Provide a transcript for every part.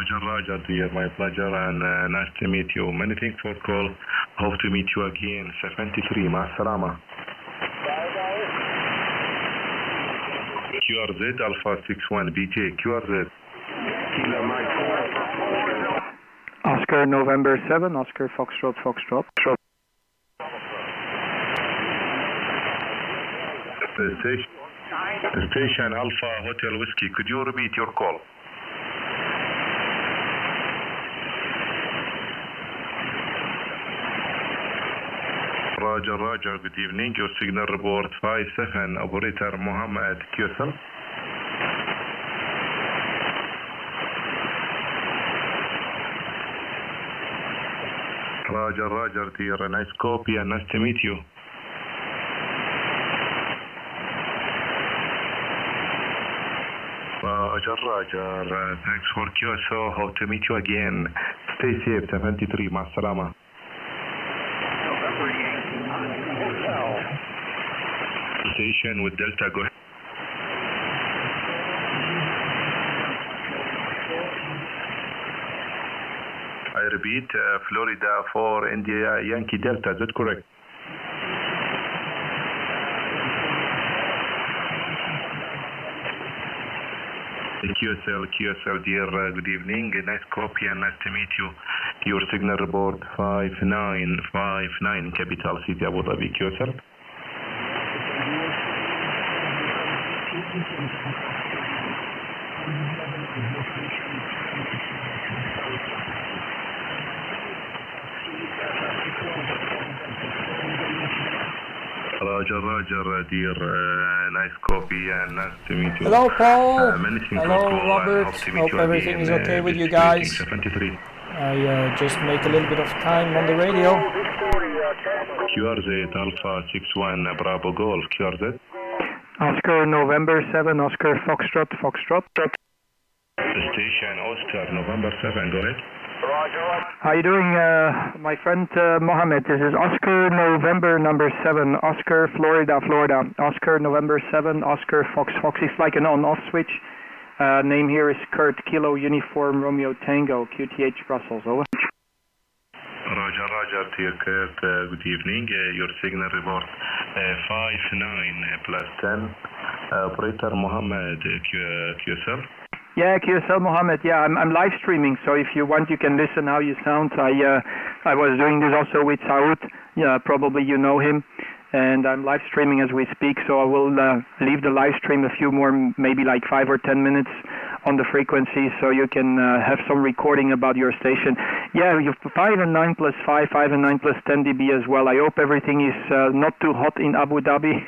Roger, dear, my pleasure, and nice to meet you. Many thanks for call. Hope to meet you again. 73, مع السلامة. QRZ Alpha 61 BJ QRZ. Oscar November 7, Oscar Foxtrot. Station Alpha Hotel Whiskey. Could you repeat your call? Roger, good evening. Your signal report 57, operator Mohammed QSL. Roger, dear. Nice copy and nice to meet you. Roger. Thanks for QSO. Hope to meet you again. Stay safe. 73, مع السلامة. Station with Delta, go ahead. I repeat, Florida for India Yankee Delta, is that correct? QSL, dear, good evening. Nice copy and nice to meet you. Your signal report 5959, capital city Abu Dhabi, QSL. Roger, dear. Nice copy and nice to meet you. Hello, Paul. Hello, Robert. Hope everything is okay with you guys. 73. I just make a little bit of time on the radio. QRZ Alpha 61 Bravo Golf. QRZ. Oscar November 7, Oscar Foxtrot. Station Oscar November 7. Go ahead. How you doing, my friend Mohammed? This is Oscar November number 7, Oscar Florida. Oscar November 7, Oscar Fox. It's like an on-off switch. Name here is Kurt Kilo Uniform Romeo Tango QTH Brussels. Over. Roger, dear Kurt. Good evening. Your signal report 59 plus 10. Operator Mohammed QSL. Yeah, QSL Mohammed. Yeah, I'm live streaming, so if you want, you can listen how you sound. I was doing this also with Saud. Yeah, probably you know him, and I'm live streaming as we speak. So I will leave the live stream a few more, maybe like 5 or 10 minutes on the frequency, so you can have some recording about your station. Yeah, you have 5 and 9 plus 5, 5 and 9 plus 10 dB as well. I hope everything is not too hot in Abu Dhabi.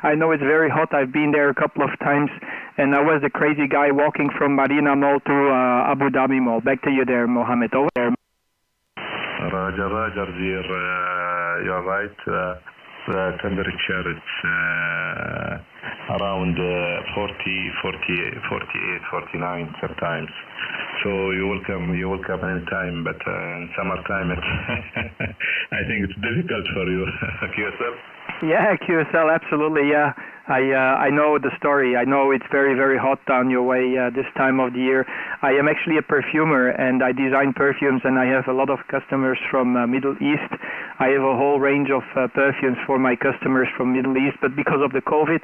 I know it's very hot. I've been there a couple of times, and I was the crazy guy walking from Marina Mall to Abu Dhabi Mall. Back to you there, Mohammed. Over there. Roger, dear. You're right. Temperature it's around 40, 48, 49 sometimes. So you're welcome anytime, but in summertime it's I think it's difficult for you. QSL? Yeah, QSL, absolutely, yeah. I know the story. I know it's very, very hot down your way this time of the year. I am actually a perfumer, and I design perfumes, and I have a lot of customers from Middle East. I have a whole range of perfumes for my customers from Middle East, but because of the COVID,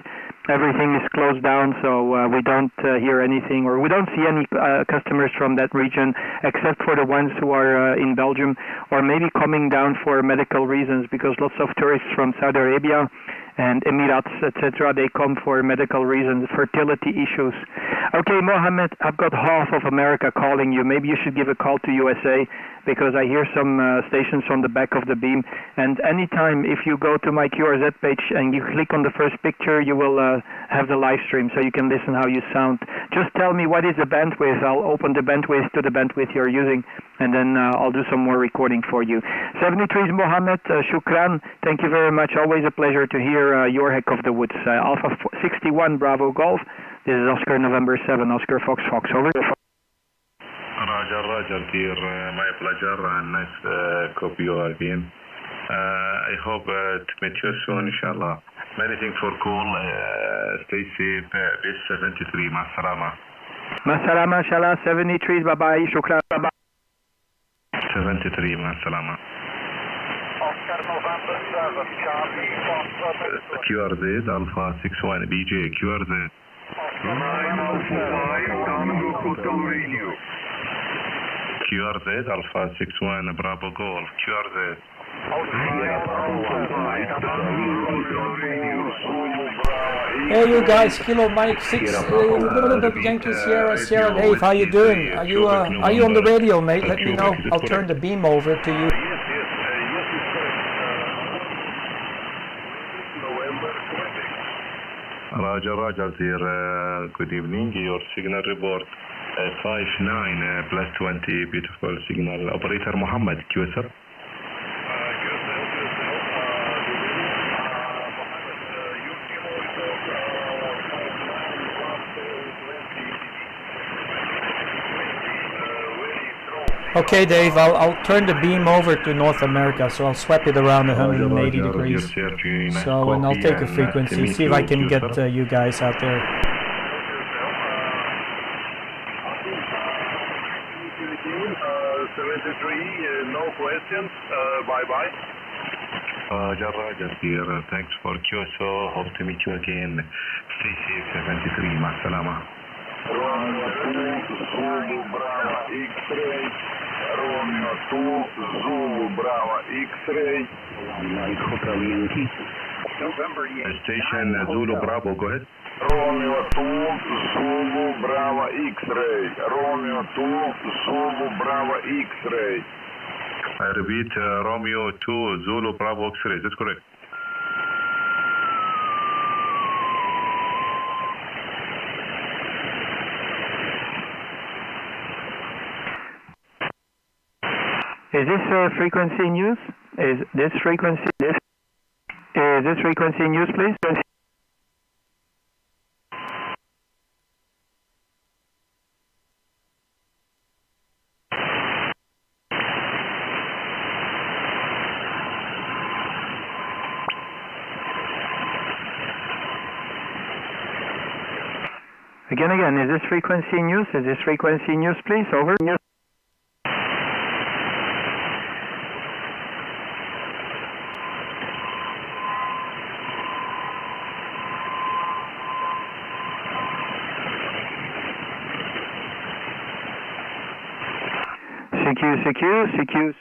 everything is closed down, so we don't hear anything, or we don't see any customers from that region, except for the ones who are in Belgium, or maybe coming down for medical reasons, because lots of tourists from Saudi Arabia and Emirates, etc., they come for medical reasons, fertility issues. Okay, Mohammed, I've got half of America calling you. Maybe you should give a call to USA, because I hear some stations on the back of the beam. And anytime, if you go to my QRZ page and you click on the first picture, you will have the live stream, so you can listen how you sound. Just tell me what is the bandwidth. I'll open the bandwidth to the bandwidth you're using, and then I'll do some more recording for you. 73 is Mohammed. Shukran. Thank you very much. Always a pleasure to hear your heck of the woods. Alpha 61 Bravo Golf. This is Oscar November 7, Oscar Fox. Over. Roger, dear. My pleasure, and nice copy you again. I hope to meet you soon, inshallah. Many thanks for call. Stay safe. Base 73. Ma salama. Masalama, Shala, 73, bye-bye, shukran, bye-bye. 73, Masalama. Oscar November 7, copy, QRZ, Alpha 61, BJ, QRZ. 905, Tango Hotel Radio. QRZ, Alpha 61, Bravo Golf, QRZ. Hey, you guys, Kilo Mike 6, Yankee Sierra Sierra Dave, how you doing? Are you on the radio, mate? Let me know. I'll turn the beam over to you. Roger, dear. Good evening. Your signal report 59 plus 20. Beautiful signal. Operator Muhammad, QSR. Okay, Dave, I'll turn the beam over to North America, so I'll swap it around 180 degrees. So, and I'll take a frequency, see if I can get you guys out there. 73, no questions, bye-bye. Roger, dear. Thanks for QSO. Hope to meet you again. Stay safe, 73. Masalama. Zulu Bravo X-ray, Romeo 2, Zulu Bravo X-ray. Station Zulu Bravo, go ahead. Romeo 2, Zulu Bravo X-ray, Romeo 2, Zulu Bravo X-ray. I repeat, Romeo 2, Zulu Bravo X-ray, that's correct. Is this frequency in use? Is this frequency in use, please? Again, is this frequency in use? Is this frequency in use, please? Over.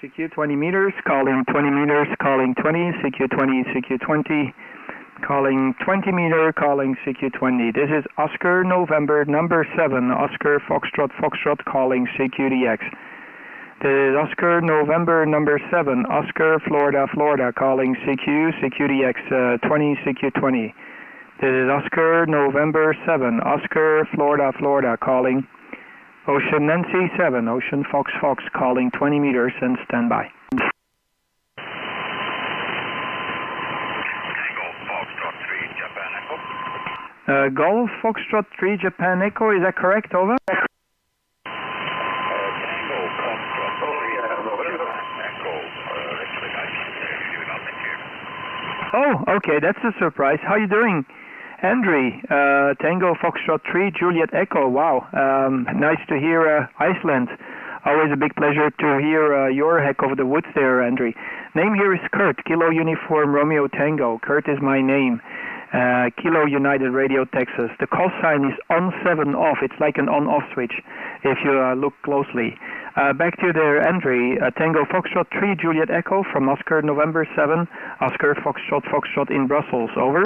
CQ 20 meters, calling 20 meters, calling 20, CQ 20, CQ 20, calling 20 meter, calling CQ 20. This is Oscar November number 7, Oscar Foxtrot, calling CQDX. This is Oscar November number 7, Oscar Florida, calling CQDX 20, CQ 20. This is Oscar November 7, Oscar Florida, calling Ocean Nancy 7, Ocean Fox, calling 20 meters and stand by. Tango Foxtrot 3, Japan Echo. Golf Foxtrot 3, Japan Echo, is that correct? Over. Tango Foxtrot 3, Echo. Actually, I can't hear you nothing here. Oh, okay, that's a surprise. How you doing? Andre, Tango Foxtrot 3, Juliet Echo. Wow, nice to hear Iceland. Always a big pleasure to hear your heck of the woods there, Andre. Name here is Kurt, Kilo Uniform Romeo Tango. Kurt is my name. Kilo United Radio Texas. The call sign is on-7 off. It's like an on-off switch if you look closely. Back to you there, Andre. Tango Foxtrot 3, Juliet Echo from Oscar November 7, Oscar Foxtrot in Brussels. Over.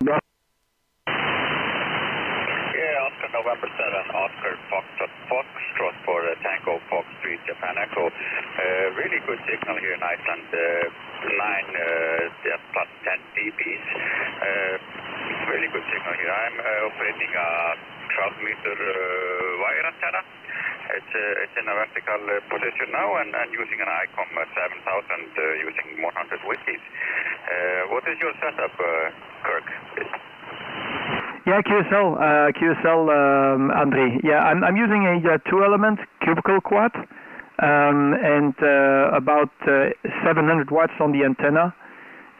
November 7, Oscar Foxtrot for Tango Fox 3, Japan Echo. Really good signal here in Iceland. Line plus 10 dBs. Really good signal here. I'm operating a 12-meter wire antenna. It's in a vertical position now and using an ICOM 7000 using 100 wikis. What is your setup, Kirk? Yeah, QSL, Andre. Yeah, I'm using a 2-element cubicle quad and about 700 watts on the antenna.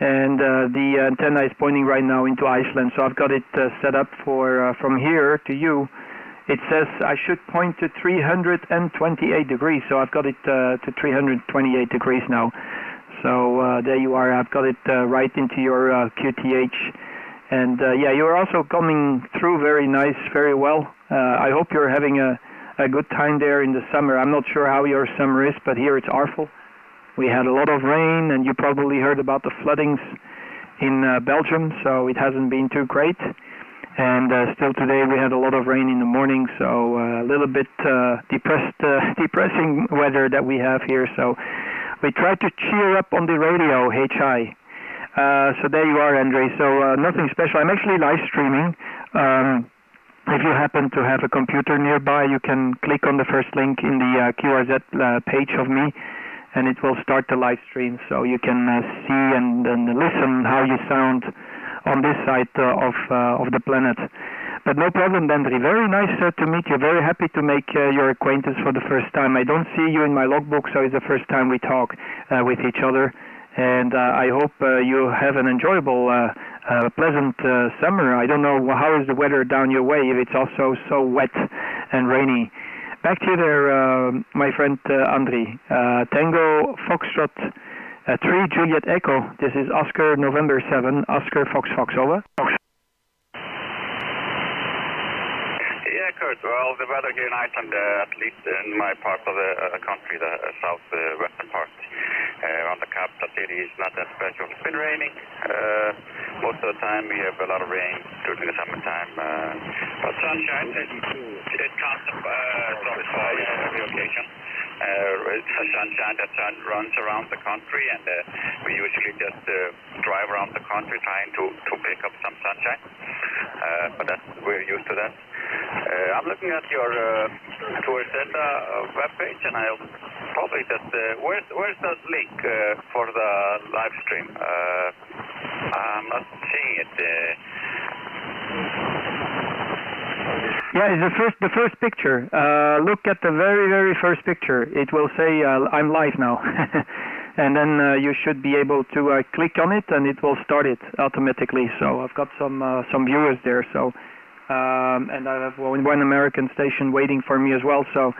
And the antenna is pointing right now into Iceland, so I've got it set up for from here to you it says I should point to 328 degrees, so I've got it to 328 degrees now. So there you are. I've got it right into your QTH. And yeah, you're also coming through very nice, very well. I hope you're having a good time there in the summer. I'm not sure how your summer is, but here it's awful. We had a lot of rain, and you probably heard about the floodings in Belgium, so it hasn't been too great. And still today we had a lot of rain in the morning, so a little bit depressing weather that we have here. So we try to cheer up on the radio, HI. So there you are, Andre. So nothing special. I'm actually live streaming. If you happen to have a computer nearby, you can click on the first link in the QRZ page of me, and it will start the live stream. So you can see and listen how you sound on this side of the planet. But no problem, Andre. Very nice to meet you. Very happy to make your acquaintance for the first time. I don't see you in my logbook, so it's the first time we talk with each other. And I hope you have an enjoyable, pleasant summer. I don't know how is the weather down your way, if it's also so wet and rainy. Back to you there, my friend Andre. Tango Foxtrot 3 Juliet Echo. This is Oscar November 7, Oscar Fox Fox, over. Yeah, Kurt. Well, the weather here in Iceland, at least in my part of the country, the southwestern part, around the capital city, is not that special. It's been raining. Most of the time we have a lot of rain during the summertime. But sunshine, it comes by every occasion. Sunshine, the sun runs around the country, and we usually just drive around the country trying to pick up some sunshine. But we're used to that. I'm looking at your Tourist webpage, and I'll probably just where's the link for the live stream? I'm not seeing it. Yeah, it's the first picture. Look at the very first picture. It will say I'm live now. And then you should be able to click on it, and it will start it automatically. So I've got some viewers there. So and I have one American station waiting for me as well. So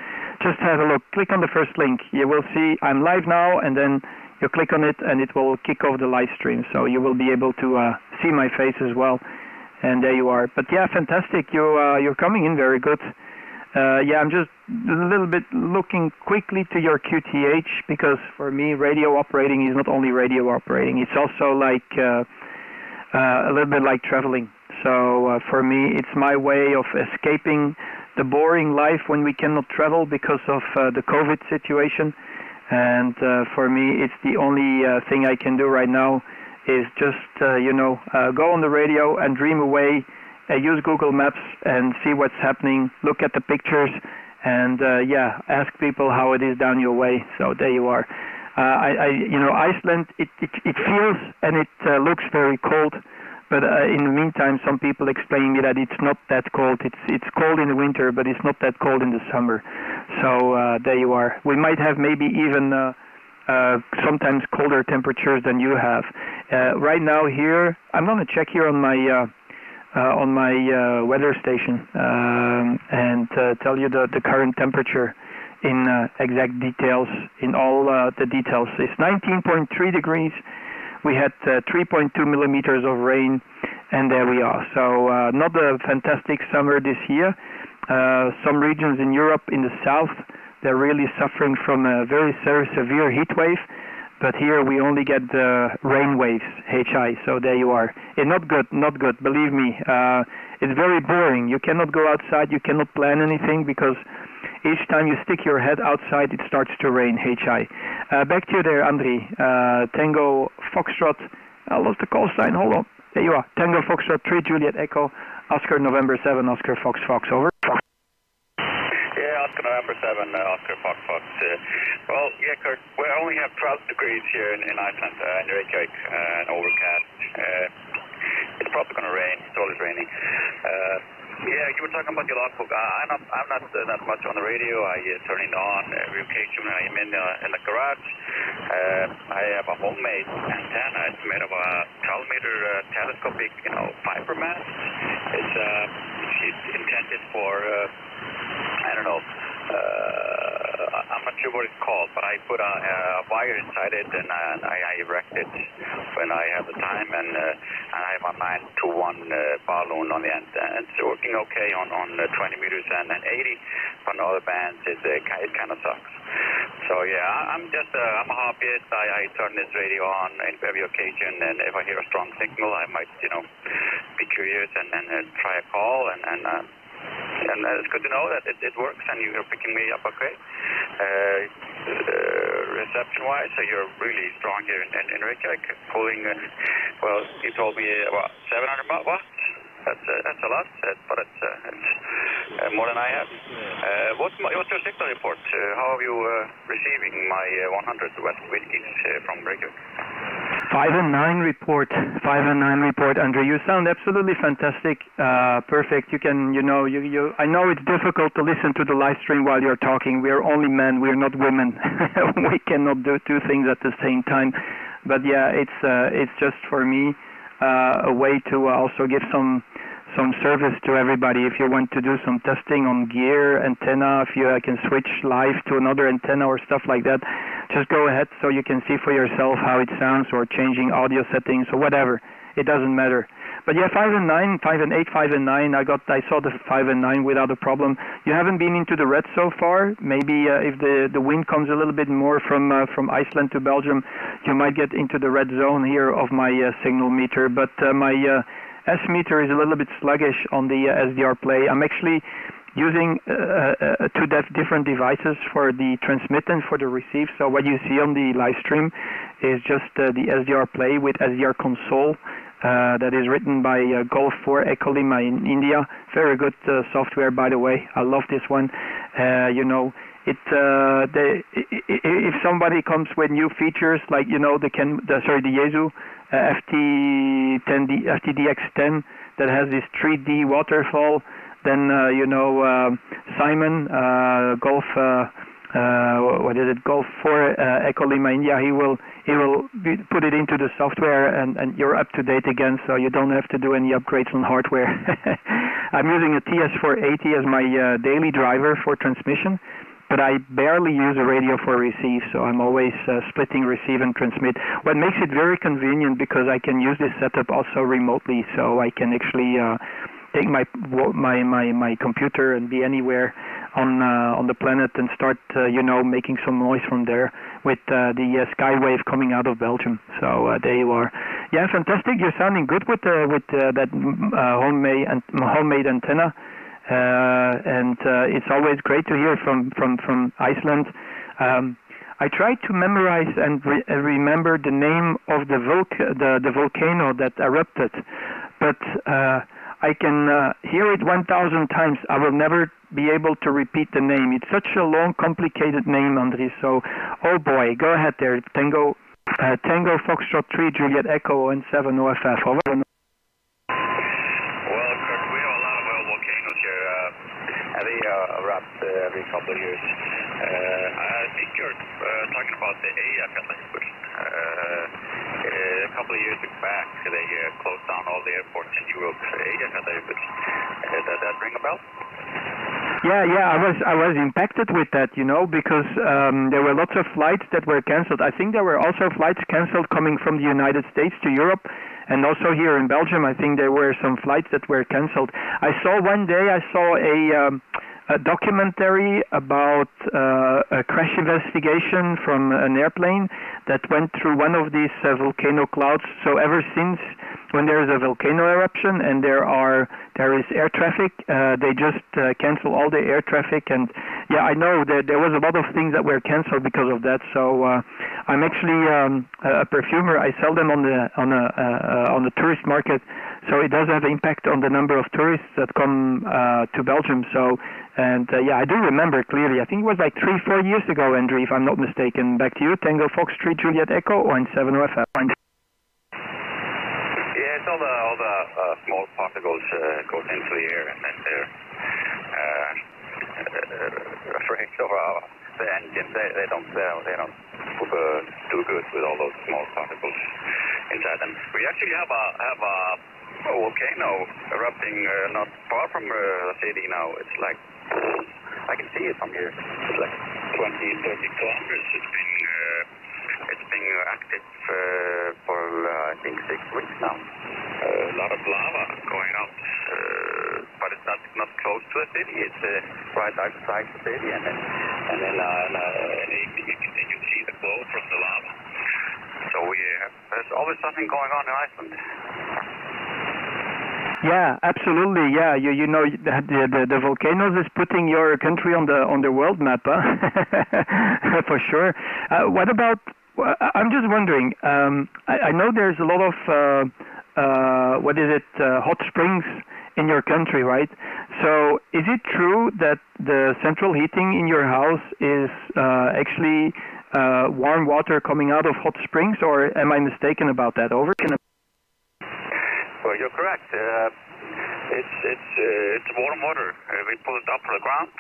just have a look. Click on the first link. You will see I'm live now, and then you click on it, and it will kick off the live stream. So you will be able to see my face as well. And there you are. But yeah, fantastic. You're coming in very good. Yeah, I'm just a little bit looking quickly to your QTH, because for me, radio operating is not only radio operating. It's also like a little bit like traveling. So for me, it's my way of escaping the boring life when we cannot travel because of the COVID situation. And for me, it's the only thing I can do right now is just, go on the radio and dream away, use Google Maps and see what's happening, look at the pictures, and ask people how it is down your way. So there you are. Iceland, it feels and it looks very cold, but in the meantime, some people explain me that it's not that cold. It's cold in the winter, but it's not that cold in the summer. So there you are. We might have maybe even sometimes colder temperatures than you have. Right now here, I'm going to check here on my weather station and tell you the current temperature in exact details, in all the details. It's 19.3 degrees. We had 3.2 millimeters of rain, and there we are. So not a fantastic summer this year. Some regions in Europe, in the south, they're really suffering from a very severe heat wave. But here we only get rain waves, HI. So there you are. Not good. Believe me, it's very boring. You cannot go outside. You cannot plan anything because each time you stick your head outside, it starts to rain, HI. Back to you there, Andre. Tango Foxtrot. I lost the call sign. Hold on. There you are. Tango Foxtrot 3 Juliet Echo. Oscar November 7. Oscar Fox Fox. Over. Yeah, Oscar November 7, Oscar Fox Fox. Well, yeah, Kurt, we only have 12 degrees here in Iceland, in Reykjavik, and overcast. It's probably going to rain. It's always raining. Yeah, you were talking about your logbook. I'm not that much on the radio. I turn it on every occasion when I'm in the garage. I have a homemade antenna. It's made of a 12-meter telescopic, fiber mast. It's It's intended for, I don't know, I'm not sure what it's called, but I put a wire inside it and I erect it when I have the time, and I have a 9-to-1 balloon on the end, and it's working okay on 20 meters, and 80 on other bands. It kind of sucks. So yeah, I'm a hobbyist. I turn this radio on in every occasion, and if I hear a strong signal, I might be curious and try a call, and it's good to know that it works and you're picking me up okay. Reception-wise, so you're really strong here in Reykjavik, pulling, well, you told me about 700 watts. That's a lot, but it's more than I have. What's your signal report? How are you receiving my 100 West Whiskies from Reykjavik? 5 and 9 report. 5 and 9 report, Andre. You sound absolutely fantastic. Perfect. You can, I know it's difficult to listen to the live stream while you're talking. We are only men. We are not women. We cannot do two things at the same time. But yeah, it's just for me a way to also give some service to everybody. If you want to do some testing on gear, antenna, if you can switch live to another antenna or stuff like that, just go ahead so you can see for yourself how it sounds, or changing audio settings or whatever. It doesn't matter. But yeah, 5 and 9, 5 and 8, 5 and 9. I saw the 5 and 9 without a problem. You haven't been into the red so far. Maybe if the wind comes a little bit more from Iceland to Belgium, you might get into the red zone here of my signal meter. But my S meter is a little bit sluggish on the SDR play. I'm actually using two different devices for the transmit and for the receive. So what you see on the live stream is just the SDR play with SDR console that is written by Golf 4 Echo Lima in India. Very good software, by the way. I love this one. If somebody comes with new features like the Yaesu FTDX10 that has this 3D waterfall, then Simon Golf Golf 4 Echo Lima India, he will put it into the software, and you're up to date again, so you don't have to do any upgrades on hardware. I'm using a TS480 as my daily driver for transmission, but I barely use a radio for receive, so I'm always splitting receive and transmit. What makes it very convenient, because I can use this setup also remotely, so I can actually take my computer and be anywhere on the planet and start making some noise from there with the Skywave coming out of Belgium. So there you are. Yeah, fantastic. You're sounding good with that homemade antenna. And it's always great to hear from Iceland. I tried to memorize and remember the name of the volcano that erupted, but I can hear it 1,000 times. I will never be able to repeat the name. It's such a long, complicated name, Andres. So, oh boy, go ahead there. Tango Foxtrot 3 Juliet Echo and 7 OFF. Over. Well, Kurt, we have a lot of volcanoes here. They erupt every couple of years. I think you're talking about the Eyjafjallajökull. A couple of years back, they closed down all the airports in Europe. Eyjafjallajökull. Does that ring a bell? Yeah, I was impacted with that, because there were lots of flights that were canceled. I think there were also flights canceled coming from the United States to Europe, and also here in Belgium. I think there were some flights that were canceled. One day I saw a documentary about a crash investigation from an airplane that went through one of these volcano clouds. So ever since, when there is a volcano eruption and there is air traffic, they just cancel all the air traffic. And yeah, I know that there was a lot of things that were canceled because of that. So I'm actually a perfumer. I sell them on the tourist market. So it does have impact on the number of tourists that come to Belgium. So, and I do remember clearly. I think it was like 3-4 years ago, Andrew, if I'm not mistaken. Back to you, Tango Fox 3 Juliet Echo on 7 OFF. Yeah, it's all the small particles goes into the air, and then they're afraid of the engine. They don't do good with all those small particles inside them. We actually have a volcano erupting not far from the city now. It's like, I can see it from here. It's like 20, 30 kilometers. It's been active for I think 6 weeks now. A lot of lava going out, but it's not close to the city. It's right outside the city, and then you can see the glow from the lava. So there's always something going on in Iceland. Yeah, absolutely. Yeah, you know the volcanoes is putting your country on the world map, huh? For sure. What about? I'm just wondering. I know there's a lot of hot springs in your country, right? So is it true that the central heating in your house is actually warm water coming out of hot springs, or am I mistaken about that? Over. Well, you're correct. It's warm water. We pull it up from the ground,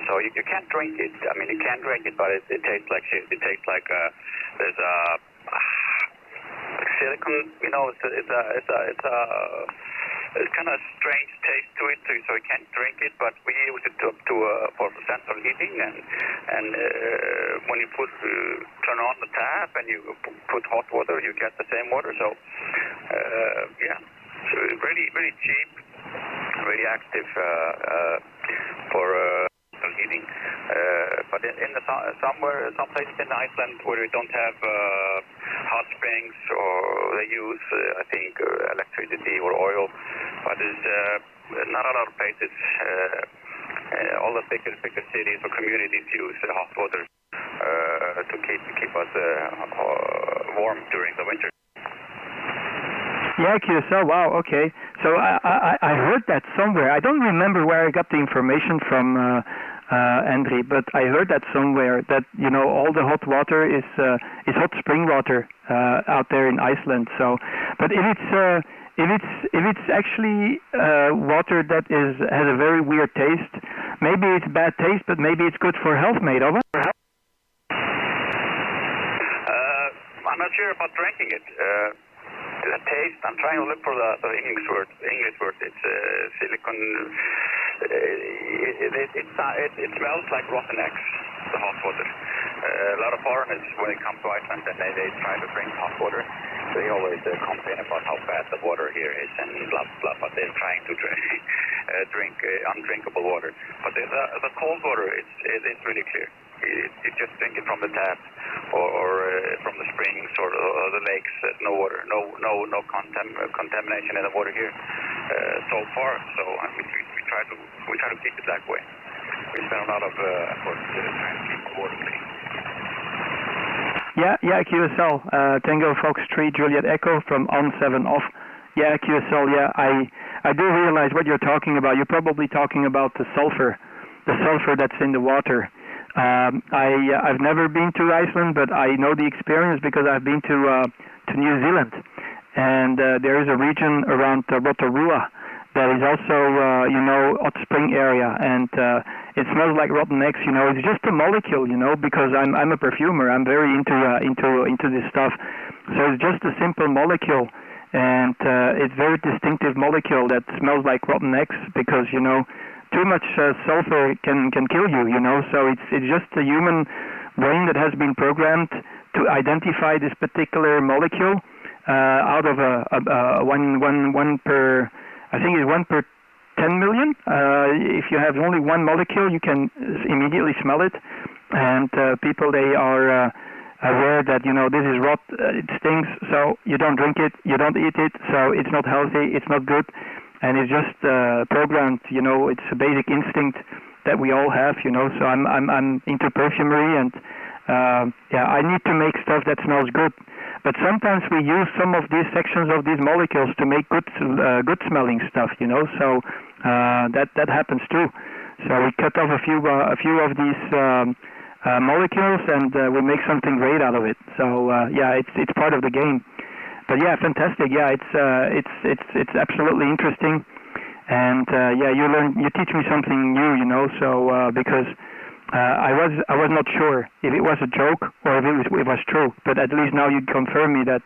so you can't drink it. I mean, you can drink it, but it tastes like shit. It tastes like there's a silicon. You know, it's kind of strange taste to it, so you can't drink it. But we use it for central heating, and when you turn on the tap and you put hot water, you get the same water. So yeah. So really cheap, really active for heating. But in some places in Iceland where we don't have hot springs, or they use I think electricity or oil. But there's not a lot of places. All the bigger cities or communities use hot water to keep us warm during the winter. Yeah, QSL. Wow. Okay. So I heard that somewhere. I don't remember where I got the information from, Andre, but I heard that somewhere that all the hot water is hot spring water out there in Iceland. So, but if it's actually water that has a very weird taste, maybe it's bad taste, but maybe it's good for health, mate. Over. I'm not sure about drinking it. The taste, I'm trying to look for the English word. It's silicon. It smells like rotten eggs, the hot water. A lot of foreigners, when they come to Iceland and they try to drink hot water, they always complain about how bad the water here is and blah blah. But they're trying to drink undrinkable water. But the cold water, it's really clear. You just drink it from the tap or from the springs or the lakes. No water, no contamination in the water here so far. So we try to keep it that way. We spend a lot of effort trying to keep the water clean. Yeah, QSL. Tango Fox 3 Juliet Echo from on 7 off. Yeah, QSL. Yeah, I do realize what you're talking about. You're probably talking about the sulfur that's in the water. I've never been to Iceland, but I know the experience because I've been to New Zealand, and there is a region around Rotorua that is also hot spring area, and it smells like rotten eggs. It's just a molecule, because I'm a perfumer. I'm very into this stuff, so it's just a simple molecule, and it's very distinctive molecule that smells like rotten eggs because too much sulfur can kill you, So it's just a human brain that has been programmed to identify this particular molecule out of one per, I think it's 1 per 10 million. If you have only one molecule, you can immediately smell it, and people they are aware that this is rot, it stinks, so you don't drink it, you don't eat it, so it's not healthy, it's not good. And it's just programmed, it's a basic instinct that we all have, So I'm into perfumery, and I need to make stuff that smells good. But sometimes we use some of these sections of these molecules to make good smelling stuff, So that happens too. So we cut off a few of these molecules, and we make something great out of it. So it's part of the game. But yeah, fantastic. Yeah, it's absolutely interesting, and you teach me something new, So because I was not sure if it was a joke or if it was true, but at least now you confirm me that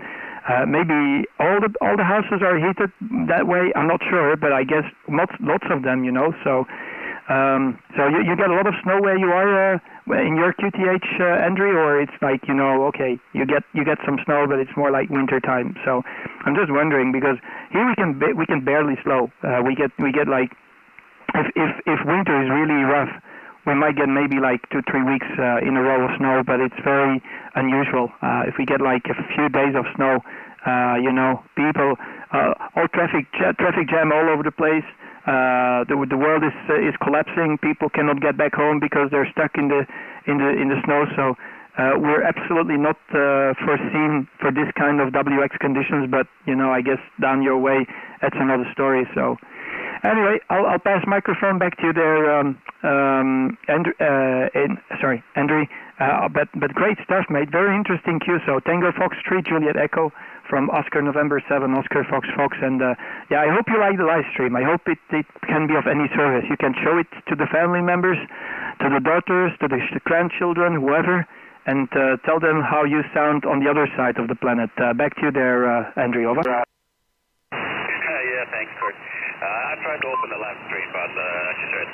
maybe all the houses are heated that way. I'm not sure, but I guess lots of them, you know. So you get a lot of snow where you are in your QTH, Andrew, or it's like, you know, okay, you get some snow, but it's more like winter time. So I'm just wondering, because here we can barely slow. We get like, if winter is really rough, we might get maybe like 2-3 weeks in a row of snow, but it's very unusual. If we get like a few days of snow, you know, people, all traffic jam all over the place. The world is collapsing. People cannot get back home because they're stuck in the snow. So we're absolutely not foreseen for this kind of WX conditions. But you know, I guess down your way, that's another story. So. Anyway, I'll pass microphone back to you there, Andrew. But great stuff, mate. Very interesting QSO. Tango Fox 3, Juliet Echo from Oscar November 7, Oscar Fox Fox. And yeah, I hope you like the live stream. I hope it can be of any service. You can show it to the family members, to the daughters, to the grandchildren, whoever, and tell them how you sound on the other side of the planet. Back to you there, Andrew. Over. Yeah, thanks, Kurt. I tried to open the live stream, but as you said,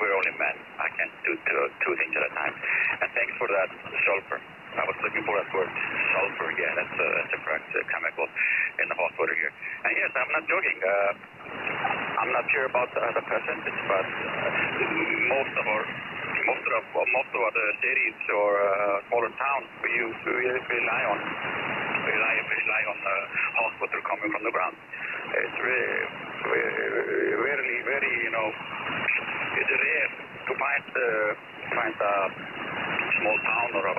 we're only men. I can't do two things at a time. And thanks for that sulfur. I was looking for that word, sulfur. Yeah, that's a correct chemical in the hot water here. And yes, I'm not joking. I'm not sure about the percentage, but most of our cities or smaller towns we rely on hot water coming from the ground. It's really very, you know, it's rare to find a small town or a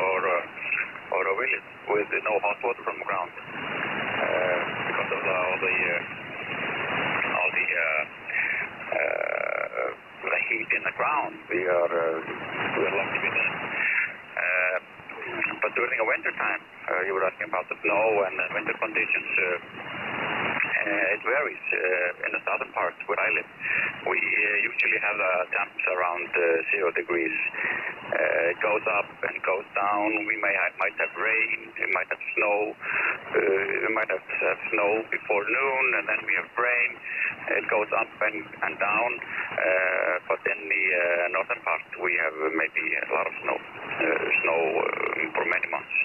village with no hot water from the ground because of all the heat in the ground. We are lucky with that. But during the winter time, you were asking about the snow and the winter conditions. It varies. In the southern part where I live, we usually have temps around 0 degrees. It goes up and goes down. We might have rain. We might have snow. We might have snow before noon, and then we have rain. It goes up and down. But in the northern part, we have maybe a lot of snow for many months.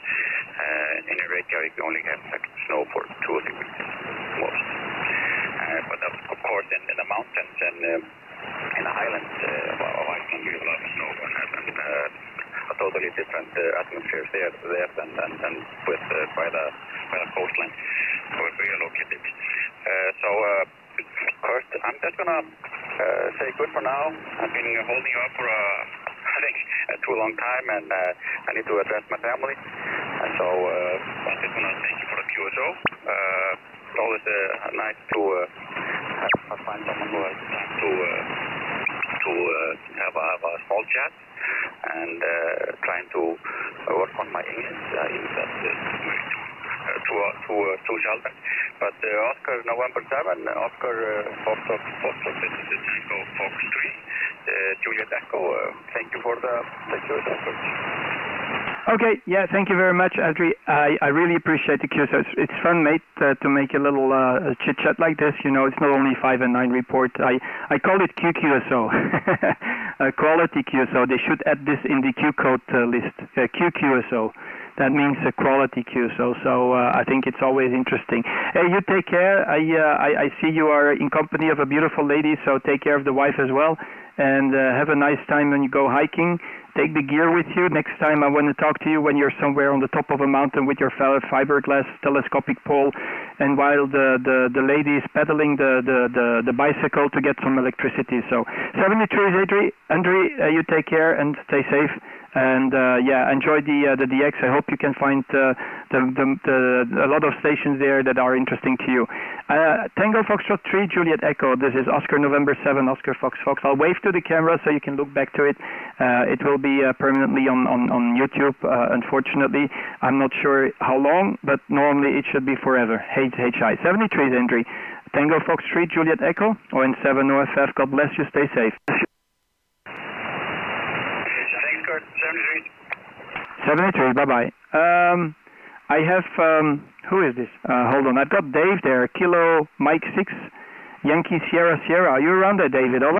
In Reykjavik, we only have snow for 2 or 3 weeks most. But of course, in the mountains and in the highlands of Iceland, we have a lot of snow and a totally different atmosphere there than with by the coastline where we are located. So, Kurt, I'm just gonna say good for now. I've been holding you up for I think a too long time, and I need to address my family. And so I'm just gonna thank you for the QSO. It's always nice to find someone who has time to have a small chat and trying to work on my English. I use that too seldom. But Oscar November 7, Oscar Fox, this is the Tango Fox 3, Juliet Echo. Thank you for the QSO. Okay, yeah, thank you very much, Adri. I really appreciate the QSO. It's fun, mate, to make a little chit-chat like this. You know, it's not only 5 and 9 report. I call it QQSO, quality QSO. They should add this in the Q code list, QQSO. That means a quality QSO. So I think it's always interesting. Hey, you take care. I see you are in company of a beautiful lady, so take care of the wife as well. And have a nice time when you go hiking. Take the gear with you. Next time I want to talk to you when you're somewhere on the top of a mountain with your fiberglass telescopic pole, and while the lady is pedaling the bicycle to get some electricity. So 73, Andre, you take care and stay safe. And yeah, enjoy the DX. I hope you can find a lot of stations there that are interesting to you. Tango Foxtrot 3, Juliet Echo. This is Oscar November 7, Oscar Fox Fox. I'll wave to the camera so you can look back to it. It will be permanently on YouTube. Unfortunately, I'm not sure how long, but normally it should be forever. HI 73, Andre. Tango Fox 3, Juliet Echo. ON7 OFF. God bless you. Stay safe. Oscar 73, 73. bye-bye. I have, who is this? Hold on, I've got Dave there, Kilo Mike 6, Yankee Sierra Sierra. Are you around there, David? Over.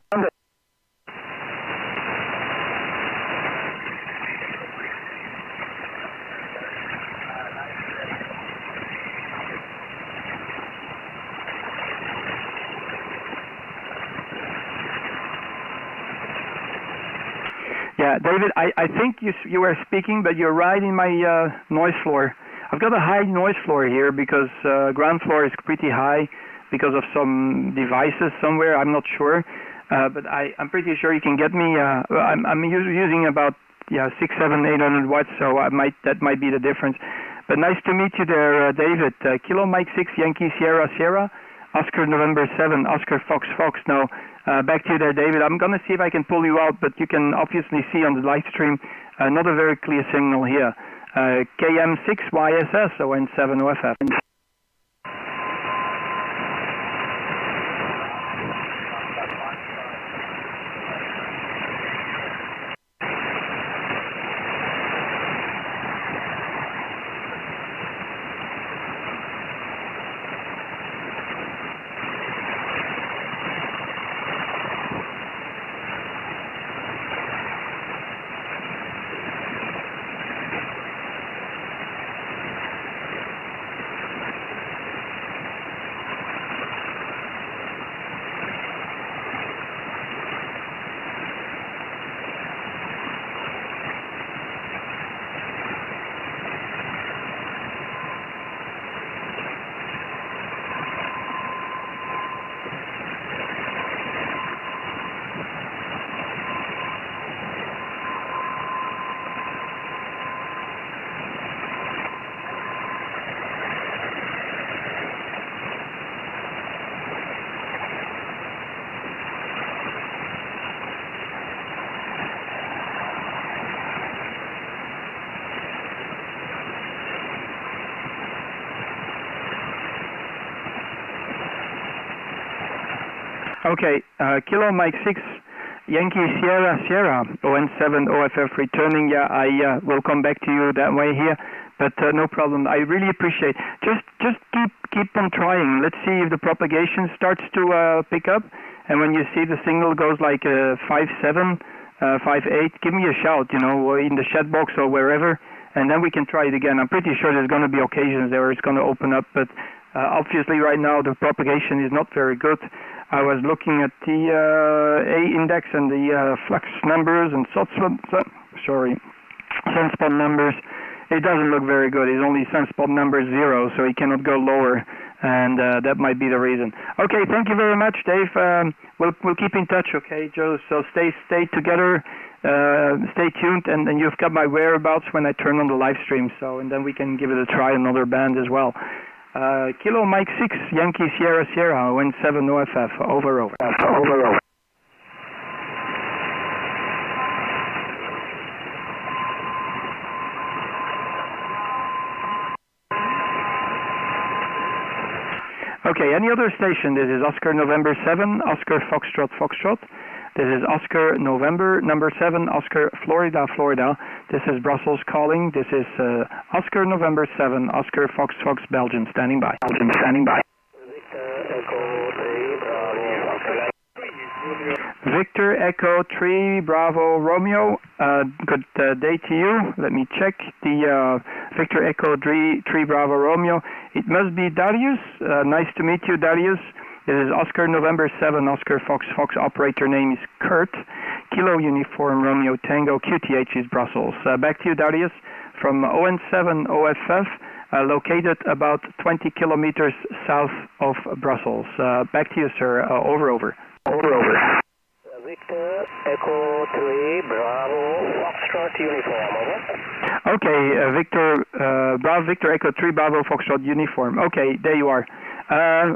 Yeah, David, I think you were speaking, but you're right in my noise floor. I've got a high noise floor here because ground floor is pretty high because of some devices somewhere. I'm not sure, but I'm pretty sure you can get me. I'm using about 600, 700, 800 watts, so that might be the difference. But nice to meet you there, David. Kilo Mike 6 Yankee Sierra Sierra, Oscar November 7 Oscar Fox Fox. Now back to you there, David. I'm going to see if I can pull you out, but you can obviously see on the live stream not a very clear signal here. KM6YSS ON7OFF. Okay, Kilo Mike 6 Yankee Sierra Sierra ON7 OFF returning. Yeah, I will come back to you that way here, but no problem. I really appreciate. Just keep on trying. Let's see if the propagation starts to pick up, and when you see the signal goes like 5.7, 5.8, give me a shout. You know, in the chat box or wherever, and then we can try it again. I'm pretty sure there's going to be occasions there where it's going to open up, but obviously right now the propagation is not very good. I was looking at the A index and the flux numbers and sunspot numbers. It doesn't look very good. It's only sunspot number 0, so it cannot go lower, and that might be the reason. Okay, thank you very much, Dave. We'll keep in touch, okay, Joe? So stay together, stay tuned, and you've got my whereabouts when I turn on the live stream. So, and then we can give it a try, another band as well. Kilo Mike 6 Yankee Sierra Sierra ON7 OFF. Over. Okay, any other station? This is Oscar November 7 Oscar Foxtrot. This is Oscar November number 7 Oscar Florida. This is Brussels calling. This is Oscar November 7 Oscar Fox Belgium standing by. Victor Echo 3 Bravo Romeo. Good day to you. Let me check the Victor Echo 3 Bravo Romeo. It must be Darius. Nice to meet you, Darius. This is Oscar November 7 Oscar Fox. Operator name is Kurt. Kilo Uniform Romeo Tango. QTH is Brussels. Back to you, Darius, from ON7 OFF, located about 20 kilometers south of Brussels. Back to you, sir. Over. Victor Echo 3 Bravo Foxtrot Uniform. Over. Okay, Victor Echo 3 Bravo Foxtrot Uniform. Okay, there you are.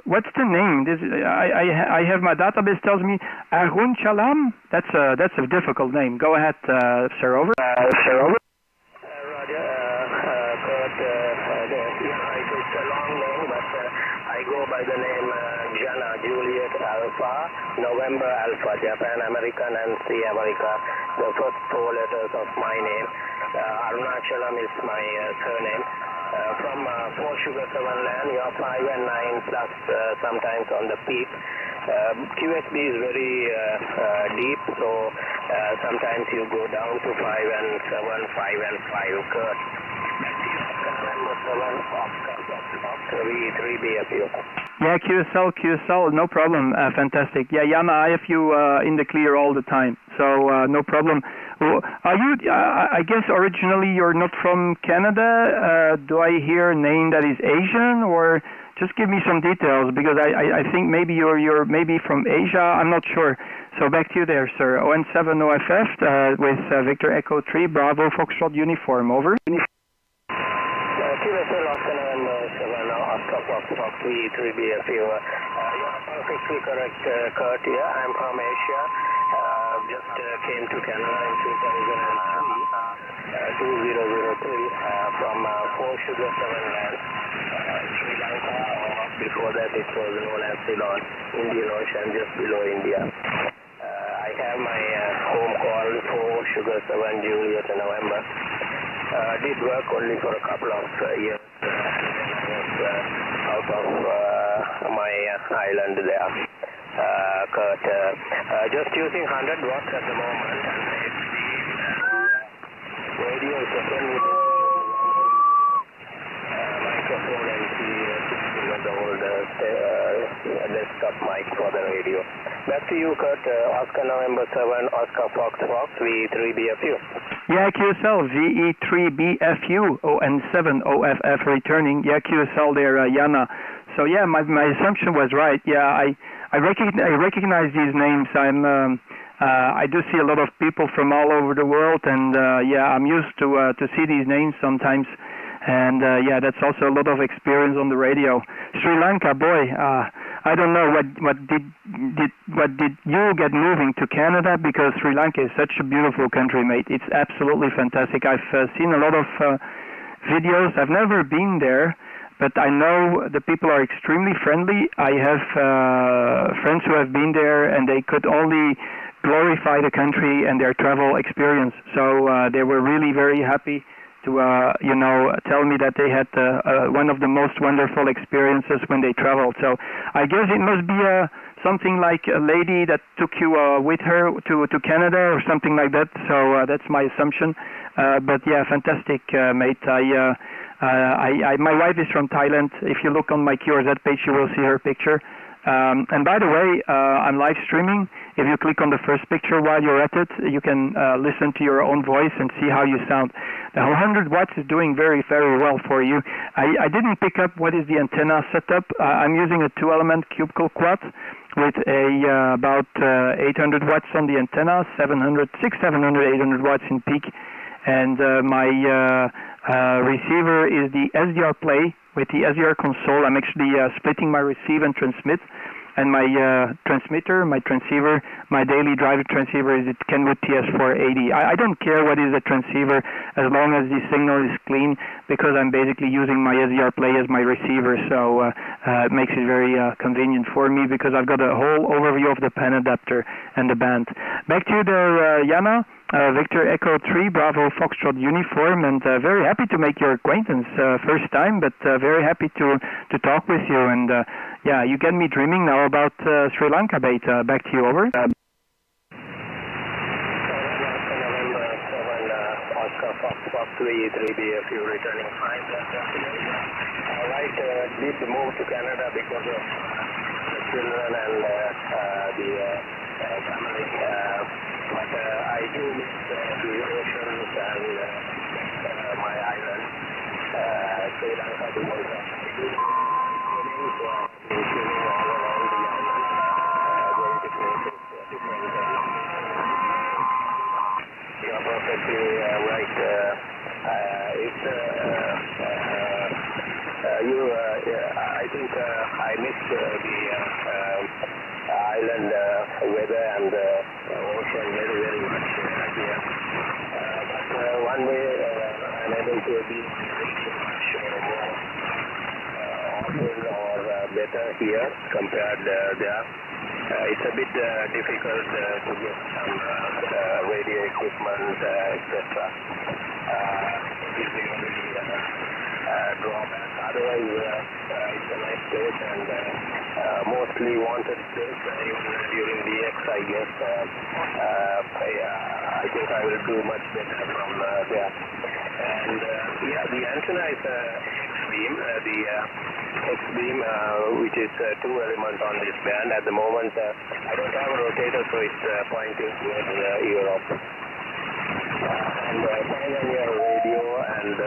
What's the name? I have my database tells me Arun Chalam. That's a difficult name. Go ahead, sir. Over. Roger. Kurt. It's a long name, but I go by the name Jana Juliet Alpha November Alpha, Japan, American, and C America, the first 4 letters of my name. Arunachalam is my surname. From 4 Sugar 7 land, you are 5 and 9 plus sometimes on the peak. QSB is very deep, so sometimes you go down to 5 and 7, 5 and 5 Kurt. November 7, V3BFU. Yeah, QSL, no problem. Fantastic. Yeah, Jana, I have you in the clear all the time, so no problem. Are you? I guess originally you're not from Canada. Do I hear a name that is Asian, or just give me some details, because I think maybe you're maybe from Asia. I'm not sure. So back to you there, sir. ON7 OFF with Victor Echo 3 Bravo Foxtrot uniform. Over. QSL Oscar November 7 Oscar Fox 3BFU. You are perfectly correct, Kurt. Yeah, I'm from Asia. Just came to Canada in 2003 from 4 Sugar 7 land, Sri Lanka. Before that it was known as Ceylon, Indian Ocean, just below India. I have my home call 4 Sugar 7 Juliet November. Did work only for a couple of years when I was out of my island there. Kurt, just using 100 watts at the moment, and it's the radio is open with microphone and the old desktop mic for the radio. Back to you, Kurt. Oscar November 7 Oscar Fox V3BFU. Yeah, QSL VE3BFU ON7 OFF returning. Yeah, QSL there, Jana. So yeah, my assumption was right. Yeah, I recognize these names. I do see a lot of people from all over the world, and yeah, I'm used to see these names sometimes. And yeah, that's also a lot of experience on the radio. Sri Lanka, boy, I don't know what did you get moving to Canada, because Sri Lanka is such a beautiful country, mate. It's absolutely fantastic. I've seen a lot of videos. I've never been there, but I know the people are extremely friendly. I have friends who have been there, and they could only glorify the country and their travel experience. So they were really very happy to tell me that they had one of the most wonderful experiences when they traveled. So I guess it must be something like a lady that took you with her to Canada or something like that. So that's my assumption. But yeah, fantastic, mate. My wife is from Thailand. If you look on my QRZ page, you will see her picture. And by the way, I'm live streaming. If you click on the first picture while you're at it, you can listen to your own voice and see how you sound. The 100 watts is doing very, very well for you. I didn't pick up what is the antenna setup. I'm using a 2-element cubical quad with about 800 watts on the antenna, 700, 800 watts in peak. And my receiver is the SDR Play with the SDR console. I'm actually splitting my receive and transmit. And my transmitter, my transceiver, my daily driver transceiver is the Kenwood TS480. I don't care what is the transceiver as long as the signal is clean, because I'm basically using my SDR Play as my receiver. So it makes it very convenient for me, because I've got a whole overview of the pan adapter and the band. Back to you there, Jana. Victor Echo 3 Bravo Foxtrot uniform, and very happy to make your acquaintance. First time, but very happy to talk with you. And yeah, you get me dreaming now about Sri Lanka, mate. Back to you, over. November 7 Oscar Fox 3BFU returning 5. Right, did move to Canada because of the children and the family. But I do miss the oceans and my island, Sri Lanka, because I do swimming, so I've been swimming all around the island, going to places, different you are perfectly right. I think I missed the island weather and the ocean very, very much here. But one way I'm able to be much more often or better here compared there. it's a bit difficult to get some radio equipment, etc. It is the only drawback. Otherwise, it's a nice place and mostly wanted place. Even during the X, I guess I think I will do much better from there. And the antenna is X-beam. The X-beam, which is 2 element on this band. At the moment, I don't have a rotator, so it's pointing towards Europe. And on your radio and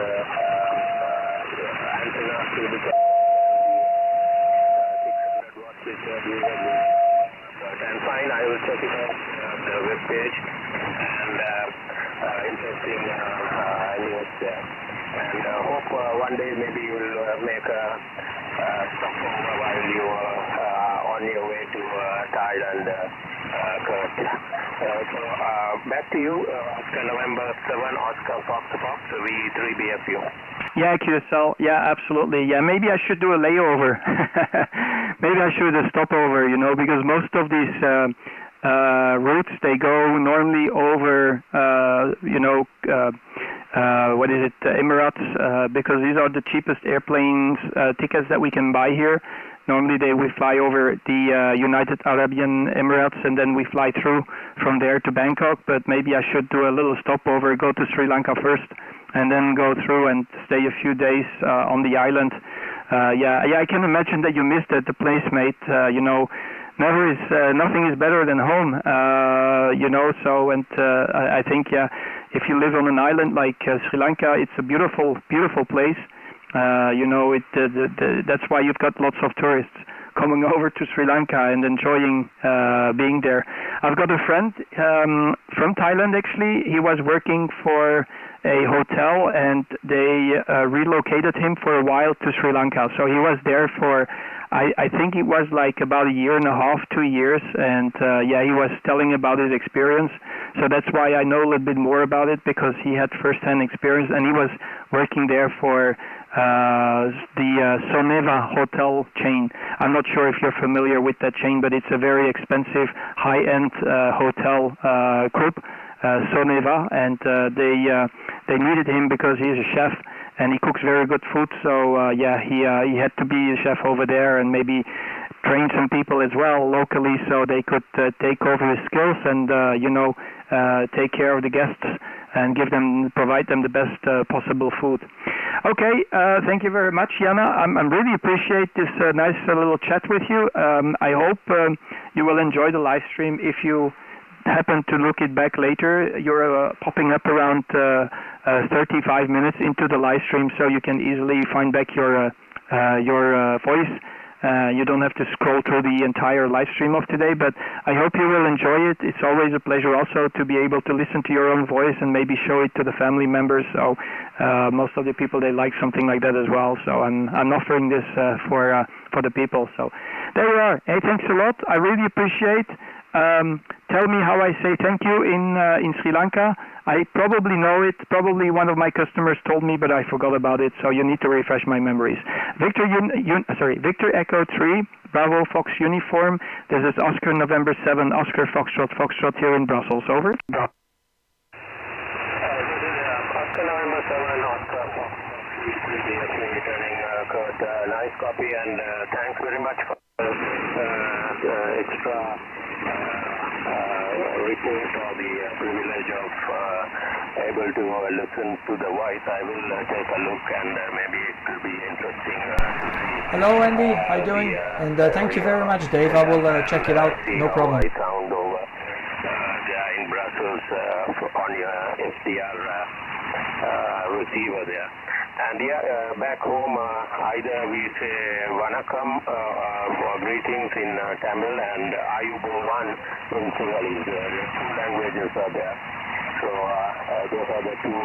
antenna will be 600 watts, which are usually. And fine, I will check it out on the web page and interesting news there. And hope one day maybe you will make a stopover while you are on your way to Thailand, Kurt. So back to you, Oscar November 7, Oscar Fox, V3BFU. Yeah, QSL. Yeah, absolutely. Yeah, maybe I should do a layover. Maybe I should stop over, because most of these routes, they go normally over, what is it, Emirates, because these are the cheapest airplanes tickets that we can buy here. Normally we fly over the United Arab Emirates and then we fly through from there to Bangkok, but maybe I should do a little stopover, go to Sri Lanka first, and then go through and stay a few days on the island. Yeah, I can imagine that you missed it, the place, mate. Nothing is better than home, so, and I think, if you live on an island like Sri Lanka, it's a beautiful, beautiful place. That's why you've got lots of tourists coming over to Sri Lanka and enjoying being there. I've got a friend from Thailand, actually. He was working for a hotel and they relocated him for a while to Sri Lanka. So he was there for, I think it was like about 1.5 years, 2 years, and he was telling about his experience. So that's why I know a little bit more about it, because he had first-hand experience, and he was working there for the Soneva hotel chain. I'm not sure if you're familiar with that chain, but it's a very expensive, high-end hotel group, Soneva, and they needed him because he's a chef and he cooks very good food. So he had to be a chef over there and maybe train some people as well locally so they could take over his skills and take care of the guests and provide them the best possible food. Okay, thank you very much, Jana. I really appreciate this nice little chat with you. I hope you will enjoy the live stream. If you happen to look it back later, you're popping up around 35 minutes into the live stream, so you can easily find back your voice. You don't have to scroll through the entire live stream of today, but I hope you will enjoy it. It's always a pleasure also to be able to listen to your own voice and maybe show it to the family members. So most of the people, they like something like that as well. So I'm offering this for the people. So there you are. Hey, thanks a lot. I really appreciate. Tell me how I say thank you in Sri Lanka. I probably know it. Probably one of my customers told me, but I forgot about it. So you need to refresh my memories. Victor Echo 3, Bravo Fox Uniform. This is Oscar November 7, Oscar Foxtrot here in Brussels. Over. This is Oscar November 7, Oscar Fox. Returning Kurt. Nice copy, and thanks very much for extra report or the privilege of able to listen to the voice. I will take a look and maybe it will be interesting to see. Hello Andy, how are you doing? And thank you very much, Dave. I will check it out, no problem. I sound over there in Brussels on your SDR receiver there. And back home, either we say Vanakkam or greetings in Tamil and Ayubovan in Sinhalese. The two languages are there. So those are the two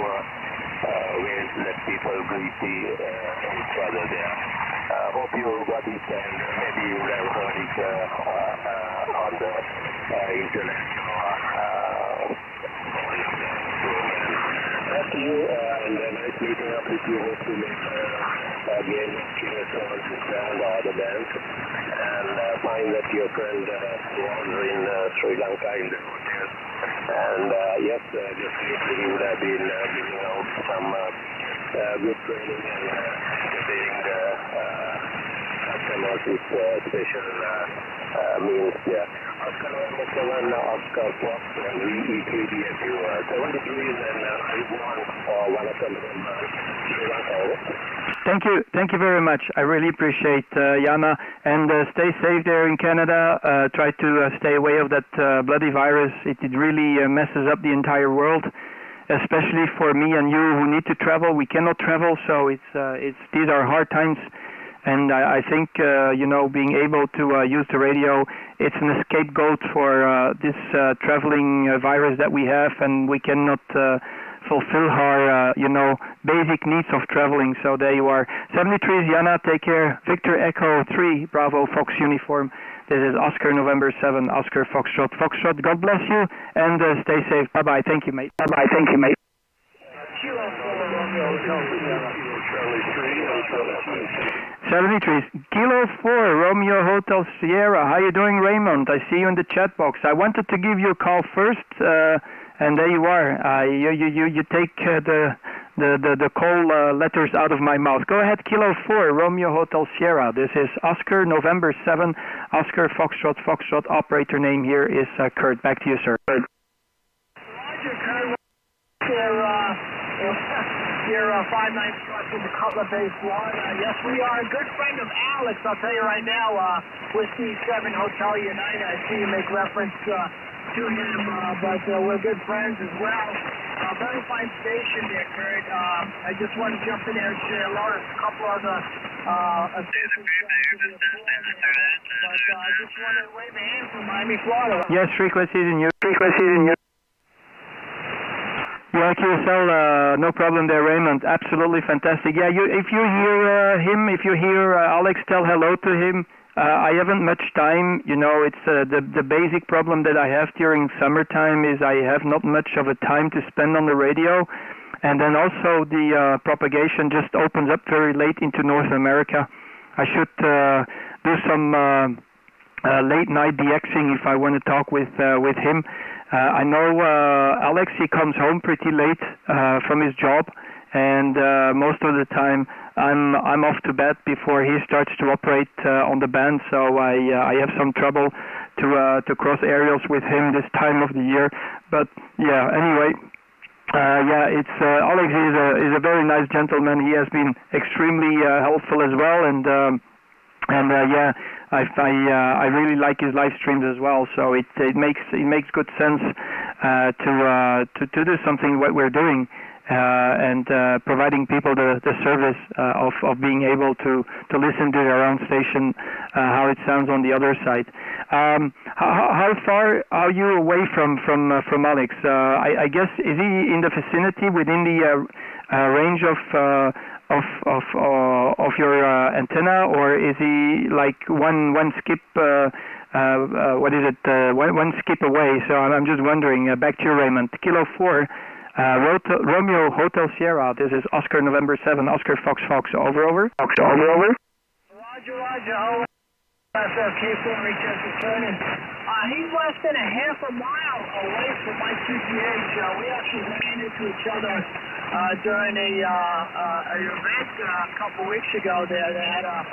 ways that people greet each other there. Hope you got it, and maybe you would have heard it on the internet or back to you, and nice meeting up with you. Hope to make again QSL on this band or other bands. and find that your friend was in Sri Lanka in the hotel. And yes, just lately he would have been giving out some good training and getting the customers with special meals there. Oscar November 7, Oscar Fox, and VE3DSU 73s, and I want one of them from Sri Lanka. Thank you very much. I really appreciate Jana, and stay safe there in Canada. Try to stay away of that bloody virus. It really messes up the entire world, especially for me and you who need to travel. We cannot travel, so these are hard times. And I think being able to use the radio, it's an scapegoat for this traveling virus that we have, and we cannot fulfill our basic needs of traveling. So there you are. 73 is Jana, take care. Victor Echo 3 Bravo Fox uniform. This is Oscar November 7 Oscar Foxtrot. Foxtrot, God bless you, and stay safe. Bye bye. Thank you, mate. Bye bye. Thank you, mate. 73 Kilo 4 Romeo Hotel Sierra. How you doing, Raymond? I see you in the chat box. I wanted to give you a call first, and there you are. You take the call letters out of my mouth. Go ahead, Kilo 4 Romeo Hotel Sierra. This is Oscar November 7 Oscar Foxtrot. Foxtrot operator name here is Kurt. Back to you, sir. Roger, Kurt. Here, 59 Truck in the Cutler Bay, Florida. Yes, we are a good friend of Alex, I'll tell you right now, Whiskey 7 Hotel United. I see you make reference to him, but we're good friends as well. Very fine station there, Kurt. I just want to jump in there and say hello to a couple other officials. But I just want to wave a hand from Miami, Florida. Yes, frequency in you. Yeah, QSL, no problem there, Raymond. Absolutely fantastic. Yeah, if you hear him, if you hear Alex, tell hello to him. I haven't much time. It's the basic problem that I have during summertime is I have not much of a time to spend on the radio. And then also the propagation just opens up very late into North America. I should do some late night DXing if I want to talk with him. I know Alex, he comes home pretty late from his job, and most of the time I'm off to bed before he starts to operate on the band, so I have some trouble to cross aerials with him this time of the year. But yeah, anyway, it's Alex is a very nice gentleman. He has been extremely helpful as well, and I really like his live streams as well. So it makes good sense to do something what we're doing and providing people the service of being able to listen to their own station, how it sounds on the other side. How far are you away from Alex? I guess is he in the vicinity within the range of your antenna, or is he like one skip? One skip away? So I'm just wondering. Back to you, Raymond. Kilo 4, Romeo Hotel Sierra. This is Oscar November 7, Oscar Fox. Over. Roger. K4 returning. He's less than a half a mile away from my QTH. We actually ran into each other during an event a couple weeks ago. They had a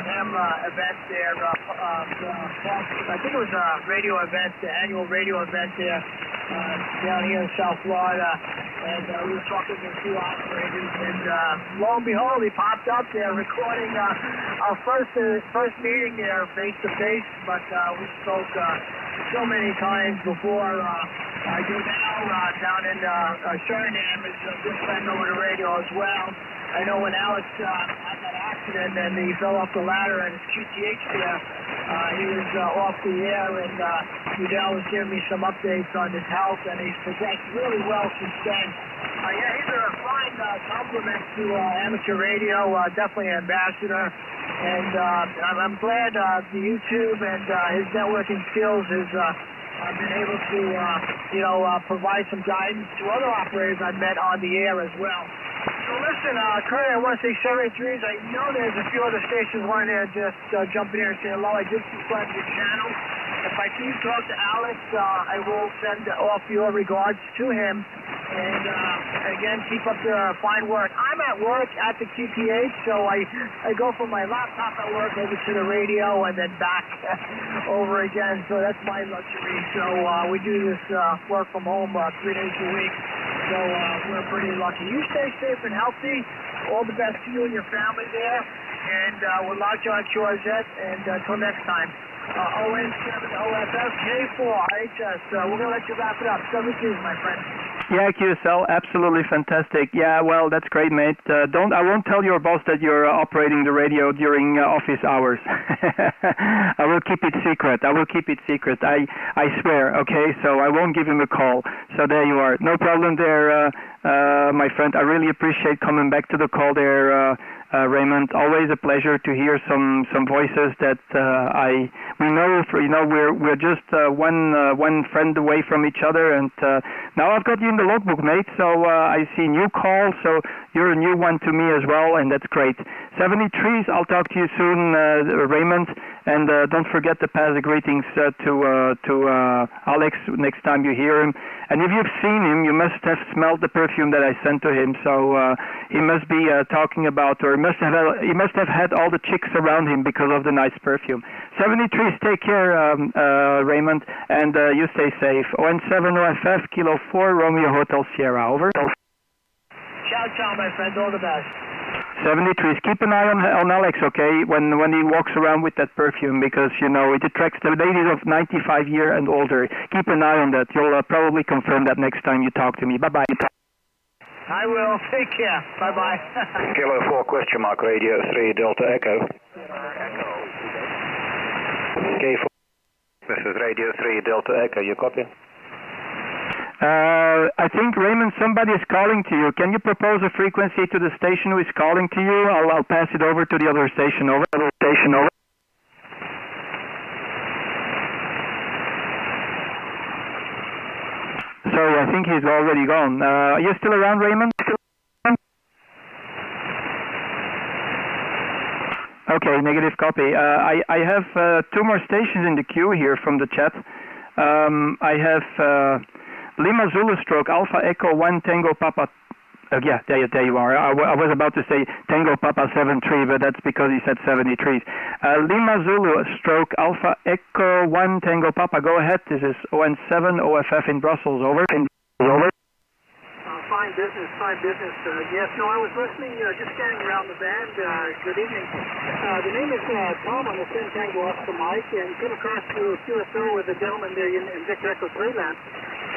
ham event there. I think it was a radio event, the annual radio event there down here in South Florida. And we were talking to a few operators, and lo and behold, he popped up there recording our first meeting there face to face. But we spoke so many times before. I do now down in Suriname is a good friend over the radio as well. I know when Alex had that accident and he fell off the ladder at his QTH there, he was off the air, and Udell was giving me some updates on his health, and he's progressed really well since then. He's a fine compliment to amateur radio, definitely an ambassador, and I'm glad the YouTube and his networking skills has been able to, provide some guidance to other operators I've met on the air as well. So listen, Kurt, I want to say 73s. I know there's a few other stations wanting to just jump in here and say hello. I did subscribe to your channel. If I see you talk to Alex, I will send off your regards to him. And again, keep up the fine work. I'm at work at the QTH, so I go from my laptop at work over to the radio and then back over again. So that's my luxury. So we do this work from home 3 days a week. So we're pretty lucky. You stay safe and healthy. All the best to you and your family there. And we're Lockjaw QRZ. And until next time, ON7OFF K4HS. We're going to let you wrap it up. 72s, my friend. Yeah, QSL, absolutely fantastic. Yeah, well, that's great, mate. I won't tell your boss that you're operating the radio during office hours. I will keep it secret. I swear, okay? So I won't give him a call. So there you are. No problem there, my friend. I really appreciate coming back to the call there, Raymond. Always a pleasure to hear some voices that we know. We're just one friend away from each other, and now I've got you in the logbook, mate. So I see new calls. So you're a new one to me as well, and that's great. 73s. I'll talk to you soon, Raymond, and don't forget to pass the greetings to Alex next time you hear him. And if you've seen him, you must have smelled the perfume that I sent to him. So he must be talking about, or he mast have had all the chicks around him because of the nice perfume. 73s, take care, Raymond, and you stay safe. ON7OFF, Kilo 4, Romeo Hotel Sierra, over. Ciao, ciao, my friend. All the best. 73s, keep an eye on Alex, okay, when he walks around with that perfume, because, it attracts the ladies of 95 years and older. Keep an eye on that. You'll probably confirm that next time you talk to me. Bye-bye. I will. Take care. Bye-bye. Kilo 4, question mark, radio 3, Delta Echo. K4. This is radio 3, Delta Echo. You copy? I think, Raymond, somebody is calling to you. Can you propose a frequency to the station who is calling to you? I'll pass it over to the other station. Over. Sorry, I think he's already gone. Are you still around, Raymond? Okay, negative copy. I have 2 more stations in the queue here from the chat. I have Lima Zulu stroke Alpha Echo 1 Tango Papa. Yeah, there you are. I was about to say Tango Papa 73, but that's because he said 73s. Lima Zulu stroke Alpha Echo 1 Tango Papa. Go ahead. This is ON7 OFF in Brussels. Over. Fine business. Yes, no, I was listening, just standing around the band. Good evening. The name is Tom on the 10 Tango Oscar Mike, and came across through QSO with a gentleman there in Victor Echo 3 land.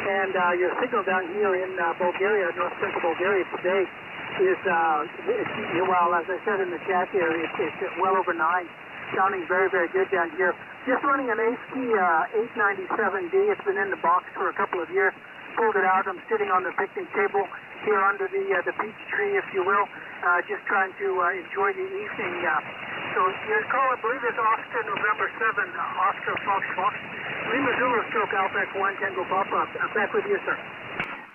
And your signal down here in Bulgaria, north central Bulgaria today, is, well, as I said in the chat here, it's well over 9. Sounding very, very good down here. Just running an AST 897D. It's been in the box for a couple of years. Pulled it out. I'm sitting on the picnic table here under the peach tree, if you will, just trying to enjoy the evening. So your call, I believe, is Oscar November 7, Oscar Fox, Lima Zulu stroke Alpha Echo 1 Tango Papa. Back with you, sir.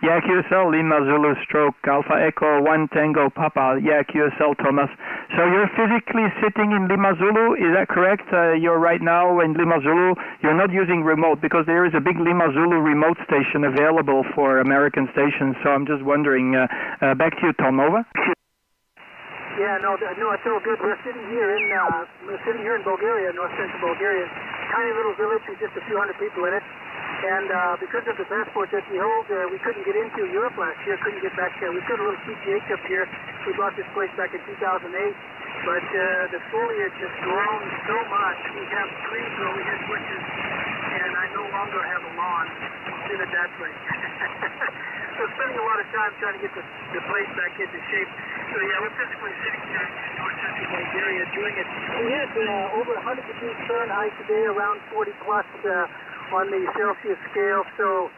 Yeah, QSL, Lima Zulu stroke Alpha Echo 1 Tango Papa. Yeah, QSL, Thomas. So you're physically sitting in Lima Zulu, is that correct? You're right now in Lima Zulu. You're not using remote, because there is a big Lima Zulu remote station available for American stations. So I'm just wondering, back to you, Tom, over. Yeah, no, it's all good. We're sitting here in Bulgaria, north central Bulgaria. Tiny little village with just a few hundred people in it. And because of the passport that we hold, we couldn't get into Europe last year, couldn't get back there. We've got a little QTH up here. We bought this place back in 2008, but the foliage has grown so much. We have trees where we had bushes, and I no longer have a lawn. I'll leave it that way. So spending a lot of time trying to get the place back into shape. So yeah, we're physically sitting here in north central Bulgaria doing it. We had over 100 degrees Fahrenheit today, around 40 plus on the Celsius scale. So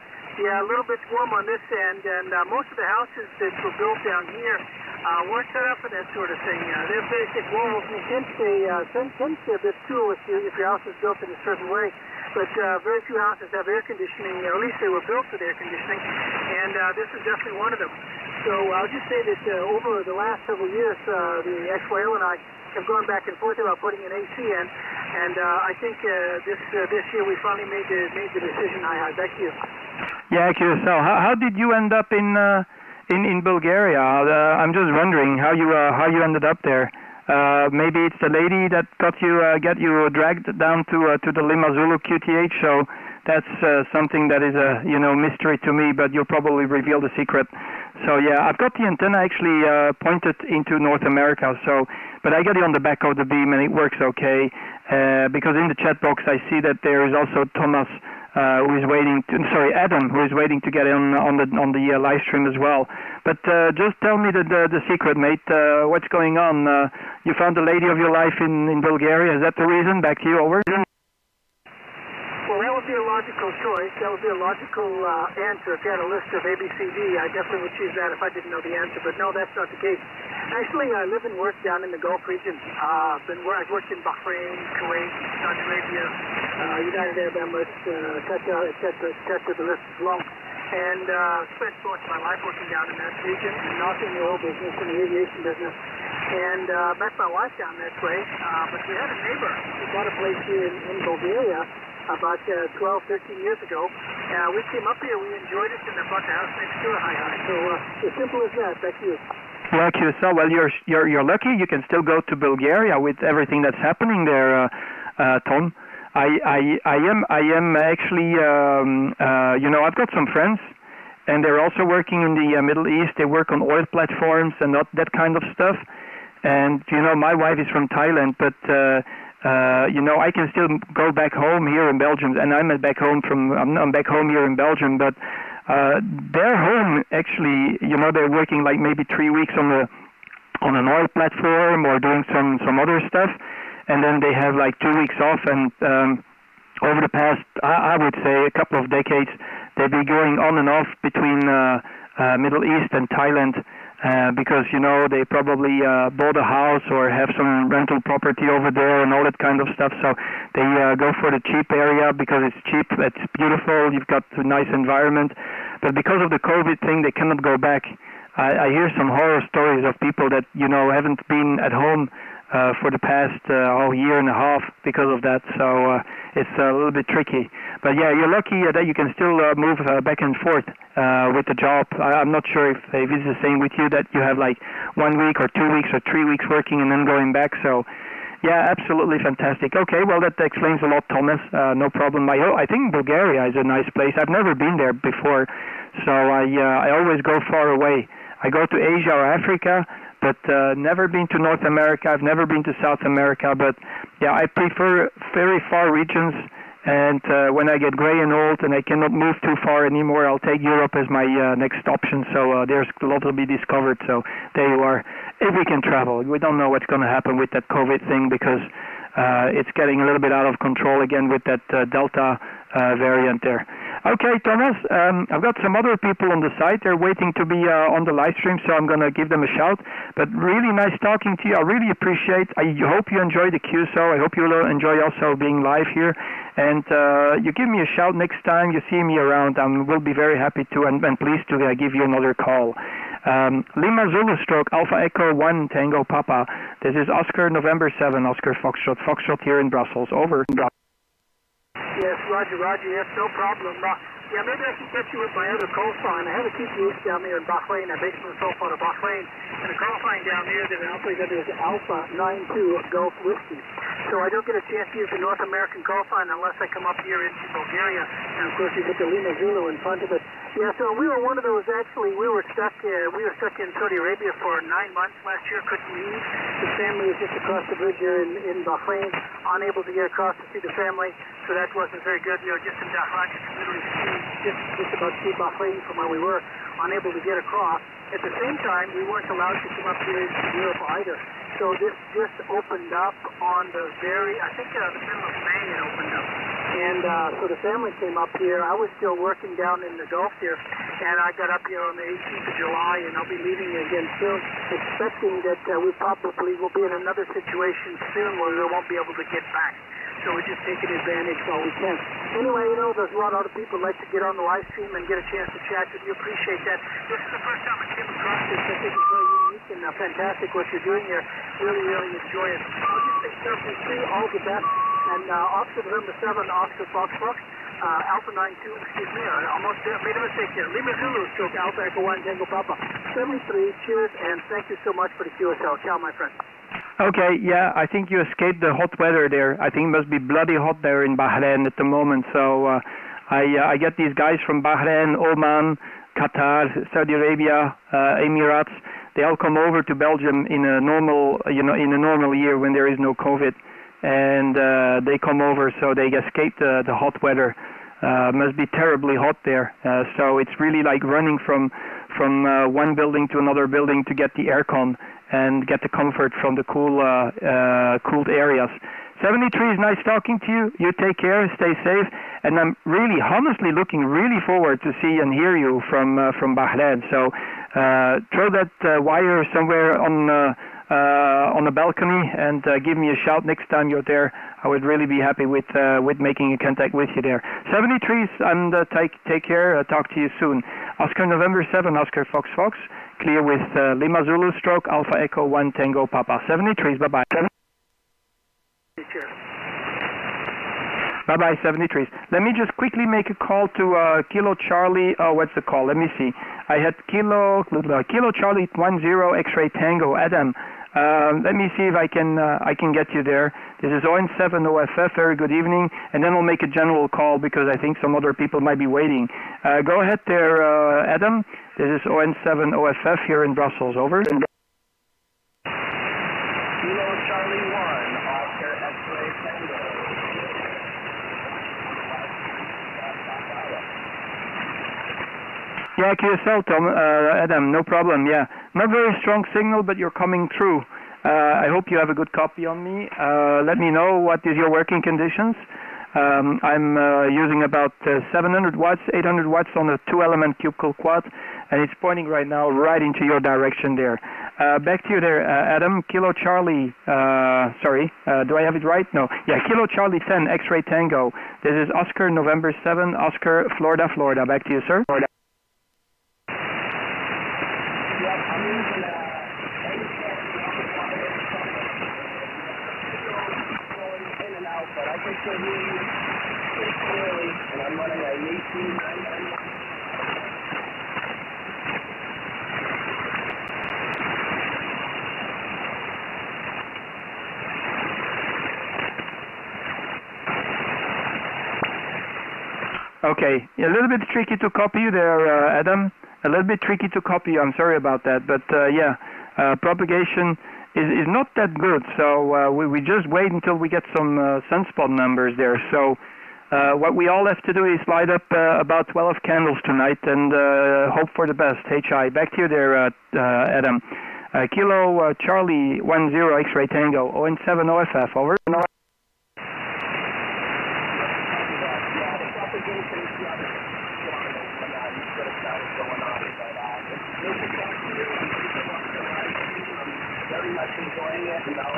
yeah, a little bit warm on this end, and most of the houses that were built down here weren't set up for that sort of thing. They're basic walls, and tend to stay a bit cool if your house is built in a certain way. But very few houses have air conditioning, or at least they were built with air conditioning, and this is definitely one of them. So I'll just say that over the last several years, the XYL and I have gone back and forth about putting an AC in, and I think this year we finally made the decision. Hi, back to you. Yeah, QSL. How did you end up in Bulgaria? I'm just wondering how you ended up there. Maybe it's the lady that got you dragged down to the Lima Zulu QTH. So that's something that is a mystery to me. But you'll probably reveal the secret. So yeah, I've got the antenna actually pointed into North America. So, but I got it on the back of the beam and it works okay. Because in the chat box I see that there is also Thomas. Adam, who is waiting to get on the live stream as well. But just tell me the secret, mate. What's going on? You found the lady of your life in Bulgaria. Is that the reason? Back to you. Over. Well, that would be a logical choice. That would be a logical answer. If you had a list of A, B, C, D, I definitely would choose that if I didn't know the answer. But no, that's not the case. Actually, I live and work down in the Gulf region. I've worked in Bahrain, Kuwait, Saudi Arabia, United Arab Emirates, Qatar, etc., etc. The list is long. And spent most of my life working down in that region, and not in the oil business, in the aviation business. And met my wife down that way. But we had a neighbor who bought a place here in Bulgaria about 12, 13 years ago. We came up here, we enjoyed it, and I bought the house next door. So as simple as that. Back to you. Yeah, QSL. Well, you're lucky. You can still go to Bulgaria with everything that's happening there, Tom. I am actually, I've got some friends, and they're also working in the Middle East. They work on oil platforms and that kind of stuff. And my wife is from Thailand, but I can still go back home here in Belgium, and I'm back home here in Belgium, but. Their home actually, they're working like maybe 3 weeks on an oil platform or doing some other stuff, and then they have like 2 weeks off. And over the past, I would say, a couple of decades, they've been going on and off between Middle East and Thailand because they probably bought a house or have some rental property over there and all that kind of stuff. So they go for the cheap area because it's cheap, it's beautiful, you've got a nice environment. But because of the COVID thing, they cannot go back. I hear some horror stories of people that haven't been at home for the past year and a half because of that. So it's a little bit tricky. But yeah, you're lucky that you can still move back and forth with the job. I'm not sure if it's the same with you, that you have like 1 week or 2 weeks or 3 weeks working and then going back. So yeah, absolutely fantastic. Okay, well that explains a lot, Thomas. No problem. I think Bulgaria is a nice place. I've never been there before, so I always go far away. I go to Asia or Africa, but never been to North America. I've never been to South America, but yeah, I prefer very far regions. And when I get gray and old and I cannot move too far anymore, I'll take Europe as my next option. So there's a lot to be discovered. So there you are. If we can travel, we don't know what's going to happen with that COVID thing because it's getting a little bit out of control again with that Delta variant there. Okay, Thomas, I've got some other people on the site. They're waiting to be on the live stream, so I'm going to give them a shout. But really nice talking to you. I really appreciate. I hope you enjoy the QSO. I hope you'll enjoy also being live here. And you give me a shout next time you see me around. I will be very happy to and pleased to give you another call. Lima Zulu stroke Alpha Echo 1 Tango Papa. This is Oscar November 7 Oscar Foxtrot here in Brussels. Over. Yes, Roger, yes, no problem. Yeah, maybe I can get you with my other call sign. I have a QTH down there in Bahrain. I base myself out of Bahrain. And a call sign down there that I operate under is Alpha 92 Gulf Whiskey. So I don't get a chance to use the North American call sign unless I come up here into Bulgaria. And of course you get the Lima Zulu in front of it. Yeah, so we were one of those actually. We were stuck in Saudi Arabia for 9 months last year. Couldn't leave. The family was just across the bridge here in Bahrain, unable to get across to see the family. So that wasn't very good. We were just in Dhahran, literally just about to see Bahrain from where we were, unable to get across. At the same time, we weren't allowed to come up here into Europe either. So this just opened up on the I think the middle of May it opened up. And so the family came up here. I was still working down in the Gulf here, and I got up here on the 18th of July, and I'll be leaving again soon, expecting that we probably will be in another situation soon where we won't be able to get back. So we're just taking advantage while we can. Anyway, there's a lot of other people who like to get on the live stream and get a chance to chat with you. Appreciate that. This is the first time I came across I think it's very unique and fantastic what you're doing here. Really, really enjoy it. I'll just say carefully too, all the best. And Oscar November 7, Oscar Fox, Alpha 92, excuse me, I almost made a mistake here. Lima Zulu, stroke Alpha Echo 1, Tango Papa. 73, cheers, and thank you so much for the QSL. Ciao, my friend. Okay, yeah, I think you escaped the hot weather there. I think it must be bloody hot there in Bahrain at the moment. So I get these guys from Bahrain, Oman, Qatar, Saudi Arabia, Emirates. They all come over to Belgium in a normal, in a normal year when there is no COVID, and they come over so they escape the hot weather. Must be terribly hot there. So it's really like running from one building to another building to get the aircon and get the comfort from the cooled areas. 73 is nice talking to you. You take care, stay safe, and I'm really, honestly looking really forward to see and hear you from Bahrain. So throw that wire somewhere on a balcony and give me a shout next time you're there. I would really be happy with making a contact with you there. 73, and take care. Talk to you soon. Oscar November 7, Oscar Fox, clear with Lima Zulu, stroke Alpha Echo 1, Tango Papa. 73, bye-bye. Bye-bye, 73. Let me just quickly make a call to Kilo Charlie. Oh, what's the call? Let me see. I had Kilo Charlie 10 X-ray Tango. Adam, let me see if I can get you there. This is ON7 OFF. Very good evening. And then we'll make a general call because I think some other people might be waiting. Go ahead there, Adam. This is ON7 OFF here in Brussels. Over. Kilo Charlie 1, Oscar X-ray Tango. Yeah, QSL, Tom, Adam, no problem, yeah. Not very strong signal, but you're coming through. I hope you have a good copy on me. Let me know what is your working conditions. I'm using about 700 watts, 800 watts on a 2-element cubical quad, and it's pointing right now right into your direction there. Back to you there, Adam. Kilo Charlie, sorry, do I have it right? No. Yeah, Kilo Charlie 10, X-ray Tango. This is Oscar November 7, Oscar, Florida. Back to you, sir. Okay, a little bit tricky to copy you there, Adam. A little bit tricky to copy you. I'm sorry about that, but yeah, propagation is not that good. So we just wait until we get some sunspot numbers there. So what we all have to do is light up about 12 candles tonight and hope for the best. HI, back to you there, Adam. Kilo Charlie 10 X-ray Tango, ON7 OFF, over. Very much enjoying it, and I'll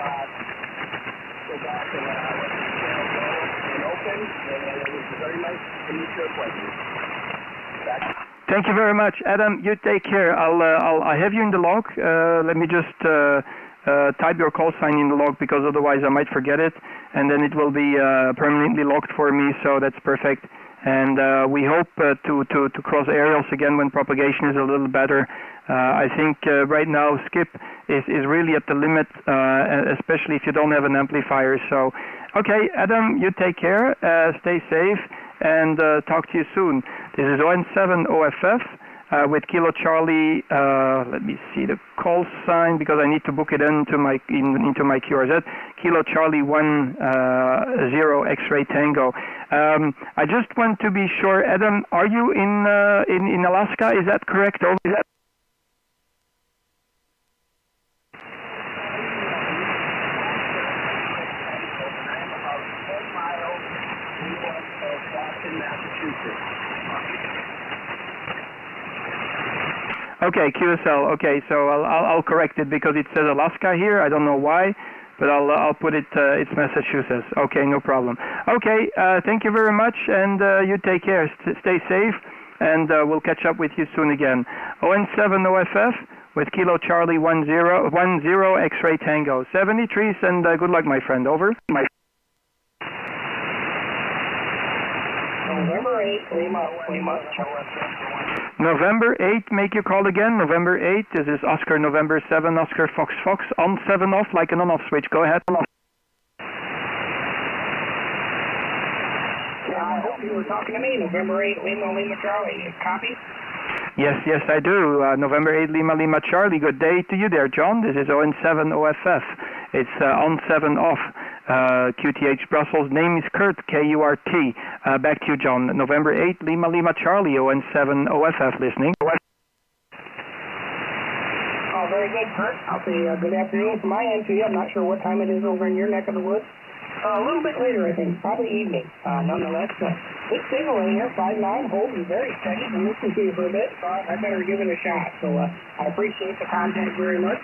go back and let the channel go and open, and it was very nice to meet your appointment. Thank you very much, Adam. You take care. I have you in the log. Let me just type your call sign in the log because otherwise I might forget it, and then it will be permanently logged for me. So that's perfect. And we hope to cross aerials again when propagation is a little better. I think right now Skip is really at the limit, especially if you don't have an amplifier. So, okay, Adam, you take care, stay safe, and talk to you soon. This is ON7 OFF with Kilo Charlie. Let me see the call sign because I need to book it into my QRZ. Kilo Charlie 10 X-ray Tango. I just want to be sure, Adam, are you in Alaska? Is that correct? Over. Is that Okay, QSL. Okay, so I'll correct it because it says Alaska here. I don't know why, but I'll put it. It's Massachusetts. Okay, no problem. Okay, thank you very much, and you take care. Stay safe, and we'll catch up with you soon again. ON7 OFF with Kilo Charlie 10 X-ray Tango. 73, and good luck, my friend. Over. November 8, Lima. November 8, make your call again. November 8, this is Oscar November 7, Oscar Fox, on 7 off, like an on-off switch. Go ahead. I hope you were talking to me. November 8, Lima, Charlie. Copy? Yes, I do. November 8, Lima, Charlie. Good day to you there, John. This is ON7 OFF. It's on 7 off. QTH Brussels. Name is Kurt, K-U-R-T. Back to you, John. November 8, Lima, Charlie, ON7 OFF listening. Oh, very good, Kurt. I'll say good afternoon from my end to you. I'm not sure what time it is over in your neck of the woods. A little bit later, I think. Probably evening. Nonetheless, good signal in here. 5-9, holding very steady. Been listening to you for a bit, so I better give it a shot. So I appreciate the contact very much.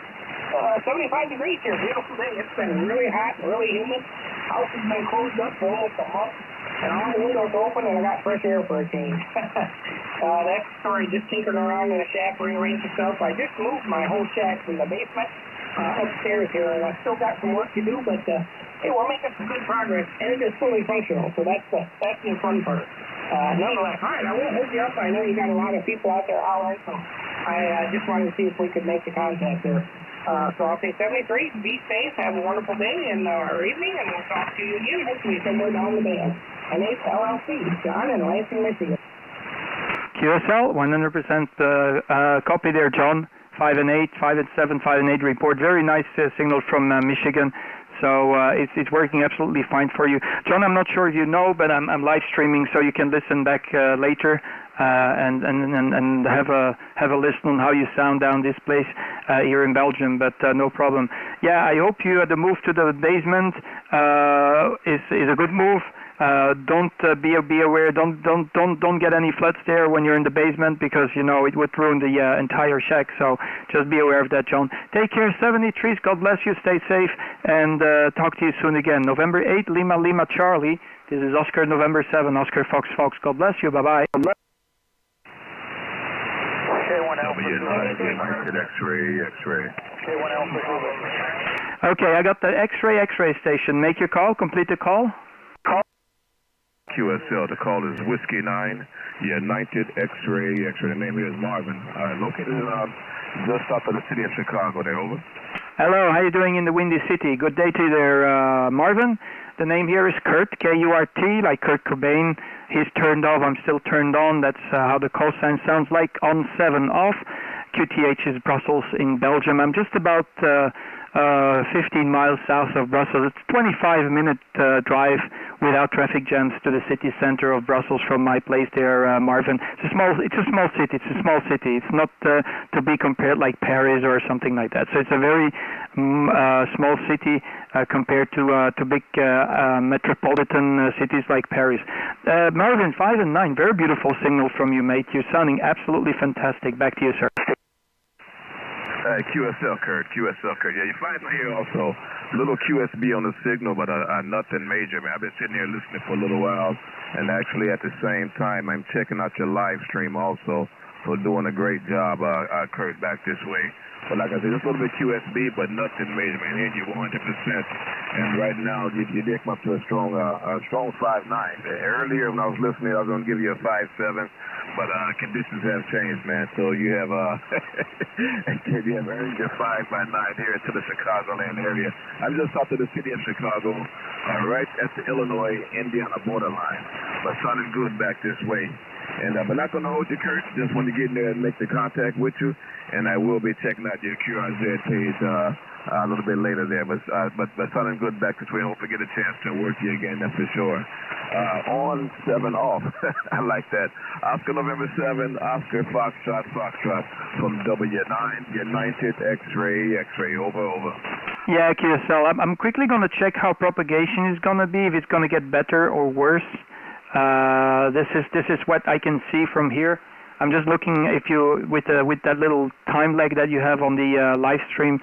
75 degrees here. Beautiful day. It's been really hot, really humid. House has been closed up for almost a month. And all the windows open, and I got fresh air for a change. That story just tinkering around in the shack, rearranged itself. I just moved my whole shack from the basement upstairs here, and I've still got some work to do, but hey, we're making some good progress, and it is fully functional, so that's the fun part. Nonetheless, all right, I won't hold you up. I know you got a lot of people out there hollering, so I just wanted to see if we could make the contact there. So I'll say 73, be safe, have a wonderful day and or evening, and we'll talk to you again, hopefully somewhere down the band. And it's LLC, John in Lansing, Michigan. QSL, 100% copy there, John. 5 and 8, 5 and 7, 5 and 8 report. Very nice signal from Michigan. So it's working absolutely fine for you. John, I'm not sure if you know, but I'm live streaming, so you can listen back later and have a listen on how you sound down this place here in Belgium. But no problem. Yeah, I hope the move to the basement is a good move. Don't be aware. Don't get any floods there when you're in the basement, because it would ruin the entire shack. So just be aware of that, John. Take care, 73. God bless you. Stay safe, and talk to you soon again. November 8, Lima, Charlie. This is Oscar November 7, Oscar Fox. God bless you. Bye bye. X-ray. Okay, I got the X-ray station. Make your call. Complete the call. QSL, the call is Whiskey 9, United X-ray. The name here is Marvin. Located just south of the city of Chicago there, over. Hello, how you doing in the Windy City? Good day to you there, Marvin. The name here is Kurt, K-U-R-T, like Kurt Cobain. He's turned off, I'm still turned on. That's how the call sign sounds like, on 7 off. QTH is Brussels in Belgium. I'm just about 15 miles south of Brussels. It's a 25-minute drive without traffic jams to the city center of Brussels from my place there, Marvin. It's a small city. It's not to be compared like Paris or something like that. So it's a very small city compared to big metropolitan cities like Paris. Marvin, 5 and 9, very beautiful signal from you, mate. You're sounding absolutely fantastic. Back to you, sir. QSL, Kurt. Yeah, you find me here also. Little QSB on the signal, but nothing major, man. I've been sitting here listening for a little while, and actually at the same time, I'm checking out your live stream also. So doing a great job, Kurt, back this way. But like I said, just a little bit QSB, but nothing major, man. Here you 100%. And right now, you dick up to a strong 5.9. Earlier when I was listening, I was going to give you a 5.7. But conditions have changed, man. So you have earned your 5 by 9 here to the Chicagoland area. I'm just south of the city of Chicago, right at the Illinois-Indiana borderline. But sounding good back this way. And but not going to hold you, Kurt. Just want to get in there and make the contact with you. And I will be checking out your QRZ page a little bit later there. But sounding good back this way. Hope to get a chance to work you again, that's for sure. On 7 off. I like that. Oscar November 7, Oscar Foxtrot from W9, United X-ray, over. Yeah, QSL. I'm quickly going to check how propagation is going to be, if it's going to get better or worse. This is what I can see from here. I'm just looking if you with that little time lag that you have on the live stream.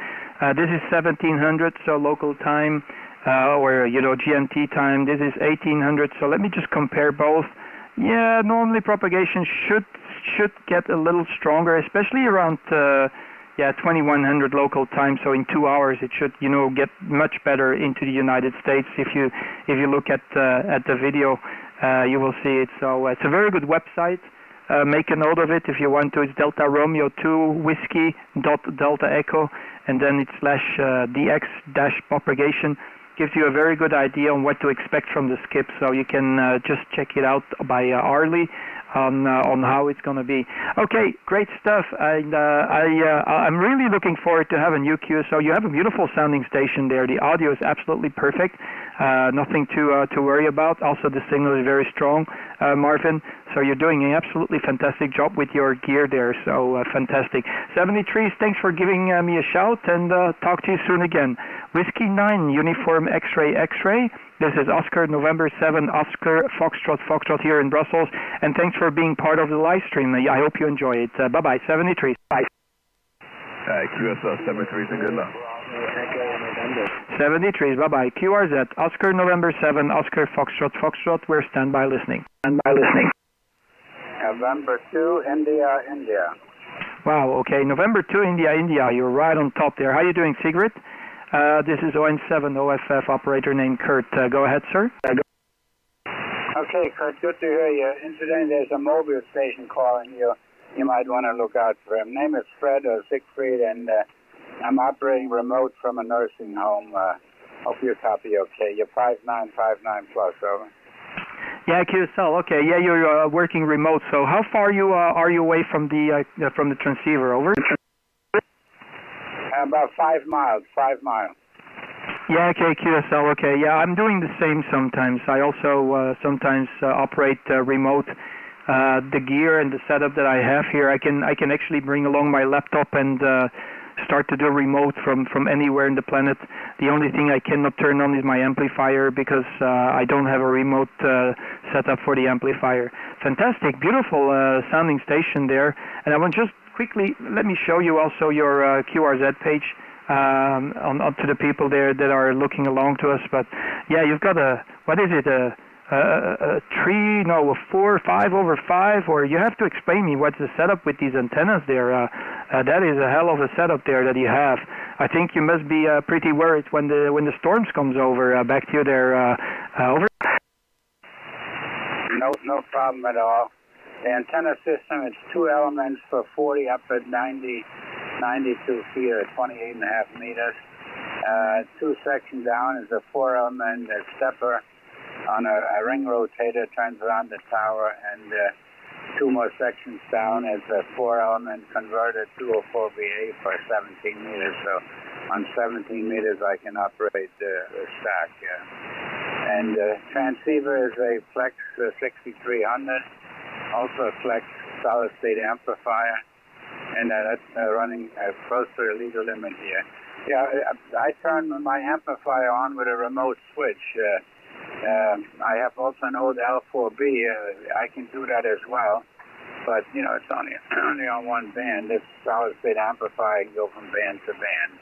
This is 1700, so local time, or GMT time. This is 1800. So let me just compare both. Yeah, normally propagation should get a little stronger, especially around 2100 local time. So in 2 hours, it should get much better into the United States. If you look at the video, you will see it. So it's a very good website. Make a note of it if you want to. It's Delta Romeo 2 Whiskey Delta Echo, and then it's /DX-propagation. Gives you a very good idea on what to expect from the skip. So you can just check it out by Arlie on how it's going to be. Okay, great stuff. I'm really looking forward to having you, QSL. You have a beautiful sounding station there. The audio is absolutely perfect. Nothing to worry about. Also, the signal is very strong, Marvin. So you're doing an absolutely fantastic job with your gear there. So fantastic. 73, thanks for giving me a shout, and talk to you soon again. Whiskey 9, Uniform X-Ray X-Ray. This is Oscar November 7, Oscar Foxtrot here in Brussels. And thanks for being part of the live stream. I hope you enjoy it. Bye-bye. 73. Bye. QSL 73 and good luck. 73, bye-bye. QRZ, Oscar November 7, Oscar Foxtrot. We're standby listening. November 2, India. Wow, okay. November 2, India. You're right on top there. How are you doing, Sigrid? This is ON7 OFF operator named Kurt. Go ahead, sir. Okay, Kurt, good to hear you. Incidentally, there's a mobile station calling you. You might want to look out for him. Name is Fred or Siegfried, and I'm operating remote from a nursing home. Hope you copy okay. You're 5959 plus, over. Yeah, QSL. Okay, yeah, you're working remote. So how far are you away from the transceiver? Over. About 5 miles. 5 miles. Yeah, okay, QSL. Okay, yeah, I'm doing the same sometimes. I also sometimes operate remote. The gear and the setup that I have here, I can actually bring along my laptop and start to do remote from anywhere in the planet. The only thing I cannot turn on is my amplifier because I don't have a remote setup for the amplifier. Fantastic, beautiful sounding station there. And I want just quickly, let me show you also your QRZ page to the people there that are looking along to us. But yeah, you've got a 4 5/5, or you have to explain me what's the setup with these antennas there. That is a hell of a setup there that you have. I think you must be pretty worried when the storms comes over. Back to you there. Over. No problem at all. The antenna system, it's 2 elements for 40 up at 92 feet or 28.5 meters. 2 sections down is a 4-element stepper on a ring rotator, turns around the tower, and 2 more sections down is a 4-element converter 204VA for 17 meters. So on 17 meters I can operate the stack. And transceiver is a Flex 6300, also a Flex solid-state amplifier, and that's running close to the legal limit here. Yeah, I turn my amplifier on with a remote switch. I have also an old L4B. I can do that as well, but it's only on one band. This solid-state amplifier can go from band to band.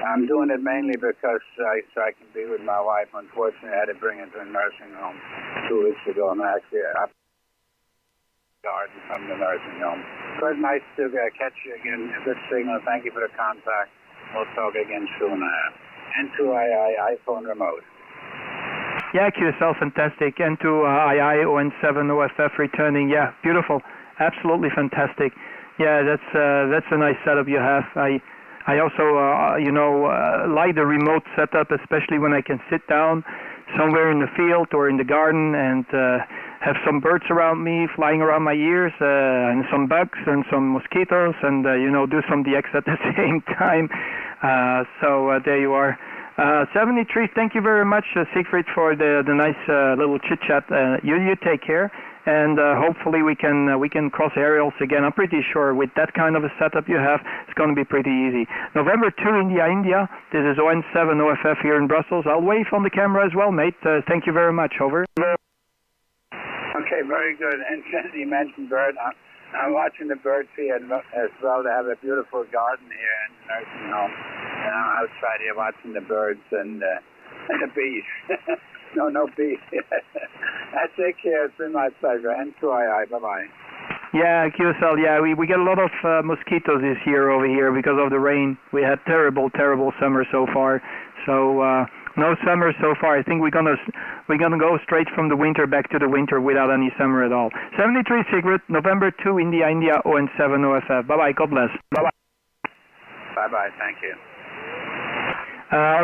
I'm doing it mainly because I can be with my wife. Unfortunately, I had to bring her to a nursing home 2 weeks ago. I'm actually up the garden from the nursing home. Good, nice to catch you again. Good signal. Thank you for the contact. We'll talk again soon. N2II iPhone remote. Yeah, QSL, fantastic. N2II ON7 OFF returning. Yeah, beautiful. Absolutely fantastic. Yeah, that's a nice setup you have. I also like the remote setup, especially when I can sit down somewhere in the field or in the garden and have some birds around me flying around my ears and some bugs and some mosquitoes and do some DX at the same time. So there you are. 73, thank you very much, Siegfried, for the nice little chit-chat. You take care, and hopefully we can cross aerials again. I'm pretty sure with that kind of a setup you have, it's going to be pretty easy. November 2, India. This is ON7 OFF here in Brussels. I'll wave on the camera as well, mate. Thank you very much. Over. Okay, very good. And since you mentioned bird, I'm watching the bird feed as well. They have a beautiful garden here in the nursing home. And I'm outside here watching the birds and the bees. no bees. Take care. It's been my pleasure. N2II. Bye-bye. Yeah, QSL, yeah, we get a lot of mosquitoes this year over here because of the rain. We had terrible summer so far. So no summer so far. I think we're gonna go straight from the winter back to the winter without any summer at all. 73 Sigrid, November 2 India, 07 OFF. Bye-bye, God bless. Bye-bye. Bye-bye, thank you.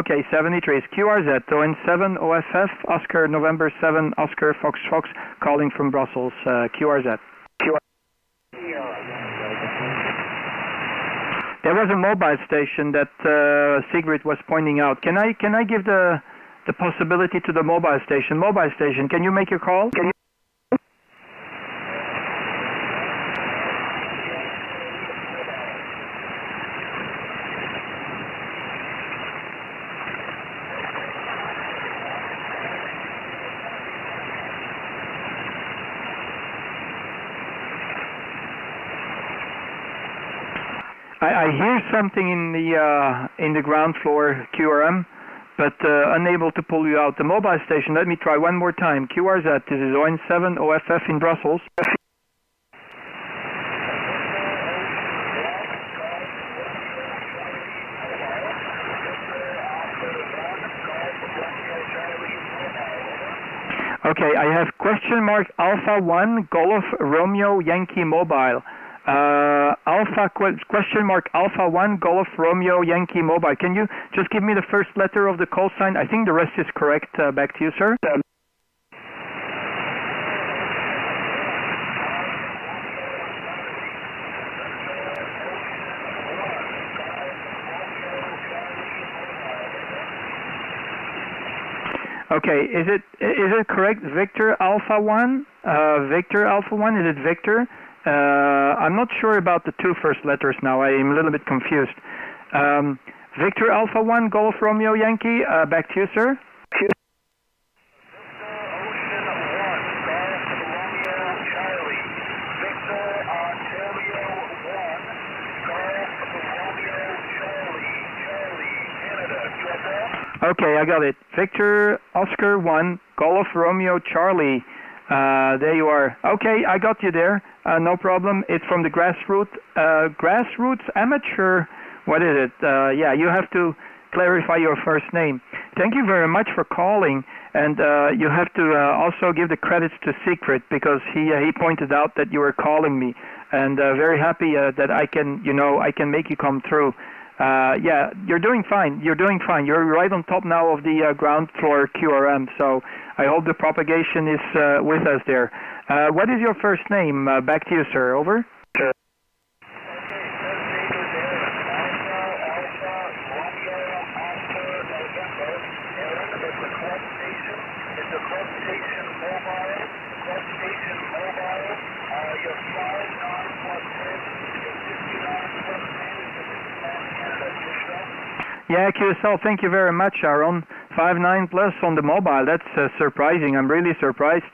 Okay, 73 is QRZ, 07 OFF, Oscar, November 7, Oscar, Fox, calling from Brussels, QRZ. There was a mobile station that Sigrid was pointing out. Can I give the possibility to the mobile station? Mobile station, can you make your call? I hear something in the ground floor QRM, but unable to pull you out. The mobile station, let me try one more time. QRZ, this is 07 OFF in Brussels. Okay, I have question mark Alpha 1 Golf Romeo Yankee Mobile. Question mark Alpha 1 Golf Romeo Yankee Mobile. Can you just give me the first letter of the call sign? I think the rest is correct. Back to you, sir. Okay, is it correct? Victor Alpha 1? Victor Alpha 1, is it Victor? I'm not sure about the two first letters now. I am a little bit confused. Victor Alpha 1 Golf Romeo Yankee, back to you, sir. Okay, I got it. Victor Oscar 1 Golf Romeo Charlie. There you are. Okay, I got you there. No problem. It's from the grassroots amateur. What is it? Yeah, you have to clarify your first name. Thank you very much for calling, and you have to also give the credits to Secret because he pointed out that you were calling me, and very happy that I can make you come through. Yeah, you're doing fine. You're right on top now of the ground floor QRM, so I hope the propagation is with us there. What is your first name? Back to you, sir. Over. Sure. Yeah, QSL, thank you very much, Aaron. 59 plus on the mobile. That's surprising. I'm really surprised.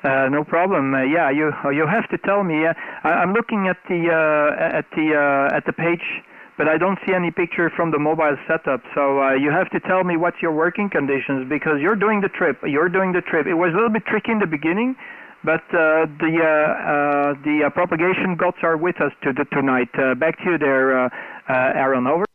No problem. Yeah, you have to tell me. I'm looking at the page, but I don't see any picture from the mobile setup. So you have to tell me what's your working conditions because you're doing the trip. It was a little bit tricky in the beginning, but the propagation gods are with us tonight. Back to you there, Aaron. Over.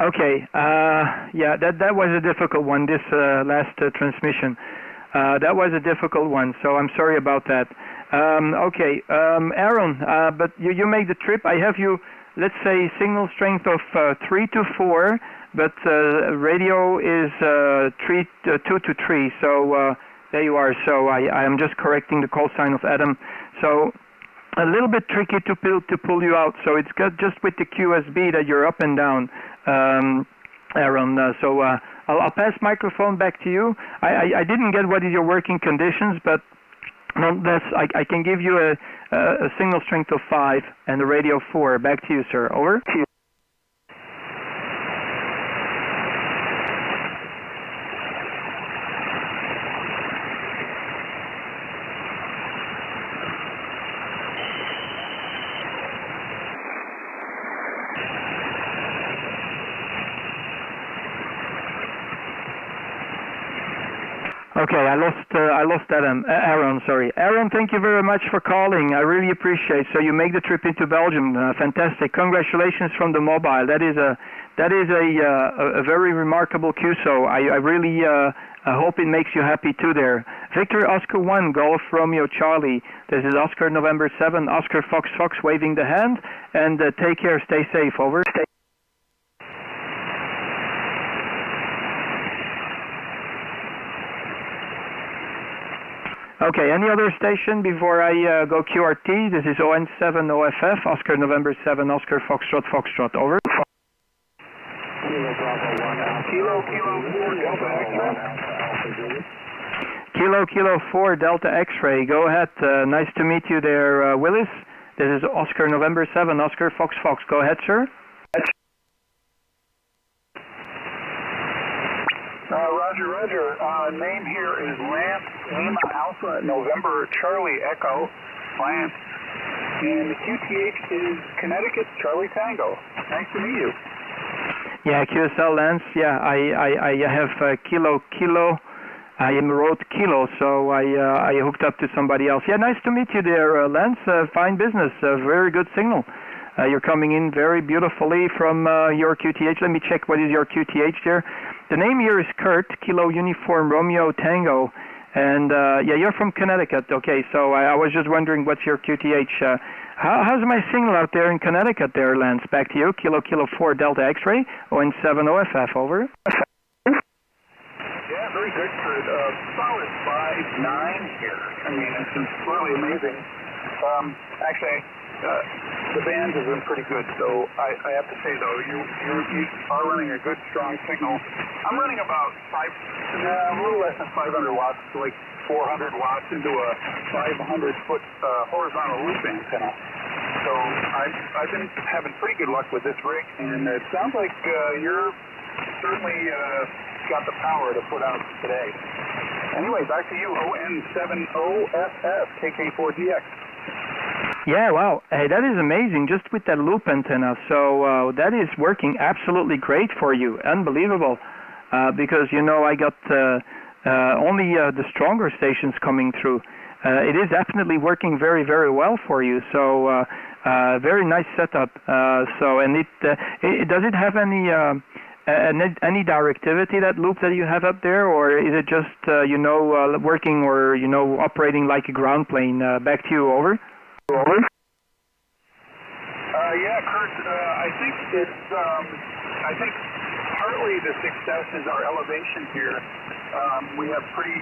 Okay, yeah, that was a difficult one, this last transmission. That was a difficult one, so I'm sorry about that. Okay, Aaron, but you make the trip. I have you, let's say, signal strength of 3 to 4, but radio is 2 to 3, so there you are. So I am just correcting the call sign of Adam. So a little bit tricky to pull you out, so it's just with the QSB that you're up and down, Aaron. So I'll pass microphone back to you. I didn't get what is your working conditions, but nonetheless, I can give you a signal strength of 5 and a radio 4. Back to you, sir. Over. Okay, I lost Adam. Aaron, sorry. Aaron, thank you very much for calling. I really appreciate. So you make the trip into Belgium. Fantastic. Congratulations from the mobile. That is a very remarkable QSO. I really hope it makes you happy too there. Victor Oscar 1, Golf Romeo Charlie. This is Oscar November 7, Oscar Fox Fox waving the hand. And take care, stay safe. Over. Okay, any other station before I go QRT? This is ON7 OFF, Oscar November 7, Oscar Foxtrot Foxtrot. Over. Kilo 4 Delta X-ray. Go ahead. Nice to meet you there, Willis. This is Oscar November 7, Oscar Fox Fox. Go ahead, sir. Roger. Name here is Lance Lima Alpha November Charlie Echo, Lance. And the QTH is Connecticut Charlie Tango. Nice to meet you. Yeah, QSL Lance. Yeah, I have Kilo. I wrote Kilo, so I hooked up to somebody else. Yeah, nice to meet you there, Lance. Fine business. Very good signal. You're coming in very beautifully from your QTH. Let me check what is your QTH there. The name here is Kurt, Kilo Uniform Romeo Tango. And yeah, you're from Connecticut. Okay, so I was just wondering what's your QTH. How's my signal out there in Connecticut there, Lance? Back to you. Kilo 4 Delta X-ray, ON7 OFF, over. Yeah, very good, Kurt. Solid 5.9 here. I mean, it's really amazing. Actually, the bands have been pretty good, so I have to say, though, you are running a good, strong signal. I'm running about a little less than 500 watts, like 400 watts into a 500-foot horizontal loop antenna. So I've been having pretty good luck with this rig, and it sounds like you're certainly got the power to put out today. Anyway, back to you, ON7OFF, KK4DX. Yeah, wow. Hey, that is amazing, just with that loop antenna. So that is working absolutely great for you. Unbelievable. Because, you know, I got only the stronger stations coming through. It is definitely working very, very well for you. So very nice setup. And does it have any directivity, that loop that you have up there, or is it just working or operating like a ground plane? Back to you, over. Yeah, Kurt. I think partly the success is our elevation here. We have pretty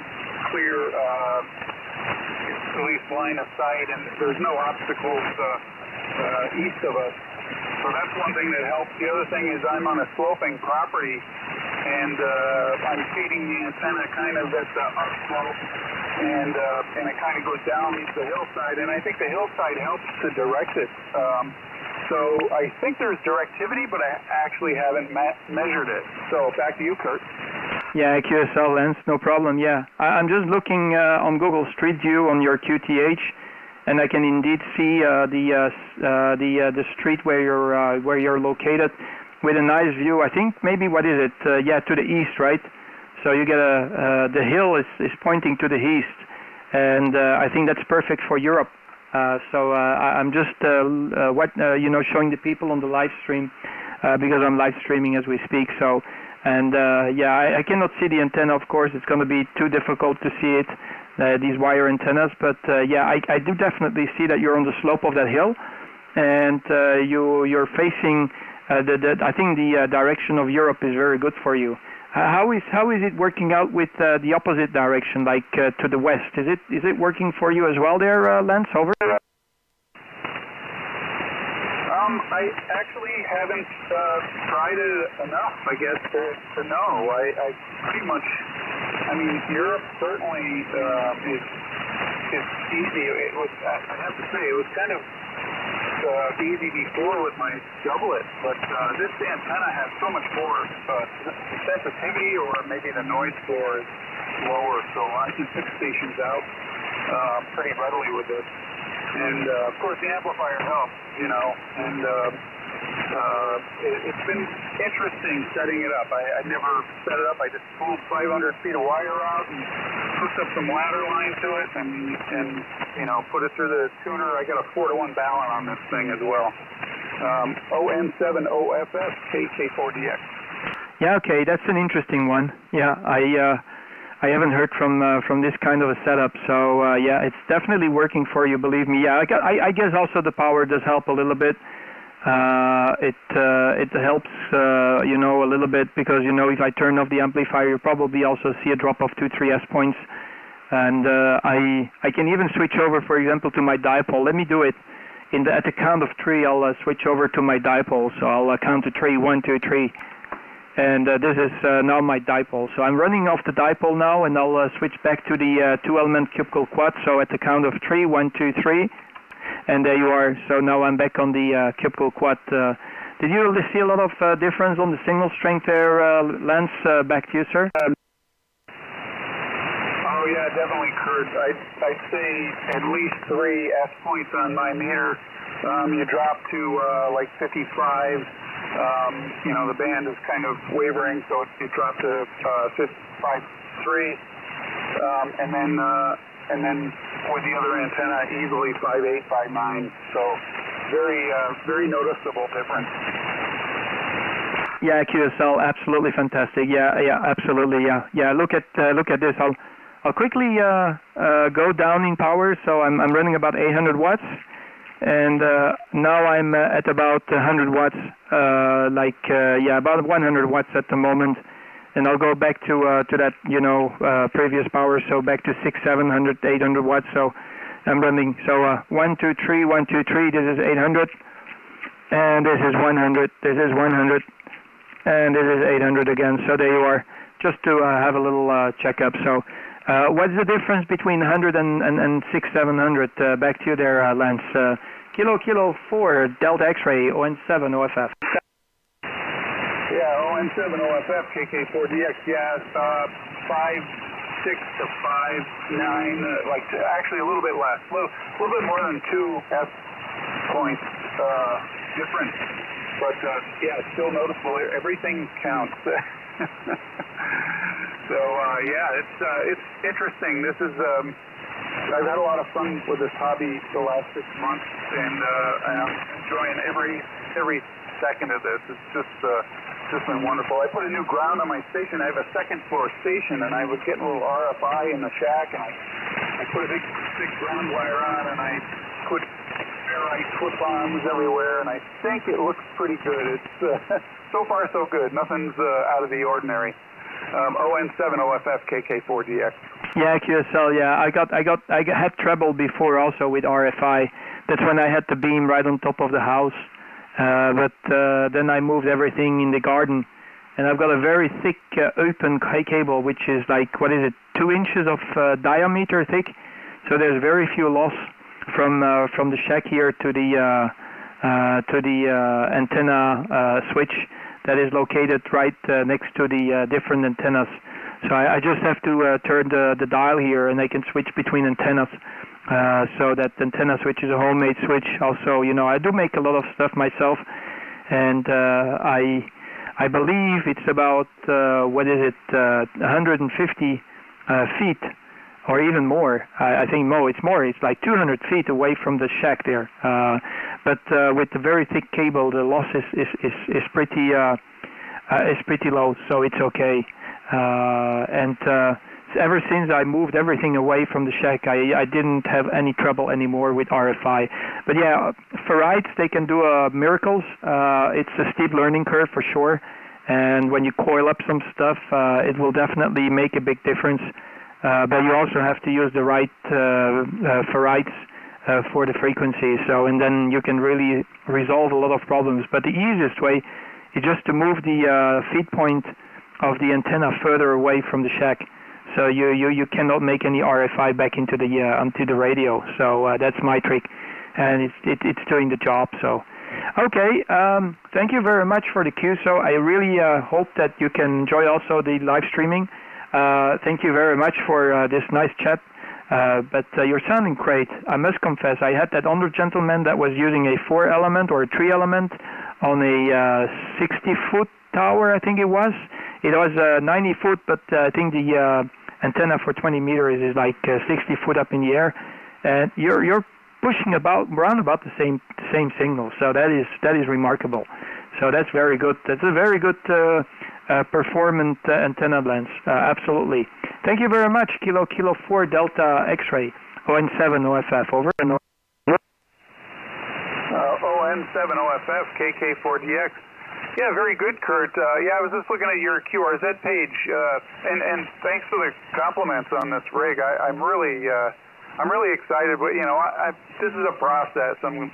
clear, at least line of sight, and there's no obstacles east of us. So that's one thing that helps. The other thing is I'm on a sloping property, and I'm feeding the antenna kind of at the upslope, and it kind of goes down the hillside, and I think the hillside helps to direct it. So I think there's directivity, but I actually haven't measured it. So back to you, Kurt. Yeah, QSL Lens, no problem. Yeah, I'm just looking on Google Street View on your QTH, and I can indeed see the street where you're located, with a nice view. I think maybe, what is it? Yeah, to the east, right? So you get the hill is pointing to the east, and I think that's perfect for Europe. So I'm just showing the people on the live stream because I'm live streaming as we speak. So, and yeah, I cannot see the antenna. Of course, it's going to be too difficult to see it, these wire antennas. But yeah, I do definitely see that you're on the slope of that hill, and you're facing I think the direction of Europe is very good for you. How is it working out with the opposite direction, like to the west? Is it working for you as well there, Lance? Over. I actually haven't tried it enough, I guess, to know. I pretty much, I mean, Europe certainly is easy. It was, I have to say, it was kind of easy before with my doublet, but this antenna has so much more sensitivity, or maybe the noise floor is lower, so I can pick stations out pretty readily with this. And of course the amplifier helps, and It's been interesting setting it up. I never set it up. I just pulled 500 feet of wire out and hooked up some ladder line to it and put it through the tuner. I got a 4-to-1 balun on this thing as well. ON7OFF KK4DX. Yeah, okay, that's an interesting one. Yeah, I haven't heard from this kind of a setup, so yeah, it's definitely working for you, believe me. Yeah, I guess also the power does help a little bit. It helps, a little bit because, if I turn off the amplifier, you probably also see a drop of 2-3 S points. And I can even switch over, for example, to my dipole. Let me do it. At the count of 3, I'll switch over to my dipole. So I'll count to 3, 1, 2, 3. And this is now my dipole. So I'm running off the dipole now, and I'll switch back to the 2-element cubical quad. So at the count of 3, 1, 2, 3. And there you are. So now I'm back on the cubical quad. Did you see a lot of difference on the single strength there, Lance? Back to you, sir. Oh yeah, definitely, Kurt. I'd say at least 3 S points on my meter. You drop to like 55. The band is kind of wavering, so it dropped to 5.3, and then with the other antenna, easily 5.8, 5.9. So very noticeable difference. Yeah, QSL, absolutely fantastic. Yeah, absolutely. Yeah. Look at this. I'll quickly go down in power. So I'm running about 800 watts, and now I'm at about 100 watts. About 100 watts at the moment. And I'll go back to that previous power, so back to 600, 700, 800 watts. So I'm running. So 1, 2, 3, 1, 2, 3. This is 800, and this is 100. This is 100, and this is 800 again. So there you are. Just to have a little checkup. So what's the difference between 100 and 6, 700? Back to you there, Lance. Kilo 4 Delta X-ray ON7 OFF. Yeah, ON7OFF KK4DX, yeah, 5.6 to 5.9, actually a little bit less, a little bit more than 2 S points difference, but yeah, still noticeable. Everything counts. So yeah, it's interesting. This is I've had a lot of fun with this hobby the last 6 months, and I'm enjoying every second of this. It's just been wonderful. I put a new ground on my station. I have a second floor station, and I was getting a little RFI in the shack, and I put a big ground wire on, and I put ferrite clip-ons everywhere, and I think it looks pretty good. It's so far so good. Nothing's out of the ordinary. ON7OFF KK4DX. Yeah, QSL. Yeah, I had trouble before also with RFI. That's when I had the beam right on top of the house. But then I moved everything in the garden, and I've got a very thick open cable, which is 2 inches of diameter thick. So there's very few loss from the shack here to the antenna switch that is located right next to the different antennas. So I just have to turn the dial here, and I can switch between antennas. So that antenna switch is a homemade switch. Also, I do make a lot of stuff myself, and I believe it's about 150 feet, or even more. I think it's more. It's like 200 feet away from the shack there. But with the very thick cable, the loss is pretty low, so it's okay. Ever since I moved everything away from the shack, I didn't have any trouble anymore with RFI. But yeah, ferrites, they can do miracles. It's a steep learning curve for sure. And when you coil up some stuff, it will definitely make a big difference. But you also have to use the right ferrites for the frequency. And then you can really resolve a lot of problems. But the easiest way is just to move the feed point of the antenna further away from the shack. So you cannot make any RFI back into the radio. So that's my trick, and it's doing the job. So okay, thank you very much for the cue. So I really hope that you can enjoy also the live streaming. Thank you very much for this nice chat. But you're sounding great. I must confess, I had that older gentleman that was using a 4-element or a 3-element on a 60-foot tower, I think it was. It was 90 foot, but I think the antenna for 20 meters is like 60 foot up in the air, and you're pushing around about the same signal. So that is remarkable. So that's very good. That's a very good performant antenna lens. Absolutely. Thank you very much. Kilo 4 Delta X-ray. ON7 OFF. Over. ON7 OFF KK4DX. Yeah, very good, Kurt. Yeah, I was just looking at your QRZ page, and thanks for the compliments on this rig. I'm really excited. But this is a process. I'm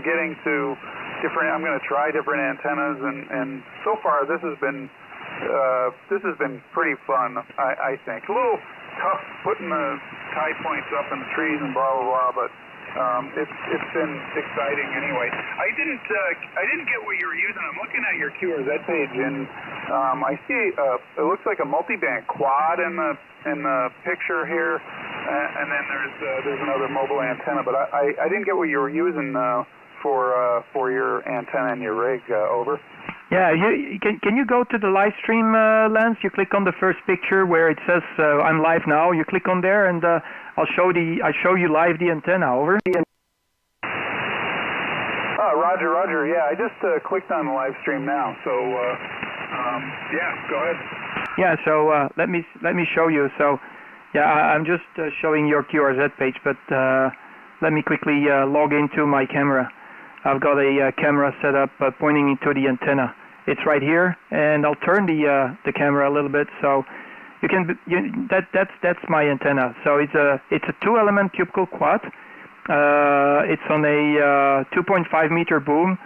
getting to different. I'm going to try different antennas, and so far this has been pretty fun. I think a little tough putting the tie points up in the trees and blah blah blah, but. It's been exciting anyway. I didn't get what you were using. I'm looking at your QRZ page, and I see it looks like a multi-band quad in the picture here, and then there's another mobile antenna. But I didn't get what you were using for your antenna and your rig. Over. Yeah, can you go to the live stream lens? You click on the first picture where it says I'm live now. You click on there, and I'll show you live the antenna. Over. Roger. Yeah, I just clicked on the live stream now. So yeah, go ahead. Yeah. So let me show you. So yeah, I'm just showing your QRZ page, but let me quickly log into my camera. I've got a camera set up pointing into the antenna. It's right here, and I'll turn the camera a little bit so you can. That's my antenna. So it's a 2-element cubical quad. It's on a 2.5 meter boom.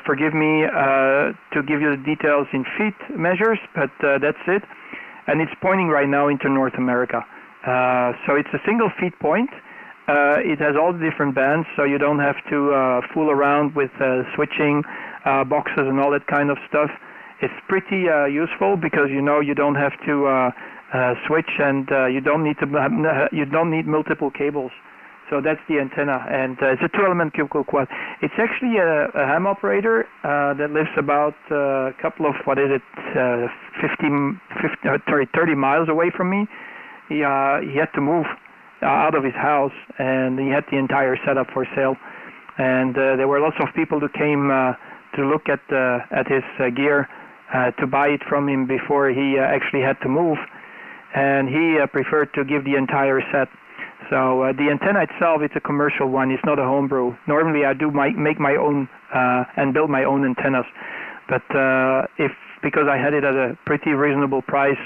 Forgive me to give you the details in feet measures, but that's it. And it's pointing right now into North America. So it's a single feed point. It has all the different bands, so you don't have to fool around with switching boxes and all that kind of stuff. It's pretty useful because you don't have to switch, and you don't need multiple cables. So that's the antenna, and it's a 2-element cubical quad. It's actually a ham operator that lives about a couple of 30 miles away from me. He had to move out of his house, and he had the entire setup for sale. And there were lots of people who came to look at his gear to buy it from him before he actually had to move, and he preferred to give the entire set. So the antenna itself, it's a commercial one. It's not a homebrew. Normally I do make my own and build my own antennas, but because I had it at a pretty reasonable price,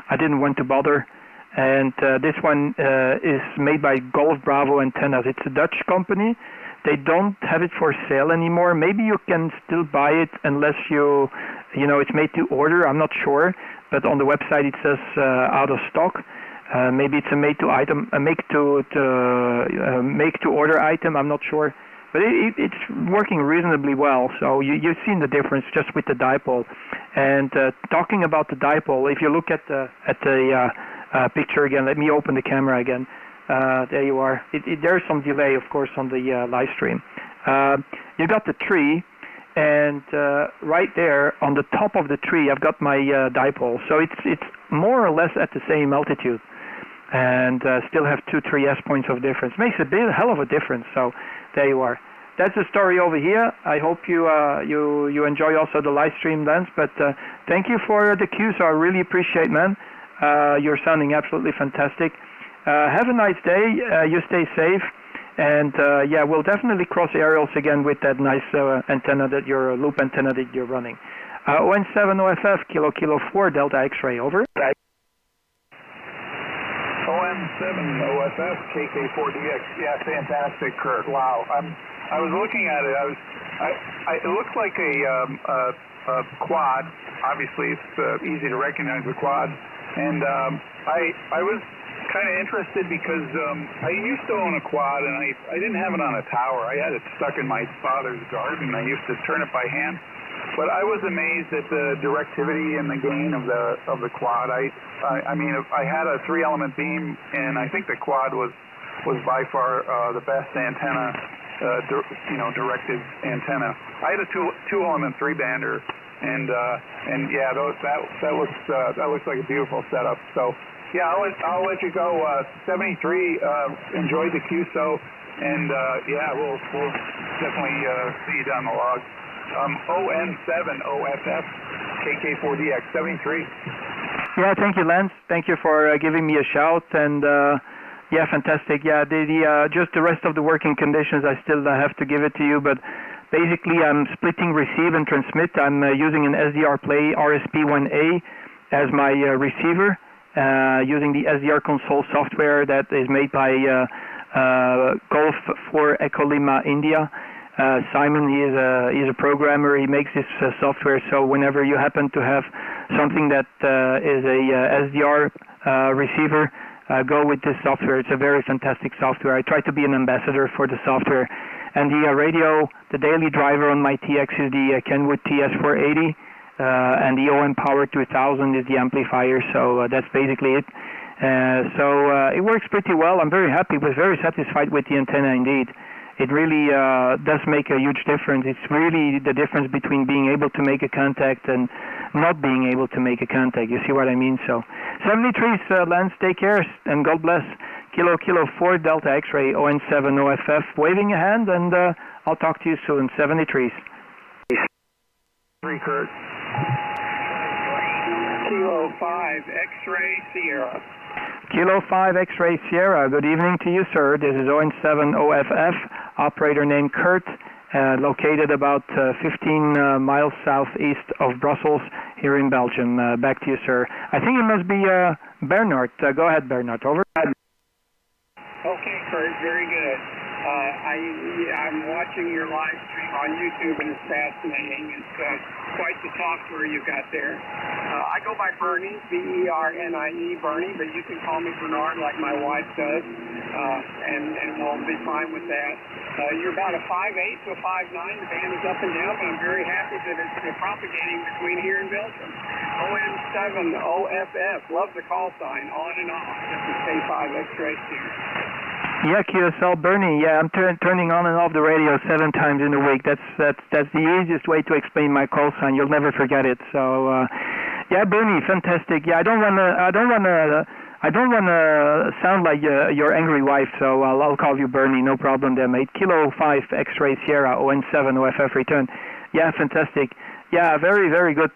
I didn't want to bother. And this one is made by Golf Bravo Antennas. It's a Dutch company. They don't have it for sale anymore. Maybe you can still buy it unless it's made to order. I'm not sure, but on the website it says out of stock. Maybe it's a make to order item. I'm not sure, but it's working reasonably well. So you've seen the difference just with the dipole. And talking about the dipole, if you look at the picture again, let me open the camera again. There you are. There's some delay, of course, on the live stream. You got the tree, and right there on the top of the tree, I've got my dipole. So it's more or less at the same altitude, and still have 2 3S points of difference. Makes a hell of a difference. So there you are. That's the story over here. I hope you enjoy also the live stream, Lance. But thank you for the cue. So I really appreciate, man. You're sounding absolutely fantastic. Have a nice day. You stay safe. And yeah, we'll definitely cross aerials again with that nice antenna, loop antenna that you're running. ON7 OFF, Kilo 4 Delta X-ray, over. ON7 OFF, KK4DX. Yeah, fantastic, Kurt. Wow. I was looking at it. It looks like a quad. Obviously, it's easy to recognize the quad. And I was kind of interested because I used to own a quad, and I didn't have it on a tower. I had it stuck in my father's garden. I used to turn it by hand. But I was amazed at the directivity and the gain of the quad. I mean, I had a 3-element beam, and I think the quad was by far the best antenna directed antenna. I had a two-element 3-bander, and yeah, that looks like a beautiful setup. So yeah, I'll let you go. 73 enjoyed the QSO, and yeah, we'll definitely see you down the log. ON7 OFF KK4DX 73. Yeah, thank you, Lance. Thank you for giving me a shout, and yeah, fantastic. Yeah, just the rest of the working conditions, I still have to give it to you, but basically I'm splitting receive and transmit. I'm using an SDR Play RSP1A as my receiver, using the SDR console software that is made by Golf for Echo Lima India. Simon, he is a programmer. He makes this software, so whenever you happen to have something that is a SDR receiver, go with this software. It's a very fantastic software. I try to be an ambassador for the software. And the radio, the daily driver on my TX is the Kenwood TS480, and the OM Power 2000 is the amplifier, so that's basically it. So it works pretty well. I'm very happy. Was very satisfied with the antenna indeed. It really does make a huge difference. It's really the difference between being able to make a contact and not being able to make a contact. You see what I mean? So 73, Lance, take care and God bless. Kilo 4 Delta X-ray ON7 OFF. Waving a hand, and I'll talk to you soon. 73. 3 Kurt. Kilo 5 X-ray Sierra. Kilo 5 X-ray Sierra. Good evening to you, sir. This is ON7 OFF. Operator named Kurt, located about 15 miles southeast of Brussels here in Belgium. Back to you, sir. I think it must be Bernard. Go ahead, Bernard. Over. Okay, Kurt. Very good. I'm watching your live stream on YouTube, and it's fascinating. It's quite the software you've got there. I go by Bernie, B-E-R-N-I-E, Bernie, but you can call me Bernard like my wife does, and we'll be fine with that. You're about a 5'8" to a 5'9". The band is up and down, but I'm very happy that it's propagating between here and Belgium. OM7 OFF, love the call sign, on and off. This is K5 X-ray here. Yeah, QSL Bernie. Yeah, I'm turning on and off the radio 7 times in a week. That's the easiest way to explain my call sign. You'll never forget it. So, yeah, Bernie, fantastic. Yeah, I don't wanna sound like your angry wife. So I'll call you Bernie. No problem there, mate. Kilo 5 X-ray Sierra ON7 OFF return. Yeah, fantastic. Yeah, very, very good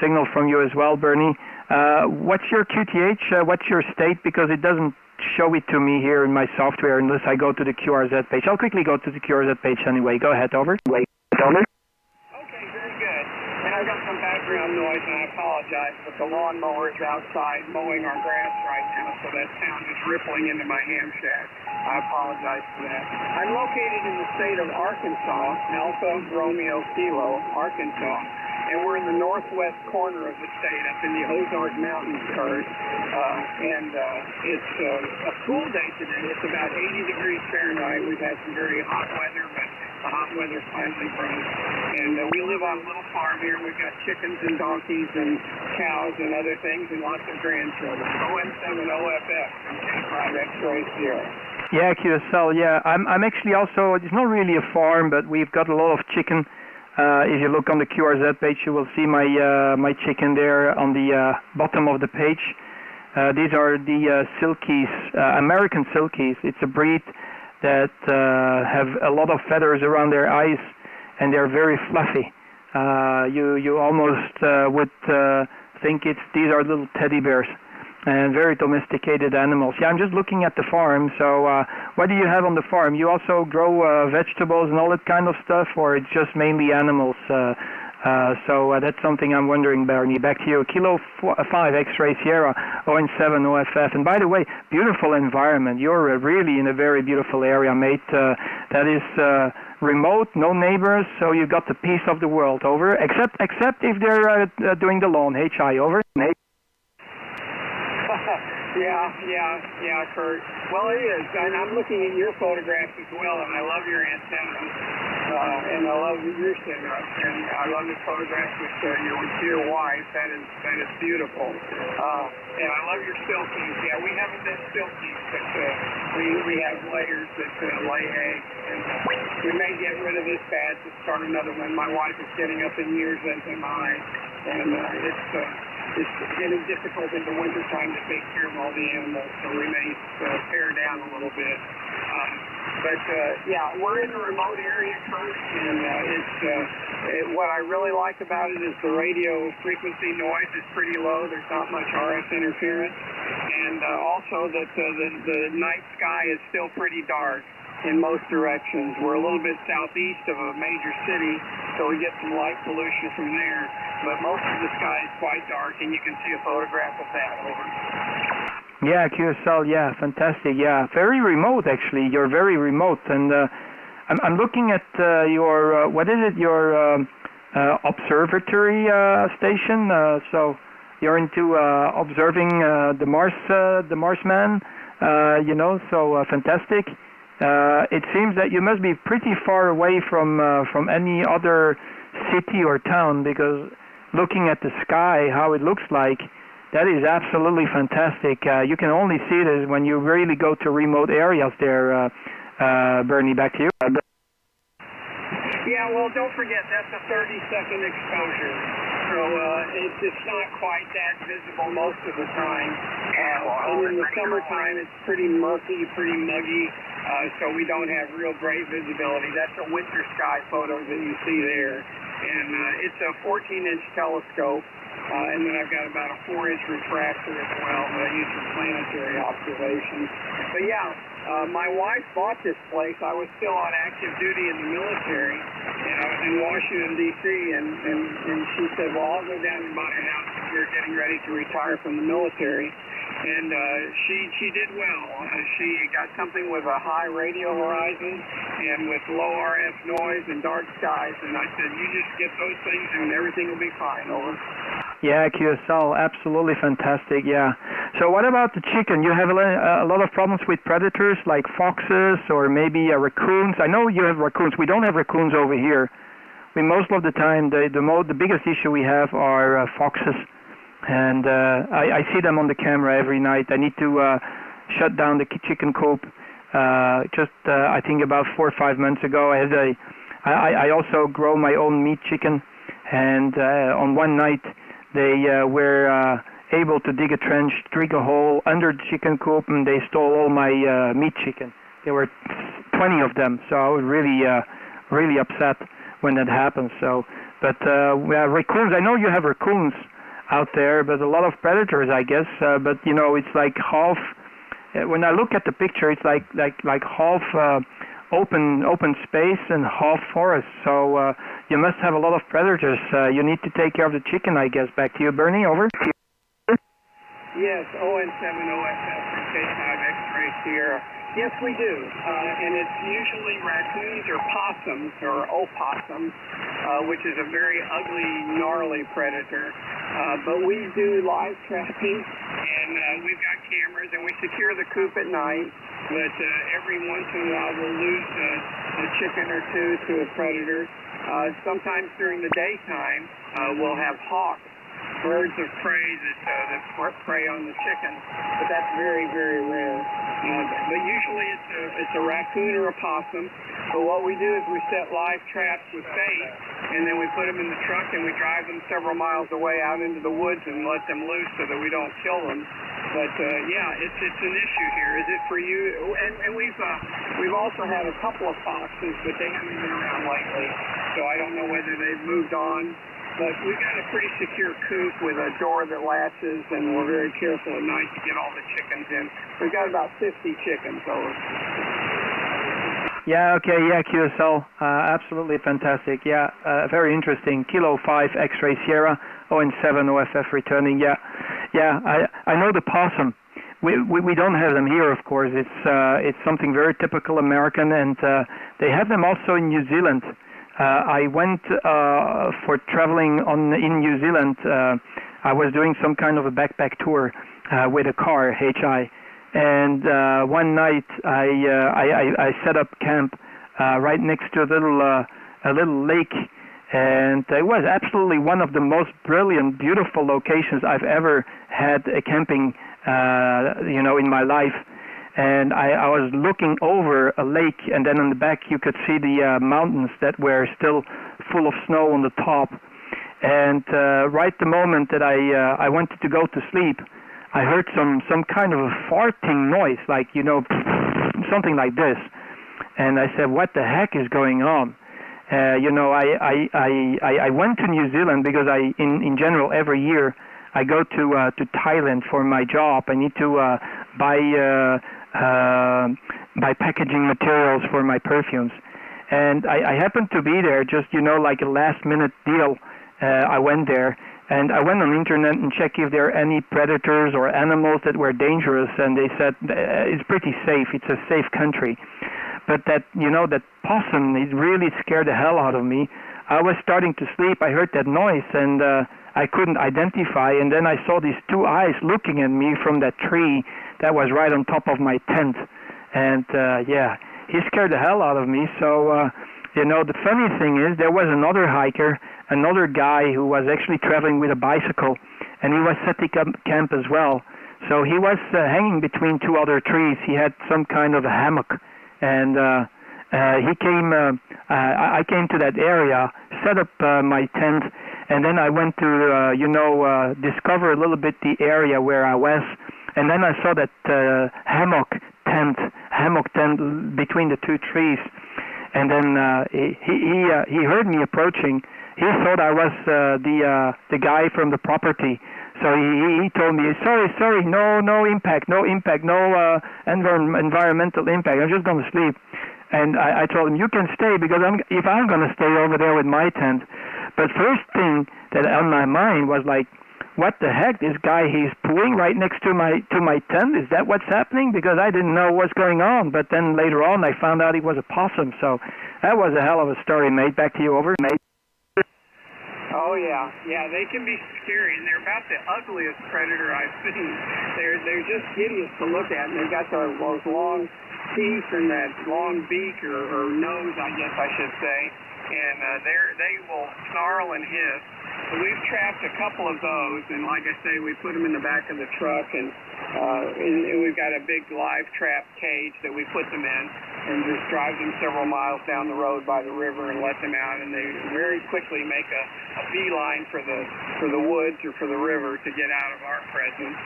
signal from you as well, Bernie. What's your QTH? What's your state? Because it doesn't show it to me here in my software unless I go to the QRZ page. I'll quickly go to the QRZ page anyway. Go ahead, over. Okay, very good. And I've got some background noise, and I apologize, but the lawnmower is outside mowing our grass right now, so that sound is rippling into my ham shack. I apologize for that. I'm located in the state of Arkansas, Alpha Romeo Kilo, Arkansas. And we're in the northwest corner of the state, up in the Ozark Mountains, Kurt. And it's a cool day today. It's about 80 degrees Fahrenheit. We've had some very hot weather, but the hot weather finally broke. And we live on a little farm here. We've got chickens and donkeys and cows and other things, and lots of grandchildren. ON7 OFF from K5 X-ray Sierra. Yeah, QSL. Yeah, I'm actually also. It's not really a farm, but we've got a lot of chicken. If you look on the QRZ page, you will see my chicken there on the bottom of the page. These are the Silkies, American Silkies. It's a breed that have a lot of feathers around their eyes, and they're very fluffy. You almost would think these are little teddy bears. And very domesticated animals. Yeah, I'm just looking at the farm. So what do you have on the farm? You also grow vegetables and all that kind of stuff, or it's just mainly animals? So that's something I'm wondering, Bernie. Back to you. Kilo 5 X-ray Sierra ON7 OFF. And by the way, beautiful environment. You're really in a very beautiful area, mate. That is remote, no neighbors, so you've got the peace of the world. Over. Except if they're doing the lawn. HI, over. Yeah, Kurt. Well, it is, and I'm looking at your photographs as well, and I love your antennas. and I love your setup, and I love the photograph with your wife. That is beautiful. And I love your silkies. Yeah, we haven't been silkies, but we have layers that lay eggs. And we may get rid of this batch and start another one. My wife is getting up in years, as am I, and it's getting difficult in the wintertime to take care of all the animals, so we may pare down a little bit. But yeah, we're in a remote area, Kurt, and what I really like about it is the radio frequency noise is pretty low. There's not much RF interference, and also that the night sky is still pretty dark in most directions. We're a little bit southeast of a major city, so we get some light pollution from there, but most of the sky is quite dark, and you can see a photograph of that. Over. Yeah, QSL, yeah, fantastic, yeah. Very remote, actually. You're very remote, and I'm looking at your, what is it, your observatory station, so you're into observing the Marsman, you know, so fantastic. It seems that you must be pretty far away from any other city or town, because looking at the sky, how it looks like, that is absolutely fantastic. You can only see this when you really go to remote areas there. Bernie, back to you. Yeah, well, don't forget, that's a 30-second exposure. So it's not quite that visible most of the time. And in the summertime, it's pretty murky, pretty muggy, so we don't have real great visibility. That's a winter sky photo that you see there. And it's a 14-inch telescope. And then I've got about a 4-inch refractor as well that I use for planetary observations. But yeah, my wife bought this place. I was still on active duty in the military, and I was in Washington, D.C., and she said, well, I'll go down and buy a house because we're getting ready to retire from the military. And she did well. She got something with a high radio horizon and with low RF noise and dark skies. And I said, you just get those things and everything will be fine. Over. Yeah, QSL, absolutely fantastic, yeah. So what about the chicken? You have a lot of problems with predators like foxes or maybe raccoons. I know you have raccoons. We don't have raccoons over here. We most of the time, the biggest issue we have are foxes. And I see them on the camera every night. I need to shut down the chicken coop. I think about 4 or 5 months ago, I also grow my own meat chicken. And on one night, they were able to dig a trench, dig a hole under the chicken coop, and they stole all my meat chicken. There were 20 of them, so I was really upset when that happened. So, but raccoons, I know you have raccoons out there, but a lot of predators, I guess. But you know, it's like half. When I look at the picture, it's like half open space and half forest. So you must have a lot of predators. You need to take care of the chicken, I guess. Back to you, Bernie. Over. Yes, ON7 OSF from K5 X-Ray Sierra. Yes, we do, and it's usually raccoons or possums, or opossums, which is a very ugly, gnarly predator. But we do live tracking, and we've got cameras, and we secure the coop at night. But every once in a while, we'll lose a chicken or two to a predator. Sometimes during the daytime, we'll have hawks, birds of prey that prey on the chicken, but that's very, very rare. But usually it's a raccoon or a possum. But what we do is we set live traps with bait, and then we put them in the truck and we drive them several miles away out into the woods and let them loose so that we don't kill them. But yeah, it's an issue here. Is it for you? And we've also had a couple of foxes, but they haven't been around lately, so I don't know whether they've moved on. But we've got a pretty secure coop with a door that latches, and we're very careful at night to get all the chickens in. We've got about 50 chickens, over. Yeah, okay, yeah, QSL, absolutely fantastic. Yeah, very interesting. Kilo 5 X-Ray Sierra, ON7 OFF returning. Yeah, I know the possum. We don't have them here, of course. It's something very typical American, and they have them also in New Zealand. I went for traveling in New Zealand. I was doing some kind of a backpack tour with a car, HI, and one night I set up camp right next to a little a little lake, and it was absolutely one of the most brilliant, beautiful locations I've ever had camping, in my life. And I was looking over a lake, and then on the back you could see the mountains that were still full of snow on the top. And right the moment that I wanted to go to sleep, I heard some kind of a farting noise, like, something like this. And I said, what the heck is going on? I went to New Zealand because in general, every year I go to Thailand for my job. I need to buy packaging materials for my perfumes. And I happened to be there, just, like a last-minute deal. I went there, and I went on the internet and checked if there are any predators or animals that were dangerous, and they said it's pretty safe. It's a safe country. But that possum, it really scared the hell out of me. I was starting to sleep. I heard that noise, and I couldn't identify. And then I saw these two eyes looking at me from that tree that was right on top of my tent. And, he scared the hell out of me. So, the funny thing is there was another hiker, another guy who was actually traveling with a bicycle, and he was setting up camp as well. So he was hanging between two other trees. He had some kind of a hammock. And I came to that area, set up my tent, and then I went to, discover a little bit the area where I was. And then I saw that hammock tent between the two trees. And then he heard me approaching. He thought I was the guy from the property. So he told me, sorry, no impact, no environmental impact. I'm just going to sleep. And I told him, you can stay, because if I'm going to stay over there with my tent. But first thing that on my mind was like, what the heck? This guy, he's pooing right next to my tent. Is that what's happening? Because I didn't know what's going on. But then later on, I found out he was a possum. So that was a hell of a story, mate. Back to you, over. Mate. Oh yeah, they can be scary, and they're about the ugliest predator I've seen. They're just hideous to look at, and they've got those long teeth and that long beak or nose, I guess I should say, and they will snarl and hiss. We've trapped a couple of those, and like I say, we put them in the back of the truck, and we've got a big live trap cage that we put them in, and just drive them several miles down the road by the river and let them out, and they very quickly make a beeline for the woods or for the river to get out of our presence.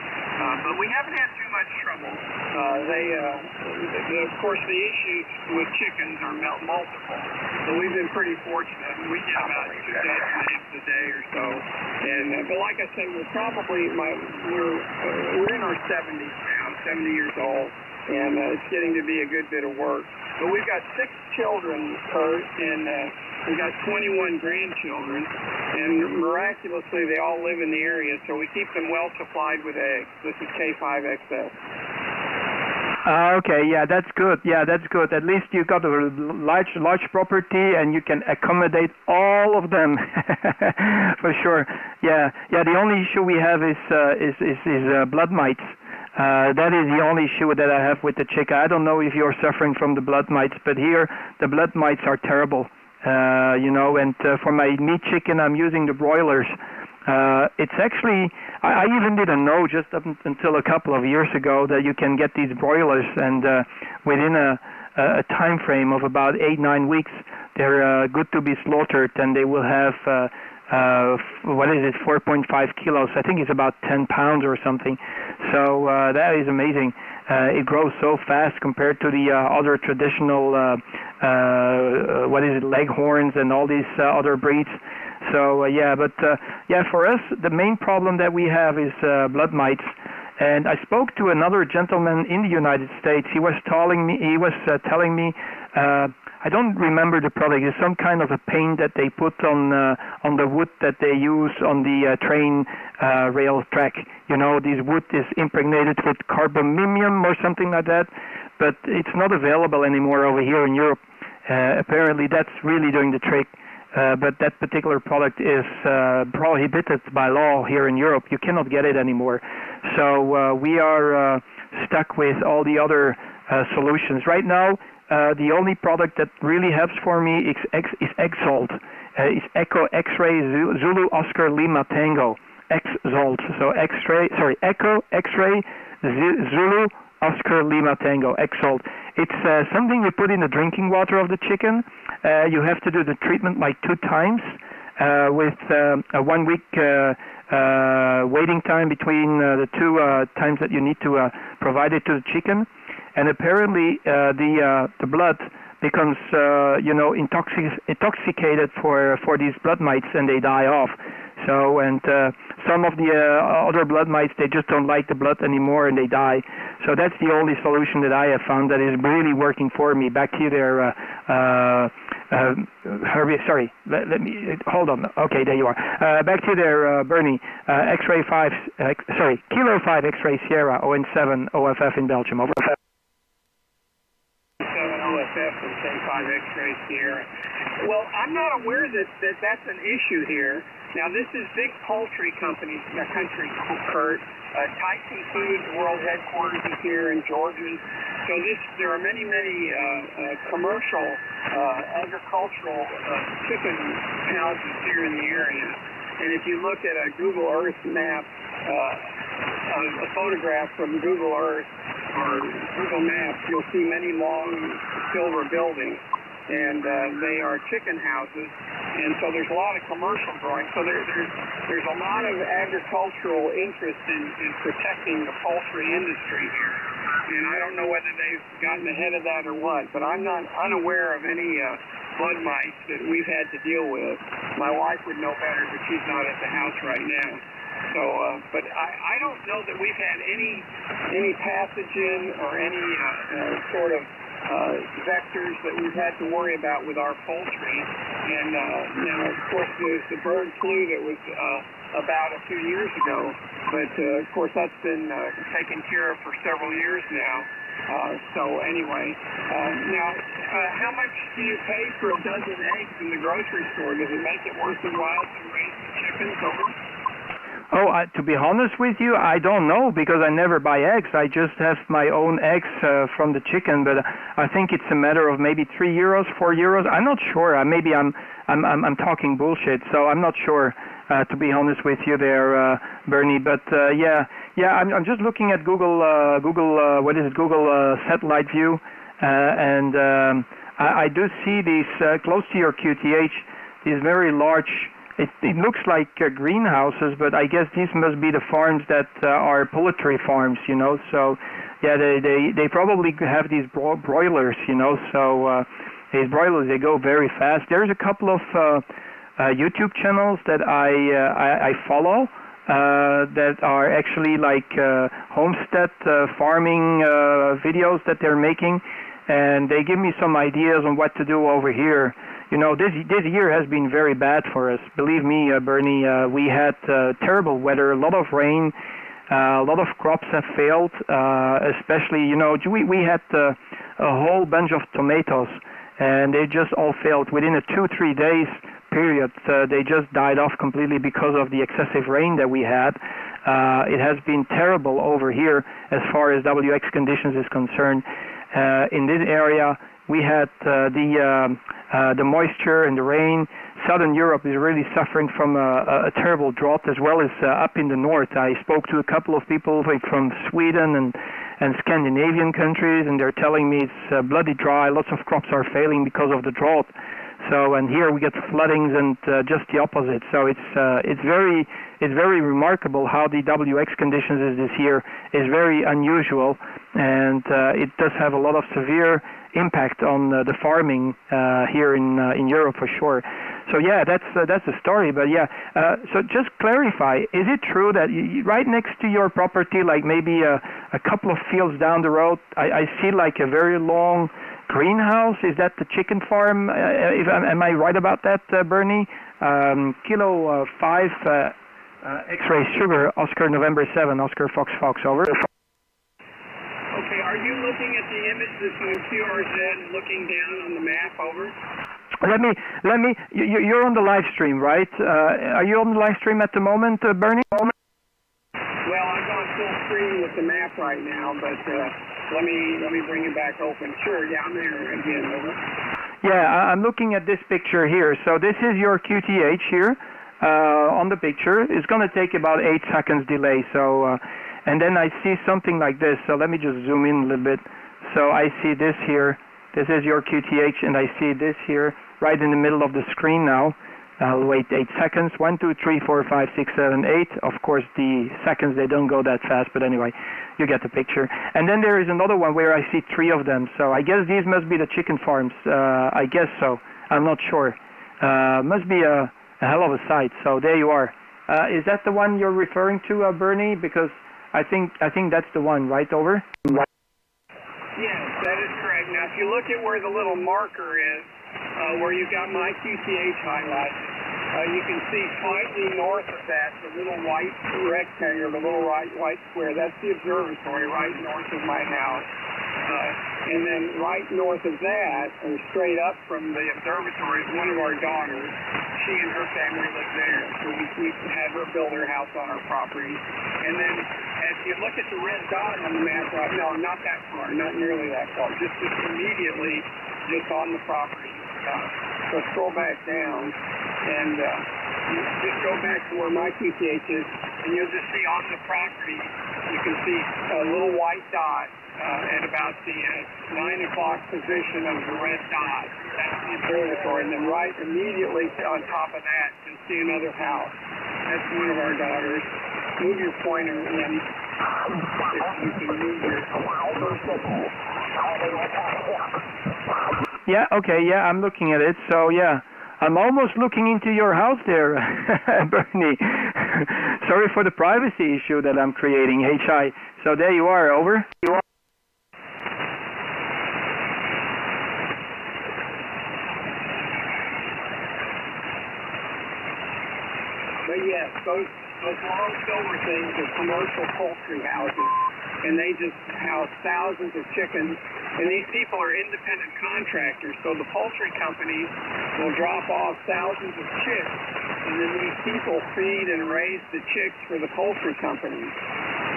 But we haven't had too much trouble. Of course, the issues with chickens are multiple, so we've been pretty fortunate. We get about 2 dozen eggs a day or so, but like I said, we're in our 70s now, 70 years old, and it's getting to be a good bit of work. But we've got 6 children, Kurt, and we've got 21 grandchildren, and miraculously they all live in the area, so we keep them well supplied with eggs. This is K5XS. Okay, that's good. At least you got a large property, and you can accommodate all of them, for sure. Yeah. The only issue we have is blood mites. That is the only issue that I have with the chicken. I don't know if you're suffering from the blood mites, but here the blood mites are terrible. And for my meat chicken, I'm using the broilers. It's actually, I even didn't know just up until a couple of years ago that you can get these broilers, and within a time frame of about 8-9 weeks, they're good to be slaughtered, and they will have 4.5 kilos. I think it's about 10 pounds or something. So that is amazing. It grows so fast compared to the other traditional, leghorns and all these other breeds. So for us, the main problem that we have is blood mites. And I spoke to another gentleman in the United States. He was telling me, I don't remember the product. It's some kind of a paint that they put on the wood that they use on the train rail track. This wood is impregnated with carbamimium or something like that, but it's not available anymore over here in Europe. Apparently, that's really doing the trick. But that particular product is prohibited by law here in Europe. You cannot get it anymore. So we are stuck with all the other solutions. Right now, the only product that really helps for me is Exalt. It's Echo X-ray Zulu Oscar Lima Tango. Exalt. So Echo X-ray Zulu Oscar Lima Tango. Exalt. It's something you put in the drinking water of the chicken. You have to do the treatment like 2 times with a 1 week waiting time between the 2 times that you need to provide it to the chicken. And apparently the blood becomes intoxicated for these blood mites, and they die off. So, and some of the other blood mites, they just don't like the blood anymore and they die. So that's the only solution that I have found that is really working for me. Back to you there, Herbie. Sorry, let me hold on. Okay, there you are. Back to you there, Bernie. X-ray 5, Kilo 5 X-ray Sierra ON7 OFF in Belgium. Over. 7 OFF and 10-5 X-ray Sierra. Well, I'm not aware that that's an issue here. Now, this is big poultry country, Kurt. Tyson Foods World Headquarters is here in Georgia. So there are many commercial agricultural chicken houses here in the area. And if you look at a Google Earth map, a photograph from Google Earth or Google Maps, you'll see many long silver buildings. And they are chicken houses, and so there's a lot of commercial growing. So there's a lot of agricultural interest in protecting the poultry industry here. And I don't know whether they've gotten ahead of that or what, but I'm not unaware of any blood mites that we've had to deal with. My wife would know better, but she's not at the house right now. So, but I don't know that we've had any pathogen or any sort of vectors that we've had to worry about with our poultry. And now, of course, there's the bird flu that was about a few years ago, but of course that's been taken care of for several years now. So anyway, now how much do you pay for a dozen eggs in the grocery store? Does it make it worth the while to raise the chickens over? Oh, to be honest with you, I don't know, because I never buy eggs. I just have my own eggs from the chicken, but I think it's a matter of maybe €3, €4. I'm not sure. Maybe I'm talking bullshit, so I'm not sure. To be honest with you, there, Bernie. But yeah, I'm just looking at Google satellite view, and I do see these close to your QTH, these very large. It looks like greenhouses, but I guess these must be the farms that are poultry farms, So, yeah, they probably have these broilers, So these broilers, they go very fast. There's a couple of YouTube channels that I follow that are actually like homestead farming videos that they're making, and they give me some ideas on what to do over here. This year has been very bad for us. Believe me, Bernie, we had terrible weather, a lot of rain, a lot of crops have failed, especially, we had a whole bunch of tomatoes, and they just all failed. Within a 2-3 days period, they just died off completely because of the excessive rain that we had. It has been terrible over here as far as WX conditions is concerned. In this area, we had the moisture and the rain. Southern Europe is really suffering from a terrible drought, as well as up in the north. I spoke to a couple of people from Sweden and Scandinavian countries, and they're telling me it's bloody dry. Lots of crops are failing because of the drought. So, and here we get floodings and just the opposite. So it's very remarkable how the WX conditions is this year is very unusual, and it does have a lot of severe impact on the farming here in Europe for sure. So yeah, that's the story. But yeah, so just clarify: is it true that right next to your property, like maybe a couple of fields down the road, I see like a very long greenhouse? Is that the chicken farm? Am I right about that, Bernie? Kilo 5 X-ray Sugar Oscar November 7 Oscar Fox over. Okay, are you looking at the image that's on QRZ looking down on the map, over? Let me, you're on the live stream, right? Are you on the live stream at the moment, Bernie? Well, I've gone full screen with the map right now, but let me bring it back open. Sure, yeah, I'm there again. Over. Yeah, I'm looking at this picture here. So this is your QTH here on the picture. It's going to take about 8 seconds delay. So, and then I see something like this. So let me just zoom in a little bit. So I see this here. This is your QTH, and I see this here right in the middle of the screen now. I'll wait 8 seconds. 1, 2, 3, 4, 5, 6, 7, 8. Of course, the seconds, they don't go that fast, but anyway, you get the picture. And then there is another one where I see 3 of them. So I guess these must be the chicken farms. I guess so. I'm not sure. Must be a hell of a sight. So there you are. Is that the one you're referring to, Bernie? Because I think that's the one, right? Over? Yes, that is correct. Now, if you look at where the little marker is, where you've got my QTH highlighted, you can see slightly north of that, the little white rectangle, the little white square. That's the observatory right north of my house. And then right north of that, or straight up from the observatory, is one of our daughters. She and her family live there, so we had her build her house on our property. And then, as you look at the red dot on the map right now, not that far, not nearly that far, just immediately just on the property. So scroll back down, and just go back to where my QTH is, and you'll just see on the property, you can see a little white dot at about the 9 o'clock position of the red dot. That's the observatory. And then right immediately on top of that, you'll see another house. That's one of our daughters. Move your pointer in. If you can move your Yeah, okay, yeah, I'm looking at it. So, yeah, I'm almost looking into your house there, Bernie. Sorry for the privacy issue that I'm creating, HI. So there you are, over. You are. But yes, those long silver things are commercial poultry houses, and they just house thousands of chickens. And these people are independent contractors, so the poultry companies will drop off thousands of chicks, and then these people feed and raise the chicks for the poultry companies.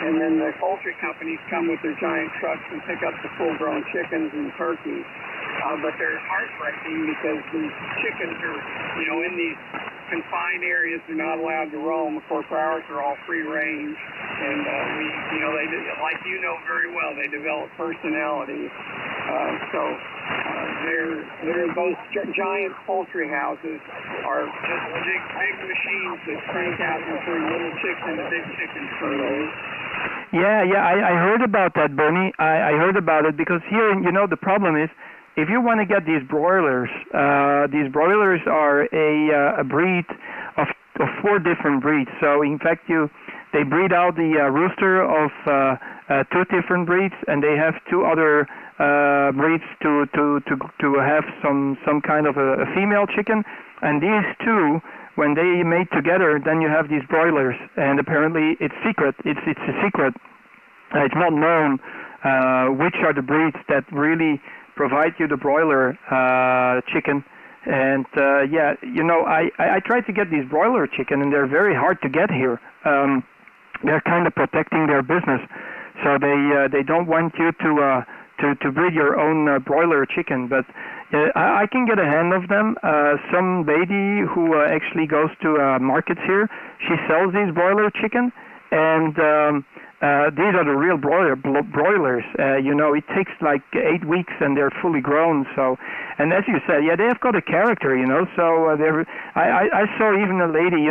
And then the poultry companies come with their giant trucks and pick up the full-grown chickens and turkeys. But they're heartbreaking because these chickens are, in these confined areas. They're not allowed to roam. Of course, ours are all free range. And they, like you know very well, they develop personalities. Those giant poultry houses are just big machines that crank out and turn little chicks into big chickens for those. Yeah, I heard about that, Bernie. I heard about it because here, the problem is, if you want to get these broilers are a breed of 4 different breeds. So in fact, they breed out the rooster of 2 different breeds, and they have 2 other breeds to have some kind of a female chicken. And these 2, when they mate together, then you have these broilers. And apparently, it's secret. It's a secret. It's not known which are the breeds that really provide you the broiler chicken. And I tried to get these broiler chicken, and they're very hard to get here. They're kind of protecting their business, so they don't want you to breed your own broiler chicken. But I can get a hand of them. Some lady who actually goes to markets here, she sells these broiler chicken, and these are the real broilers. It takes like 8 weeks, and they're fully grown. So, and as you said, they have got a character. So I saw even a lady.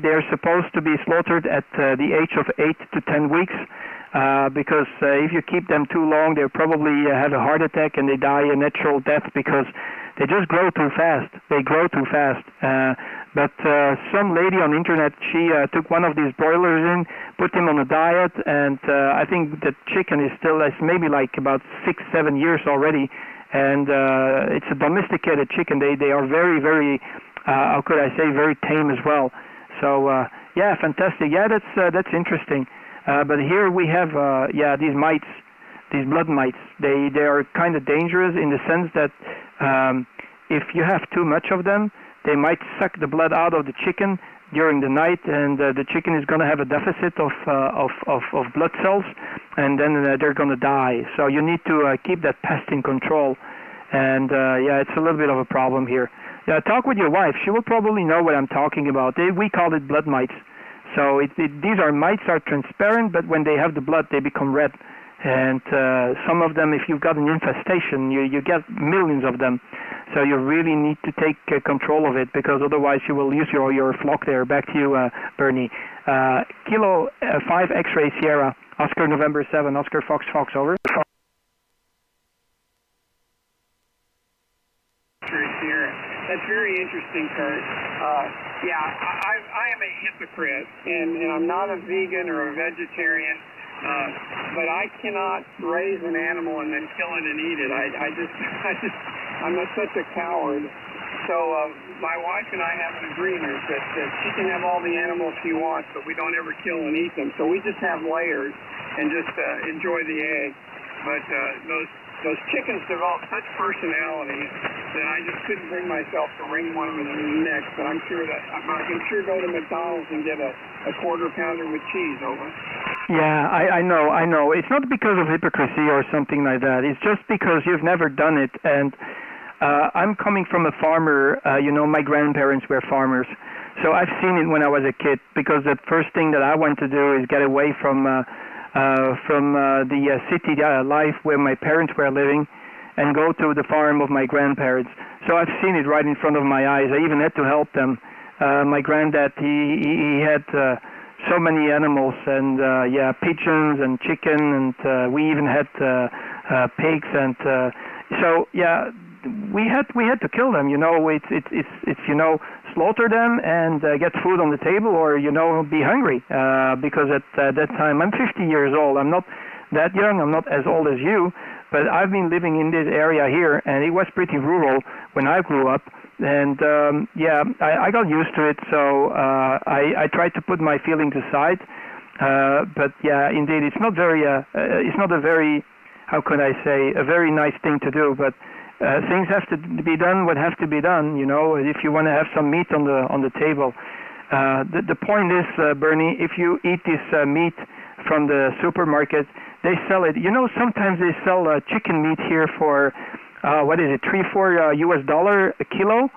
They're supposed to be slaughtered at the age of 8 to 10 weeks. Because if you keep them too long, they probably have a heart attack and they die a natural death because they just grow too fast. They grow too fast. But some lady on the internet, she took one of these broilers in, put him on a diet, and I think the chicken is still maybe like about 6-7 years already, and it's a domesticated chicken. They are very, very, how could I say, very tame as well. So fantastic. Yeah, that's interesting. But here we have, these mites, these blood mites. They are kind of dangerous in the sense that if you have too much of them, they might suck the blood out of the chicken, during the night, and the chicken is going to have a deficit of blood cells, and then they're going to die. So you need to keep that pest in control. And yeah, it's a little bit of a problem here. Talk with your wife. She will probably know what I'm talking about. We call it blood mites. So these mites are transparent, but when they have the blood, they become red. And some of them, if you've got an infestation, you get millions of them. So you really need to take control of it, because otherwise you will lose your flock there. Back to you, Bernie. Kilo 5 X-ray Sierra, Oscar November 7, Oscar Fox Fox, over. That's very interesting, Kurt. Yeah, I am a hypocrite, and I'm not a vegan or a vegetarian, but I cannot raise an animal and then kill it and eat it. I'm such a coward. So my wife and I have an agreement that she can have all the animals she wants, but we don't ever kill and eat them. So we just have layers and just enjoy the egg. But those chickens develop such personalities that I just couldn't bring myself to wring one of them in the neck. But I'm sure that I can sure go to McDonald's and get a quarter pounder with cheese. Over. Yeah, I know. It's not because of hypocrisy or something like that. It's just because you've never done it. And I'm coming from a farmer. My grandparents were farmers, so I've seen it when I was a kid. Because the first thing that I want to do is get away from the city life where my parents were living, and go to the farm of my grandparents. So I've seen it right in front of my eyes. I even had to help them. My granddad, he had so many animals, and pigeons and chicken, and we even had pigs, and so yeah, we had to kill them. It's slaughter them and get food on the table, or be hungry, because at that time, I'm 50 years old. I'm not that young. I'm not as old as you, but I've been living in this area here, and it was pretty rural when I grew up. And I got used to it, so I tried to put my feelings aside. But yeah, indeed, it's not a very, how could I say, a very nice thing to do. But things have to be done what have to be done. If you want to have some meat on the table. The point is, Bernie, if you eat this meat from the supermarket, they sell it. Sometimes they sell chicken meat here for $3-4 US a kilo,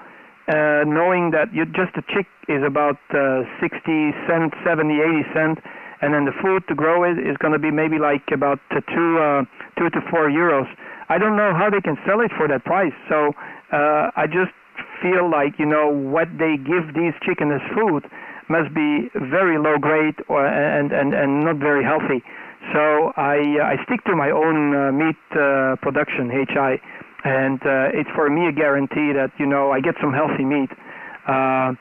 knowing that just a chick is about 60 cents, 70, 80 cents, and then the food to grow it is going to be maybe like about 2 to 4 euros. I don't know how they can sell it for that price. So I just feel like what they give these chickens as food must be very low grade and not very healthy. So I stick to my own meat production, HI, and it's for me a guarantee that I get some healthy meat. My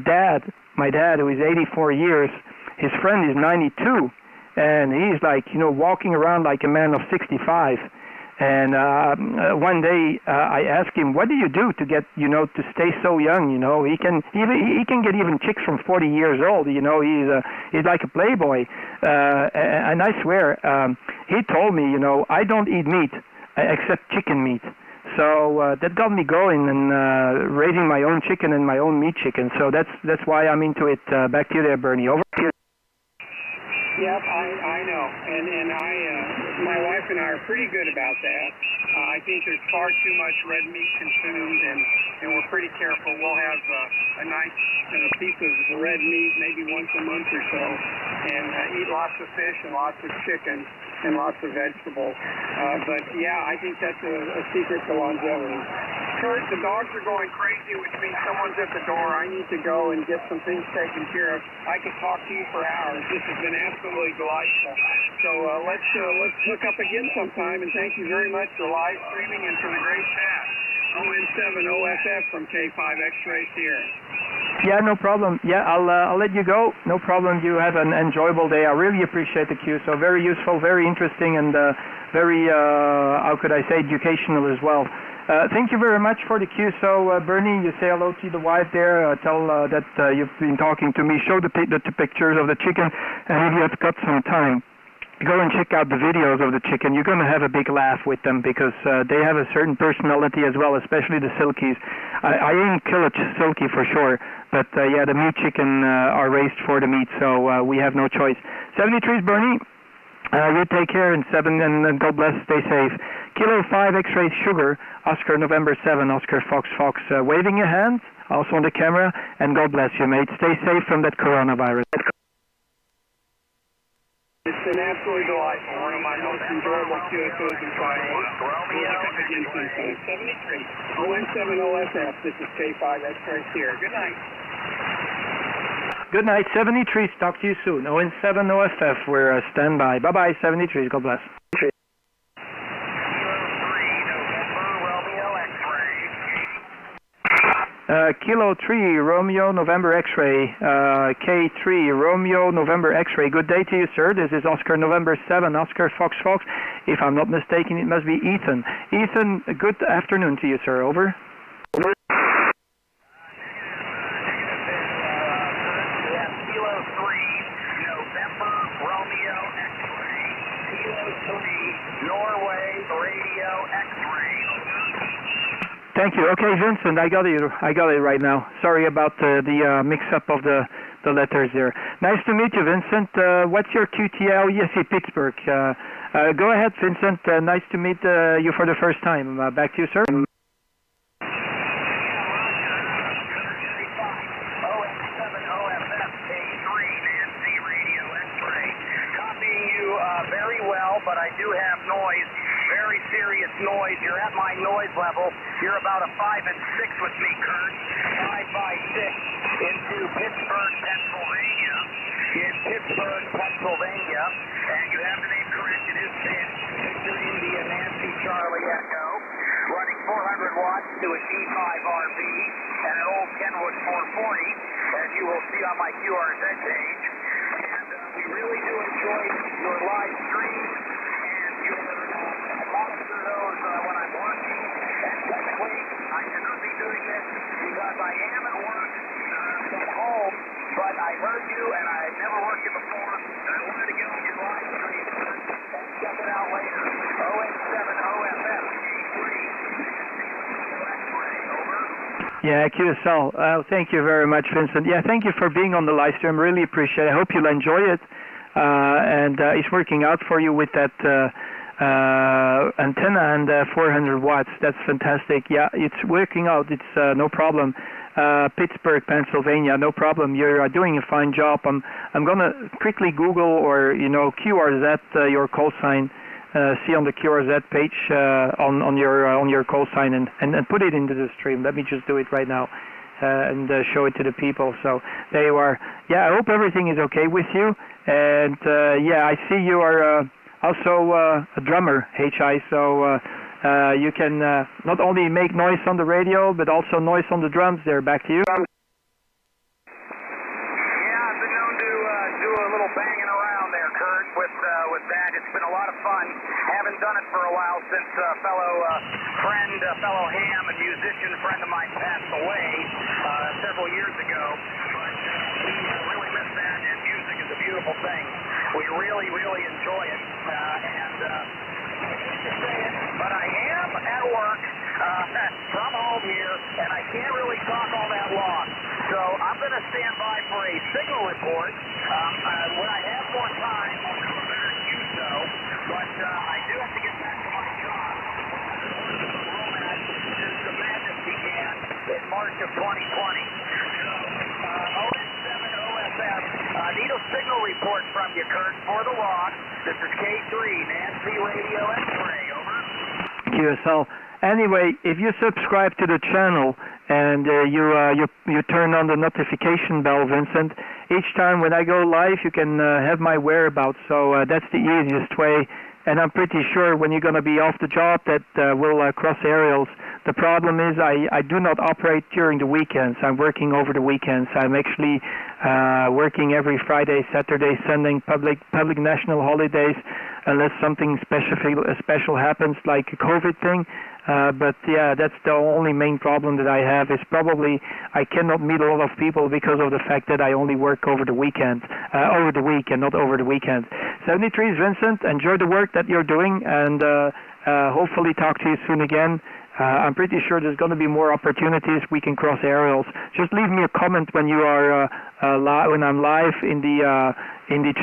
dad, who is 84 years, his friend is 92, and he's like walking around like a man of 65. And one day I asked him, "What do you do to get to stay so young? He can get even chicks from 40 years old. He's like a playboy." And I swear, he told me, I don't eat meat except chicken meat. So that got me going and raising my own chicken and my own meat chicken. So that's why I'm into it. Back to you there, Bernie. Over to you. Yep, I know, and my wife and I are pretty good about that. I think there's far too much red meat consumed, and we're pretty careful. We'll have a nice piece of red meat maybe once a month or so, and eat lots of fish and lots of chicken and lots of vegetables. But yeah, I think that's a secret to longevity. Kurt, the dogs are going crazy, which means someone's at the door. I need to go and get some things taken care of. I could talk to you for hours. This has been absolutely delightful. So let's hook up again sometime, and thank you very much for live streaming and for the great chat. ON7OFF from K5 X-Ray Sierra. Yeah, no problem. Yeah, I'll let you go. No problem. You have an enjoyable day. I really appreciate the Q. So very useful, very interesting, and very, how could I say, educational as well. Thank you very much for the Q. So, Bernie, you say hello to the wife there. Tell that you've been talking to me. Show the pictures of the chicken, and if you have got some time, go and check out the videos of the chicken. You're going to have a big laugh with them because they have a certain personality as well, especially the silkies. I ain't kill a silkie for sure, but yeah, the meat chicken are raised for the meat, so we have no choice. 73's Bernie. You take care and God bless, stay safe. Kilo 5 X-ray Sugar, Oscar November 7, Oscar Fox, waving your hands, also on the camera, and God bless you, mate. Stay safe from that coronavirus. It's been absolutely delightful. One of my most enjoyable QSOs in 5 years. We're up against Vincent. 73. ON7OSF. This is K5 X-ray here. Good night. Good night, 73. Talk to you soon. ON7OSF. We're standby. Bye-bye, 73. God bless. Kilo 3, Romeo, November X-ray, K3, Romeo, November X-ray. Good day to you, sir. This is Oscar, November 7, Oscar Fox. If I'm not mistaken, it must be Ethan. Ethan, good afternoon to you, sir. Over. Kilo 3, November, Romeo X-ray. Kilo 3, Norway, Radio X-ray. Thank you. Okay, Vincent, I got it right now. Sorry about the mix-up of the letters there. Nice to meet you, Vincent. What's your QTL? Yes, Pittsburgh. Go ahead, Vincent. Nice to meet you for the first time. Back to you, sir. Very well, but I do have noise, very serious noise. You're at my noise level. You're about a 5 and 6 with me, Kurt. 5 by 6 into Pittsburgh, Pennsylvania. In Pittsburgh, Pennsylvania, and you have the name correct. It is Victor India Nancy Charlie Echo, running 400 watts to a G5RB and an old Kenwood 440, as you will see on my QRZ page. We really do enjoy your live streams and your monitor those when I'm working. And technically, I should not be doing this because I am at work from home, but I heard you and I've never worked it before, and I wanted to get on your live stream and check it out later. ON7OFF Yeah, QSL. Thank you very much, Vincent. Yeah, thank you for being on the live stream. Really appreciate it. I hope you'll enjoy it. And it's working out for you with that antenna and 400 watts. That's fantastic. Yeah, it's working out. It's no problem. Pittsburgh, Pennsylvania, no problem. You're doing a fine job. I'm gonna quickly Google or QRZ your call sign. See on the QRZ page on your call sign and put it into the stream. Let me just do it right now and show it to the people. So there you are. Yeah, I hope everything is okay with you. And yeah, I see you are also a drummer, HI. So you can not only make noise on the radio, but also noise on the drums there. Back to you. Yeah, I've been known to do a little banging around there, Kurt, with that. It's been a lot of fun. Haven't done it for a while since fellow ham and musician friend of mine passed away several years ago. But we really miss that, and music is a beautiful thing. We really, really enjoy it. I hate to say it, but I am at work from home here, and I can't really talk all that long. So I'm going to stand by for a signal report. When I have more time, I'll come back and do so. But I do have to get back to my job. Since the madness began in March of 2020. So, ON7OSF, need a signal report from you, Kurt, for the log. This is K3, Nancy Radio X-ray, over. QSL. Anyway, if you subscribe to the channel and you turn on the notification bell, Vincent, each time when I go live, you can have my whereabouts. So that's the easiest way. And I'm pretty sure when you're going to be off the job that we'll cross aerials. The problem is I do not operate during the weekends. I'm working over the weekends. I'm actually working every Friday, Saturday, Sunday, public national holidays. unless something special happens, like a COVID thing. But yeah, that's the only main problem that I have, is probably I cannot meet a lot of people because of the fact that I only work over the weekend, over the week and not over the weekend. 73 is Vincent. Enjoy the work that you're doing, and hopefully talk to you soon again. I'm pretty sure there's going to be more opportunities. We can cross aerials. Just leave me a comment when you are when I'm live in the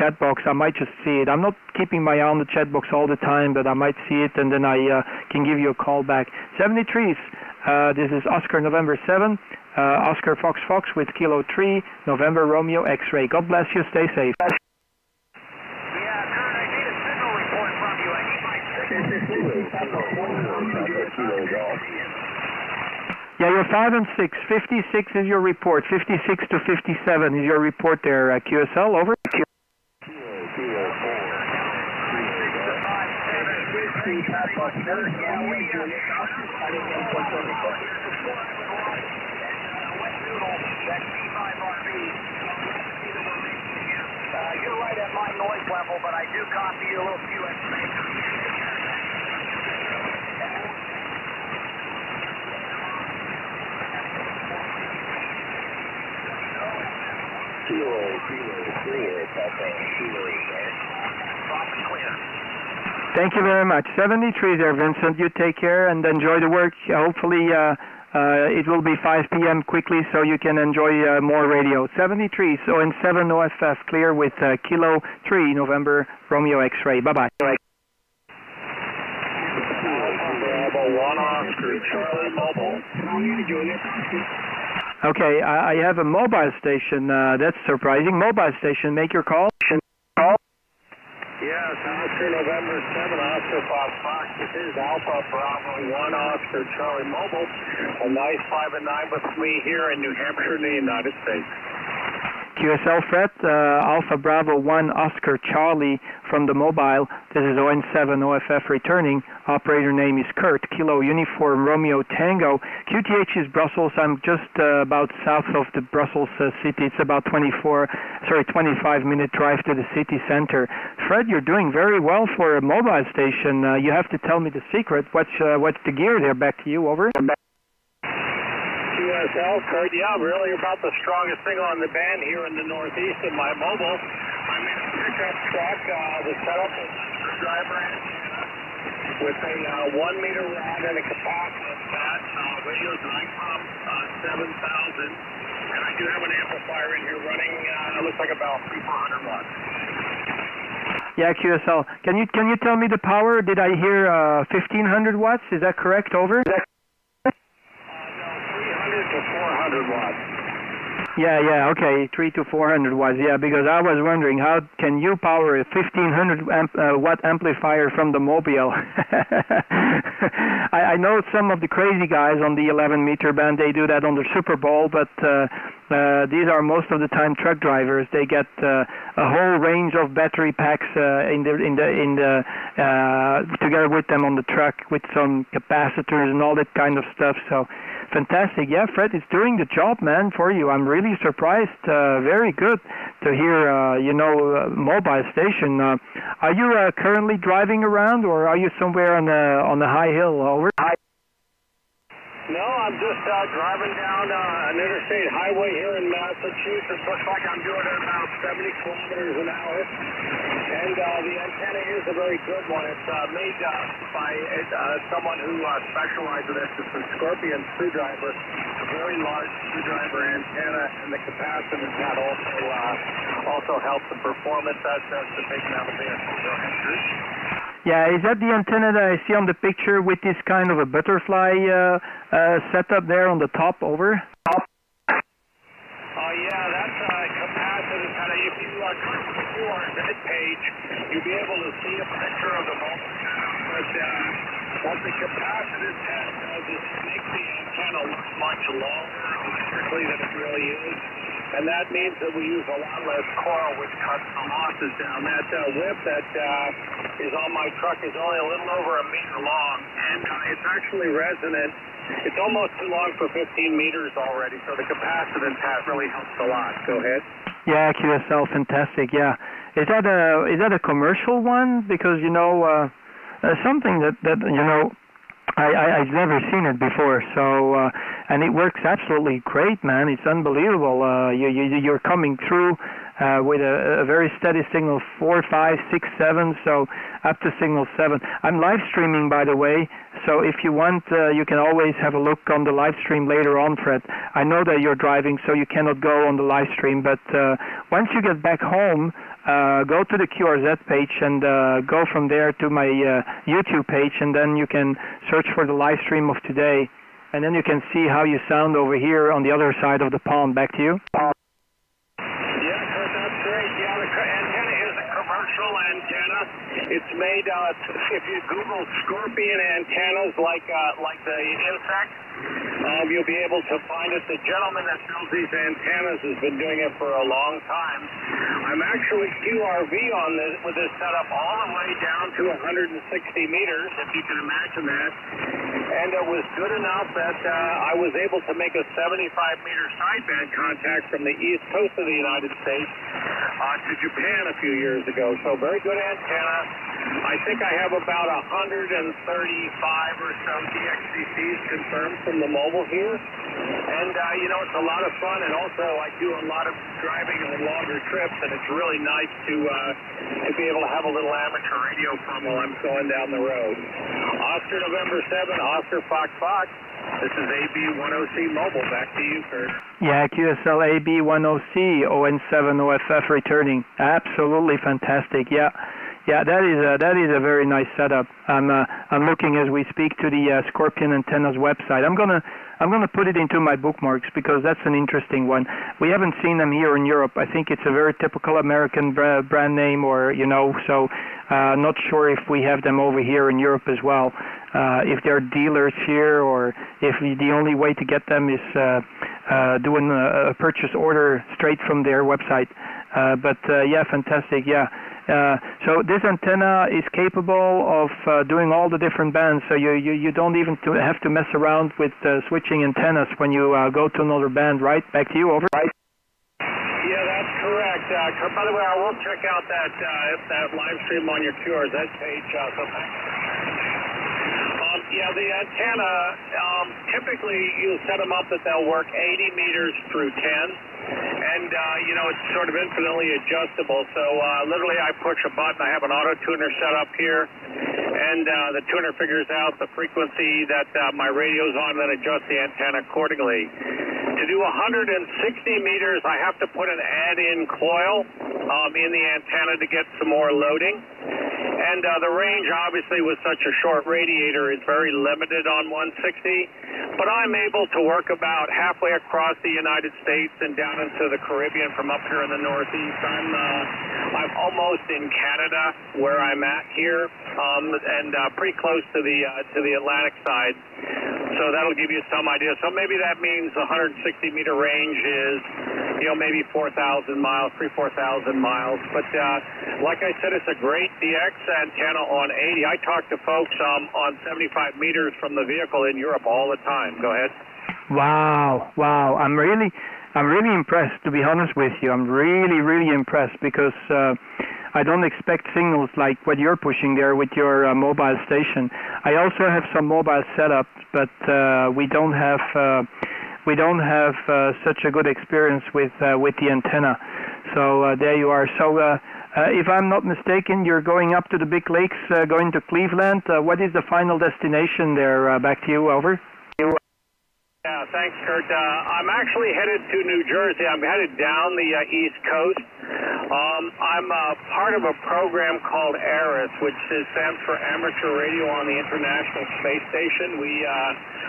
chat box. I might just see it. I'm not keeping my eye on the chat box all the time, but I might see it, and then I can give you a call back. 73s. This is Oscar November 7, Oscar Fox Fox with Kilo 3, November Romeo X-ray. God bless you. Stay safe. Yeah, you're 5 and 6. 56 is your report. 56 to 57 is your report there, QSL. Over. You're right at my noise level, but I do copy you a little few Thank you very much. 73 there, Vincent. You take care and enjoy the work. Hopefully it will be 5 p.m. quickly, so you can enjoy more radio. 73, so in 7 OFF, clear with Kilo 3, November Romeo X-ray. Bye-bye. Okay, I have a mobile station. That's surprising. Mobile station, make your call. Yes, Oscar November 7, Oscar Fox Fox. This is Alpha Bravo 1, Oscar Charlie Mobile. A nice 5 and 9 with me here in New Hampshire in the United States. QSL Fred, Alpha Bravo 1, Oscar Charlie from the mobile. This is ON7 OFF returning. Operator name is Kurt. Kilo Uniform Romeo Tango. QTH is Brussels. I'm just about south of the Brussels city. It's about 25-minute drive to the city center. Fred, you're doing very well for a mobile station. You have to tell me the secret. What's the gear there? Back to you. Over. QSL, Kurt, yeah, really about the strongest thing on the band here in the Northeast in my mobile. I'm in a pickup truck. The setup is a screwdriver with a 1 meter rod and a capacitive pad. Radios Nikon 7000. And I do have an amplifier in here running, looks like about 300-400 watts. Yeah, QSL. Can you tell me the power? Did I hear 1500 watts? Is that correct? Over? 400 watts. Yeah, okay, 300 to 400 watts, yeah, because I was wondering, how can you power a 1500 watt amplifier from the mobile? I know some of the crazy guys on the 11 meter band, they do that on the Super Bowl, but these are most of the time truck drivers. They get a whole range of battery packs together with them on the truck with some capacitors and all that kind of stuff, so fantastic. Yeah, Fred is doing the job, man, for you. I'm really surprised. Very good to hear, mobile station. Are you currently driving around, or are you somewhere on a high hill? Over. No, I'm just driving down an interstate highway here in Massachusetts. Looks like I'm doing it about 70 kilometers an hour. And the antenna is a very good one. It's made by someone who specializes in this. It's a Scorpion screwdriver, a very large screwdriver antenna, and the capacitance pad also helps the performance. That's the big amount of vehicle. Yeah, is that the antenna that I see on the picture with this kind of a butterfly setup there on the top? Over. Yeah, that's capacitance. If you click to our web page, you'll be able to see a picture of the mobile setup. But what the capacitance does is make the antenna look much longer electrically than it really is. And that means that we use a lot less coil, which cuts the losses down. That whip that is on my truck is only a little over 1 meter long, and it's actually resonant. It's almost too long for 15 meters already, so the capacitance really helps a lot. Go ahead. Yeah, QSL, fantastic. Yeah, Is that a commercial one? Because something that I've never seen it before. So and it works absolutely great, man. It's unbelievable. You're coming through with a very steady signal, 4, 5, 6, 7, so up to signal 7. I'm live streaming, by the way, so if you want, you can always have a look on the live stream later on, Fred. I know that you're driving, so you cannot go on the live stream, but once you get back home, go to the QRZ page and go from there to my YouTube page, and then you can search for the live stream of today, and then you can see how you sound over here on the other side of the pond. Back to you. It's made, if you Google scorpion antennas like the insect, you'll be able to find it. The gentleman that builds these antennas has been doing it for a long time. I'm actually QRV on this with this setup all the way down to 160 meters, if you can imagine that. And it was good enough that I was able to make a 75-meter sideband contact from the east coast of the United States to Japan a few years ago. So very good antenna. I think I have about 135 or so DXCCs confirmed from the mobile here. And, it's a lot of fun. And also, I do a lot of driving on longer trips, and it's really nice to be able to have a little amateur radio from while I'm going down the road. Oscar November 7, Oscar Fox Fox. This is AB10C Mobile. Back to you, Kurt. Yeah, QSL AB10C, ON7OFF returning. Absolutely fantastic. Yeah, that is a very nice setup. I'm looking as we speak to the Scorpion Antennas website. I'm gonna put it into my bookmarks because that's an interesting one. We haven't seen them here in Europe. I think it's a very typical American brand name, or so not sure if we have them over here in Europe as well. If they're dealers here, or if the only way to get them is doing a purchase order straight from their website. But yeah, fantastic. Yeah. So this antenna is capable of doing all the different bands, so you don't even have to mess around with switching antennas when you go to another band, right? Back to you, over. Right. Yeah, that's correct. By the way, I will check out that live stream on your QRZ page. So yeah, the antenna, typically you'll set them up that they'll work 80 meters through 10. And, it's sort of infinitely adjustable. So, literally, I push a button. I have an auto tuner set up here. And the tuner figures out the frequency that my radio's on and then adjusts the antenna accordingly. To do 160 meters, I have to put an add-in coil in the antenna to get some more loading. And the range, obviously, with such a short radiator is very limited on 160. But I'm able to work about halfway across the United States and down into the Caribbean from up here in the Northeast. I'm almost in Canada, where I'm at here, and pretty close to the Atlantic side. So that'll give you some idea. So maybe that means the 160-meter range is, maybe 4,000 miles, 4,000 miles. But like I said, it's a great DX antenna on 80. I talk to folks on 75 meters from the vehicle in Europe all the time. Go ahead. Wow. I'm really impressed, to be honest with you. I'm really impressed because I don't expect signals like what you're pushing there with your mobile station. I also have some mobile setups, but we don't have such a good experience with the antenna. So there you are. So if I'm not mistaken, you're going up to the big lakes, going to Cleveland. What is the final destination there? Back to you, over. Yeah, thanks, Kurt. I'm actually headed to New Jersey. I'm headed down the East Coast. I'm part of a program called ARIS, which stands for Amateur Radio on the International Space Station.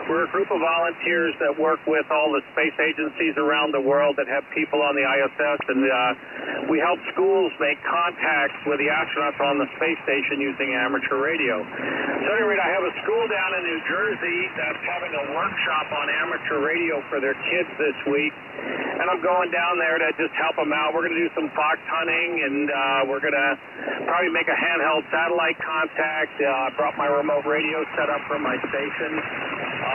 We're a group of volunteers that work with all the space agencies around the world that have people on the ISS, and we help schools make contacts with the astronauts on the space station using amateur radio. So anyway, I have a school down in New Jersey that's having a workshop on amateur radio for their kids this week, and I'm going down there to just help them out. We're going to do some fox hunting, and we're going to probably make a handheld satellite contact. I brought my remote radio set up for my station.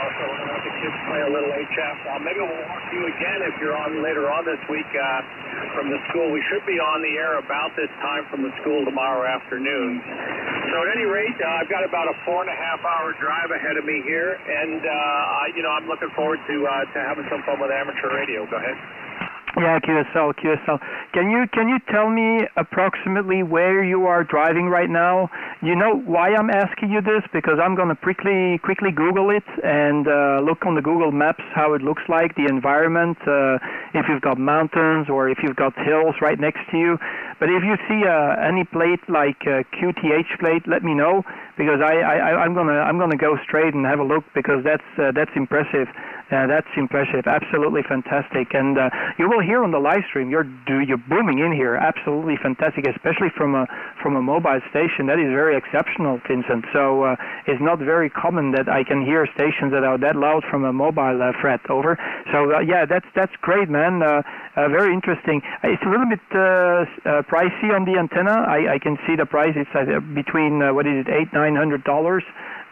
So we're going to have the just play a little HF. Maybe we'll walk to you again if you're on later on this week from the school. We should be on the air about this time from the school tomorrow afternoon. So at any rate, I've got about a 4.5-hour drive ahead of me here, and I'm looking forward to having some fun with amateur radio. Go ahead. Yeah, QSL. Can you tell me approximately where you are driving right now? You know why I'm asking you this? Because I'm going to quickly Google it and look on the Google Maps how it looks like, the environment, if you've got mountains or if you've got hills right next to you. But if you see any plate like QTH plate, let me know, because I'm gonna go straight and have a look, because that's impressive. That's impressive, absolutely fantastic. And you will hear on the live stream, you're booming in here, absolutely fantastic, especially from a mobile station. That is very exceptional, Vincent. So it's not very common that I can hear stations that are that loud from a mobile Fred. Over. So yeah, that's great, man. Very interesting. It's a little bit pricey on the antenna. I can see the price. It's between $800-900.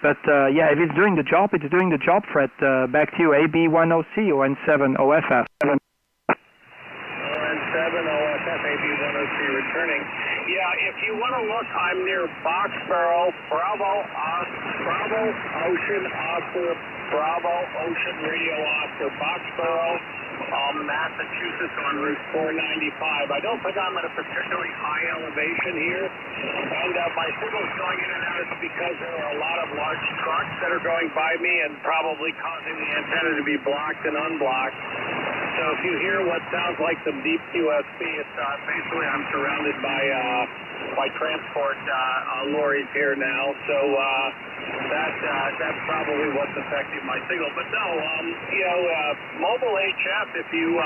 But yeah, if it's doing the job, it's doing the job, Fred. Back to you, AB10C ON7 OFF. ON7 OFF, AB10C returning. Yeah, if you want to look, I'm near Boxborough, Bravo Ocean Oscar, Bravo Ocean Radio Oscar, Boxborough, Massachusetts on Route 495. I don't think I'm at a particularly high elevation here, and my signal's going in and out because there are a lot of large trucks that are going by me and probably causing the antenna to be blocked and unblocked. So if you hear what sounds like some deep QSP, it's basically I'm surrounded by transport lorries here now. So that's probably what's affecting my signal. But no, mobile HF, if you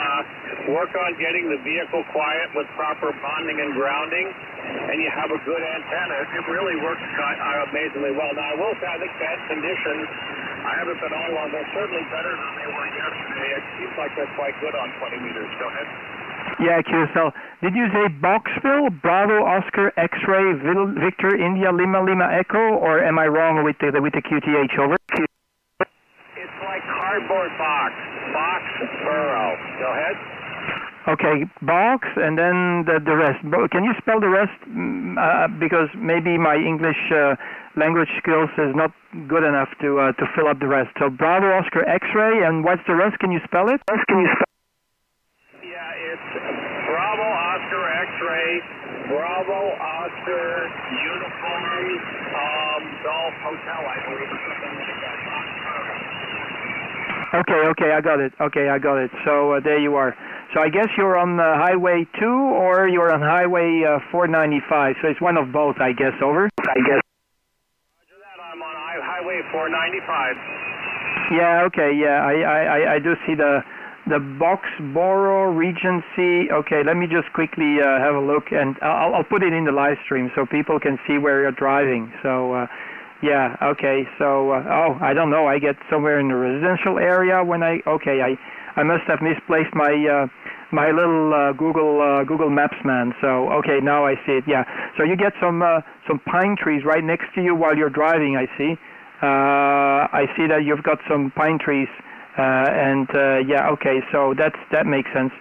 work on getting the vehicle quiet with proper bonding and grounding, and you have a good antenna, it really works amazingly well. Now, I will say, I think bad conditions, I haven't been on one, they're certainly better than they were yesterday. It seems like they're quite good on 20 meters. Go ahead. Yeah, QSL. Did you say Boxville, Bravo, Oscar, X-Ray, Victor, India, Lima, Echo, or am I wrong with the QTH? Over. It's like cardboard box. Boxborough. Go ahead. Okay, box, and then the rest. Can you spell the rest? Because maybe my English language skills is not good enough to fill up the rest. So Bravo, Oscar, X-Ray, and what's the rest? Can you spell it? Yeah, it's Bravo, Oscar, X-Ray, Bravo, Oscar, Uniform, Golf Hotel, I believe, or something like that. Okay, I got it. So there you are. So I guess you're on Highway 2 or you're on Highway 495. So it's one of both, I guess. Over. I guess. Roger that. I'm on Highway 495. Yeah. Okay. Yeah. I do see the Boxborough Regency. Okay. Let me just quickly have a look, and I'll put it in the live stream so people can see where you're driving. So. Yeah, okay, so, I don't know, I get somewhere in the residential area when I must have misplaced my my little Google Maps, man, so, okay, now I see it, yeah. So you get some pine trees right next to you while you're driving, I see. I see that you've got some pine trees, yeah, okay, so that makes sense.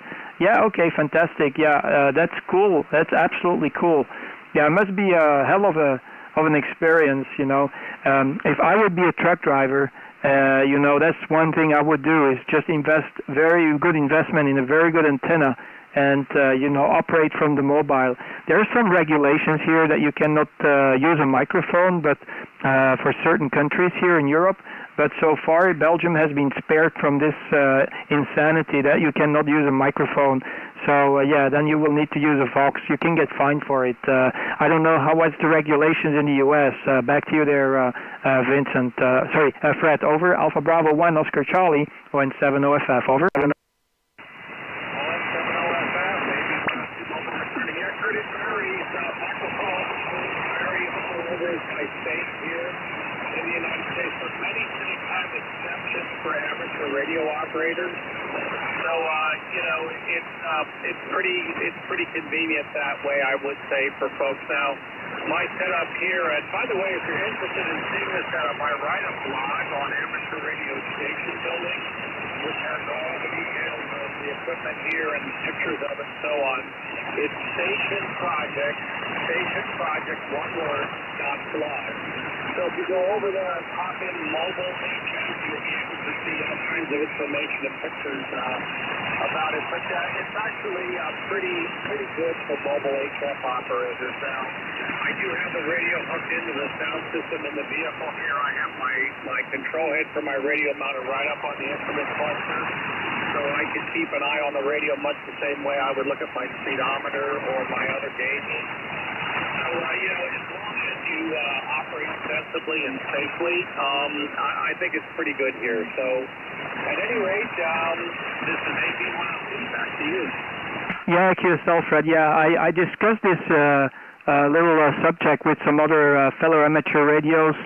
Yeah, okay, fantastic, yeah, that's cool, that's absolutely cool. Yeah, it must be a hell of an experience, you know. If I would be a truck driver, that's one thing I would do is just very good investment in a very good antenna and, operate from the mobile. There are some regulations here that you cannot use a microphone, but for certain countries here in Europe. But so far, Belgium has been spared from this insanity that you cannot use a microphone. So, then you will need to use a Vox. You can get fined for it. I don't know what's the regulations in the U.S. Back to you there, Vincent. Fred, over. Alpha Bravo 1, Oscar Charlie, ON7 OFF, over. For amateur radio operators, so it's pretty convenient that way, I would say, for folks. Now, my setup here. And by the way, if you're interested in seeing this setup, I write a blog on amateur radio station building, which has all the details of the equipment here and pictures of it and so on. It's Station Project, one word, .blog. So if you go over there and pop in mobile HF, you'll be able to see all kinds of information and pictures about it. But it's actually pretty good for mobile HF operators now. I do have the radio hooked into the sound system in the vehicle here. I have my control head for my radio mounted right up on the instrument cluster. So I can keep an eye on the radio much the same way I would look at my speedometer or my other gauges. So, as long as you operate sensibly and safely, I think it's pretty good here. So, at any rate, this is AB102. Back to you. Yeah, QSL, Fred. Yeah, I discussed this little subject with some other fellow amateur radios,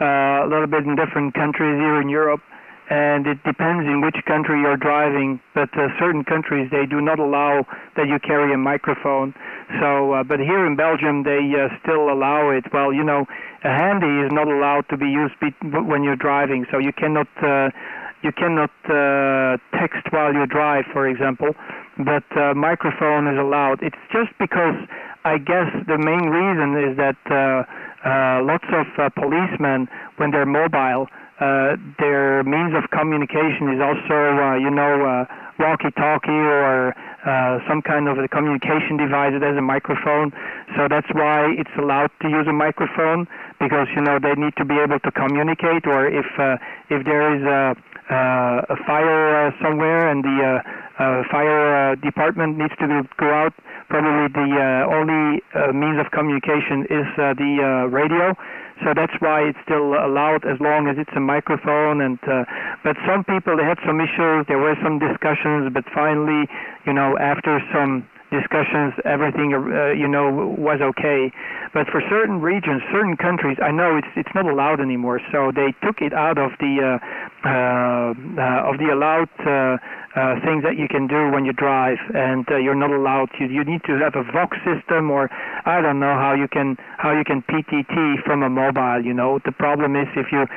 a little bit in different countries here in Europe. And it depends in which country you're driving, but certain countries, they do not allow that you carry a microphone. So, but here in Belgium, they still allow it. Well, a handy is not allowed to be used when you're driving, so you cannot text while you drive, for example, but microphone is allowed. It's just because I guess the main reason is that lots of policemen, when they're mobile, their means of communication is also, walkie-talkie or some kind of a communication device that has a microphone. So that's why it's allowed to use a microphone, because, they need to be able to communicate, or if there is a fire somewhere and the fire department needs to go out, probably the only means of communication is the radio. So that's why it's still allowed as long as it's a microphone. And but some people, they had some issues. There were some discussions, but finally, after some discussions, everything was okay. But for certain regions, certain countries, I know it's not allowed anymore. So they took it out of the allowed things that you can do when you drive, and you're not allowed to. You need to have a Vox system, or I don't know how you can PTT from a mobile. The problem is if you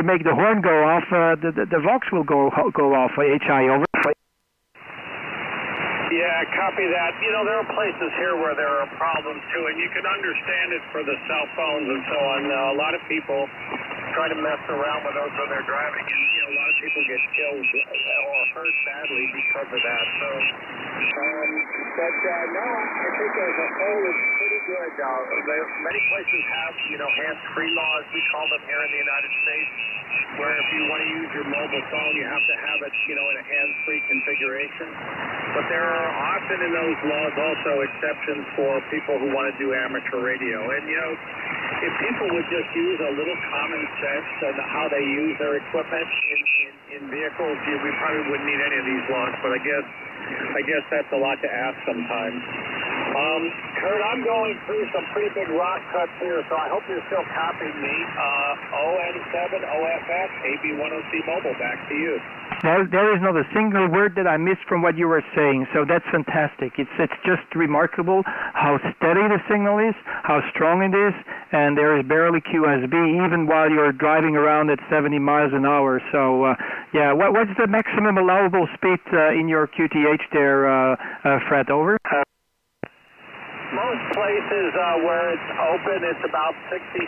make the horn go off, the Vox will go off. HI over. Yeah, copy that. There are places here where there are problems too, and you can understand it for the cell phones and so on. A lot of people try to mess around with those when they're driving, and a lot of people get killed or hurt badly because of that. So, but no, I think as a whole it's pretty good. Many places have, hands-free laws, we call them here in the United States, where if you want to use your mobile phone, you have to have it, in a hands-free configuration. But there are often in those laws also exceptions for people who want to do amateur radio. And, if people would just use a little common sense on how they use their equipment in vehicles, we probably wouldn't need any of these laws. But I guess that's a lot to ask sometimes. Kurt, I'm going through some pretty big rock cuts here, so I hope you're still copying me. ON7OFF, AB102 Mobile, back to you. There is not a single word that I missed from what you were saying, so that's fantastic. It's just remarkable how steady the signal is, how strong it is, and there is barely QSB even while you're driving around at 70 miles an hour. So, what's the maximum allowable speed in your QTH there, Fred? Over? Most places where it's open, it's about 65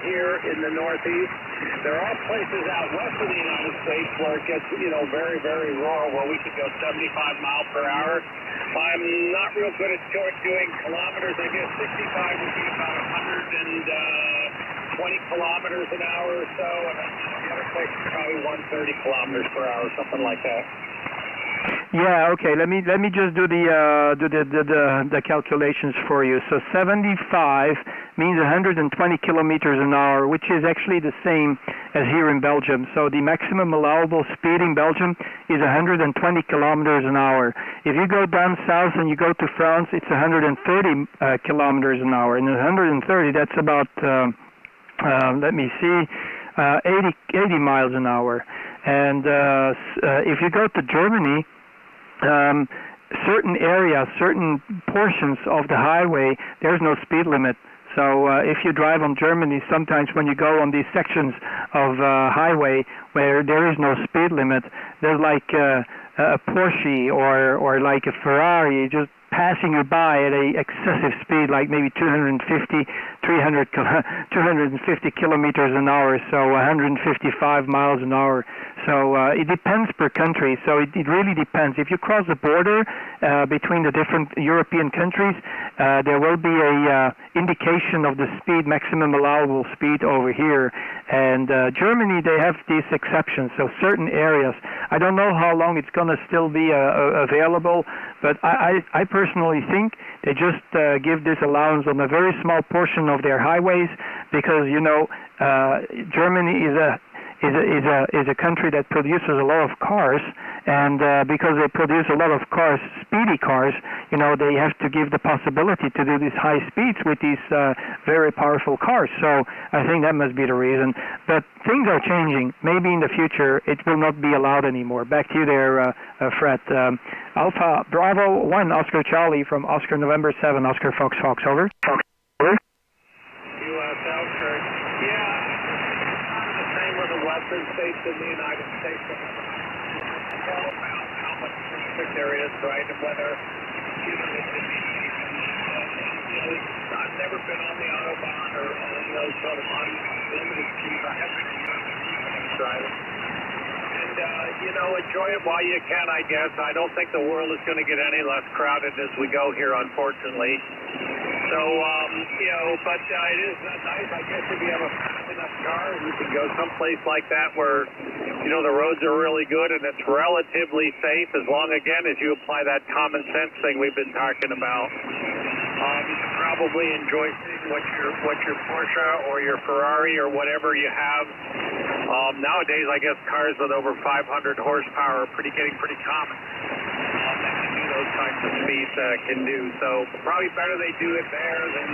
here in the Northeast. There are places out west of the United States where it gets, very, very rural, where we can go 75 miles per hour. I'm not real good at doing kilometers. I guess 65 would be about 120 kilometers an hour or so, and the other place is probably 130 kilometers per hour, something like that. Yeah, okay. Let me just do the calculations for you. So 75 means 120 kilometers an hour, which is actually the same as here in Belgium. So the maximum allowable speed in Belgium is 120 kilometers an hour. If you go down south and you go to France, it's 130 kilometers an hour. And 130, that's about 80 miles an hour. And if you go to Germany, certain areas, certain portions of the highway, there's no speed limit. So if you drive on Germany, sometimes when you go on these sections of highway where there is no speed limit, there's like a Porsche or like a Ferrari just passing you by at a excessive speed, like maybe 250 kilometers an hour, so 155 miles an hour. So it depends per country. So it really depends. If you cross the border between the different European countries, there will be a indication of the speed, maximum allowable speed over here. And Germany, they have these exceptions. So certain areas, I don't know how long it's going to still be available, but I personally think they just give this allowance on a very small portion of their highways because, you know, Germany is a country that produces a lot of cars, and because they produce a lot of cars, speedy cars, you know, they have to give the possibility to do these high speeds with these very powerful cars. So I think that must be the reason. But things are changing. Maybe in the future it will not be allowed anymore. Back to you there, Fred. Alpha Bravo 1, Oscar Charlie from Oscar November 7, Oscar Fox Fox, over. U.S. Outskirts. Yeah. Western states in the United States. All about how much traffic there is, right, and whether, you know, I've never been on the Autobahn or on those sort of unlimited speeds. I haven't been driving. And, you know, enjoy it while you can, I guess. I don't think the world is going to get any less crowded as we go here, unfortunately. So, you know, but it is nice, I guess, if you have a fast enough car, you can go someplace like that where, you know, the roads are really good and it's relatively safe as long, again, as you apply that common sense thing we've been talking about. You can probably enjoy seeing what your Porsche or your Ferrari or whatever you have. Nowadays, I guess cars with over 500 horsepower are getting pretty common. Those types of speeds can do. So probably better they do it there than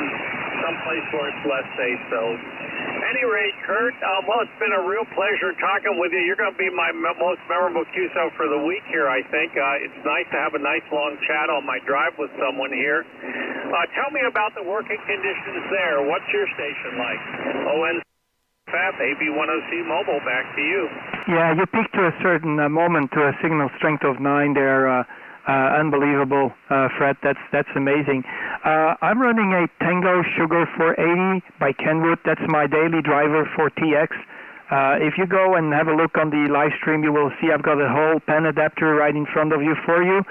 someplace where it's less safe. So at any rate, Kurt, well, it's been a real pleasure talking with you. You're going to be my most memorable QSO for the week here, I think. It's nice to have a nice long chat on my drive with someone here. Tell me about the working conditions there. What's your station like? ONFF, AB10C Mobile, back to you. Yeah, you peaked to a certain moment to a signal strength of 9 there. Unbelievable, Fred. That's amazing. I'm running a Tango Sugar 480 by Kenwood. That's my daily driver for TX. If you go and have a look on the live stream, you will see I've got a whole pen adapter right in front of you for you,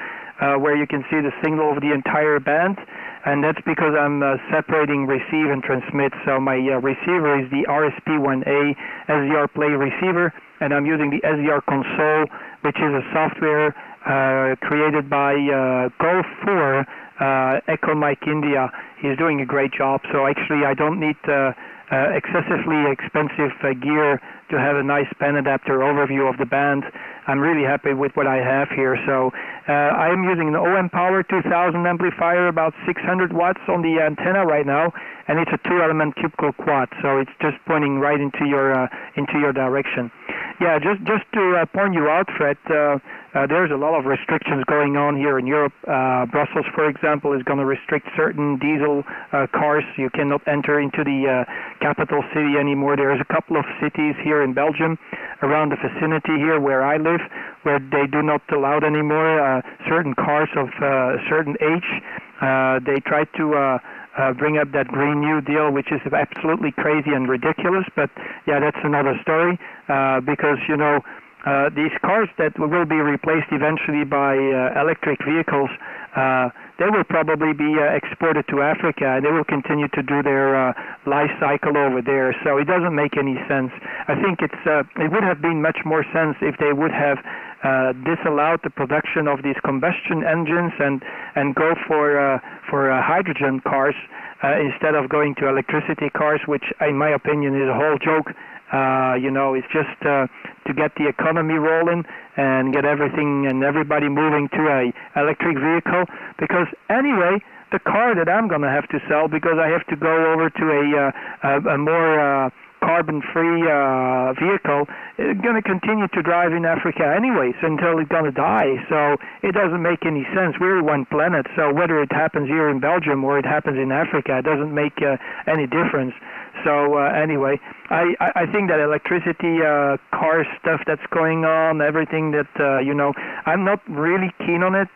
where you can see the signal of the entire band. And that's because I'm separating receive and transmit. So my receiver is the RSP1A SDR Play receiver, and I'm using the SDR console, which is a software created by Go4 Echo Mike India. He's doing a great job. So actually, I don't need excessively expensive gear to have a nice pen adapter overview of the band. I'm really happy with what I have here. So I am using an OM Power 2000 amplifier, about 600 watts on the antenna right now, and it's a 2-element cubical quad, so it's just pointing right into your direction. Yeah, just to point you out, Fred, there's a lot of restrictions going on here in Europe. Brussels, for example, is going to restrict certain diesel cars. You cannot enter into the capital city anymore. There's a couple of cities here in Belgium around the vicinity here where I live where they do not allow anymore certain cars of a certain age. They try to bring up that Green New Deal, which is absolutely crazy and ridiculous. But yeah, that's another story because, you know, these cars that will be replaced eventually by electric vehicles, they will probably be exported to Africa, and they will continue to do their life cycle over there. So it doesn't make any sense. I think it would have been much more sense if they would have disallowed the production of these combustion engines and go for hydrogen cars instead of going to electricity cars, which in my opinion is a whole joke. You know, it's just to get the economy rolling and get everything and everybody moving to a electric vehicle. Because anyway, the car that I'm going to have to sell, because I have to go over to a more carbon-free vehicle is going to continue to drive in Africa anyways until it's going to die. So it doesn't make any sense. We're one planet, so whether it happens here in Belgium or it happens in Africa, it doesn't make any difference. So anyway, I think that electricity car stuff that's going on, everything that, I'm not really keen on it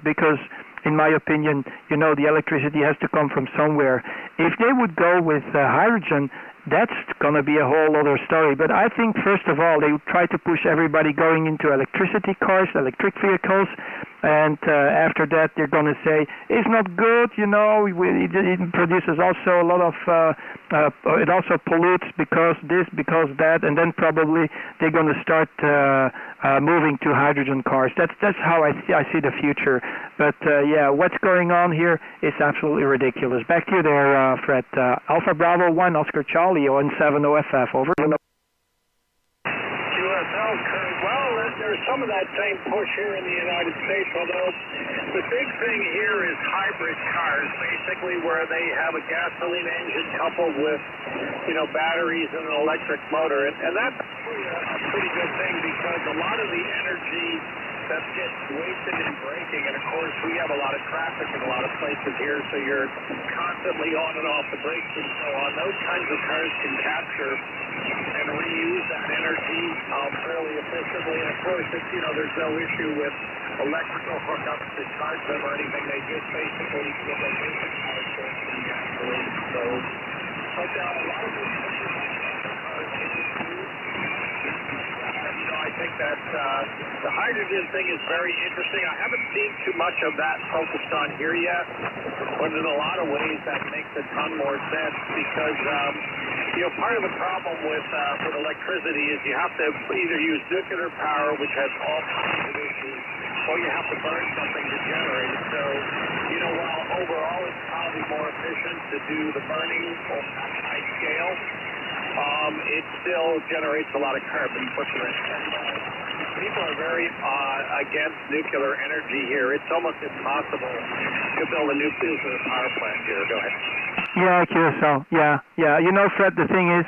because in my opinion, the electricity has to come from somewhere. If they would go with hydrogen, that's going to be a whole other story. But I think, first of all, they would try to push everybody going into electricity cars, electric vehicles, and after that they're going to say, it's not good, it produces also a lot of, it also pollutes because this, because that, and then probably they're going to start moving to hydrogen cars. That's how I see the future. But what's going on here is absolutely ridiculous. Back to you there, Fred. Alpha Bravo 1, Oscar Charlie, ON7 OFF, over. QSL, Kurt. Well, there's some of that same push here in the United States, although the big thing here is hybrid cars, basically where they have a gasoline engine coupled with, batteries and an electric motor. And that's a pretty good thing because a lot of the energy that gets wasted in braking, and of course we have a lot of traffic in a lot of places here, so you're constantly on and off the brakes and so on. Those kinds of cars can capture and reuse that energy fairly efficiently, and of course there's no issue with electrical hookups to charge them or anything. They just basically get a basic power source from gasoline. So, but a lot of these I think that the hydrogen thing is very interesting. I haven't seen too much of that focused on here yet, but in a lot of ways that makes a ton more sense because, part of the problem with electricity is you have to either use nuclear power, which has all kinds of issues, or you have to burn something to generate it. So, while overall it's probably more efficient to do the burning on a high scale, it still generates a lot of carbon footprint. People are very against nuclear energy here. It's almost impossible to build a nuclear power plant here. Go ahead. Yeah, QSL. Yeah. Fred, the thing is,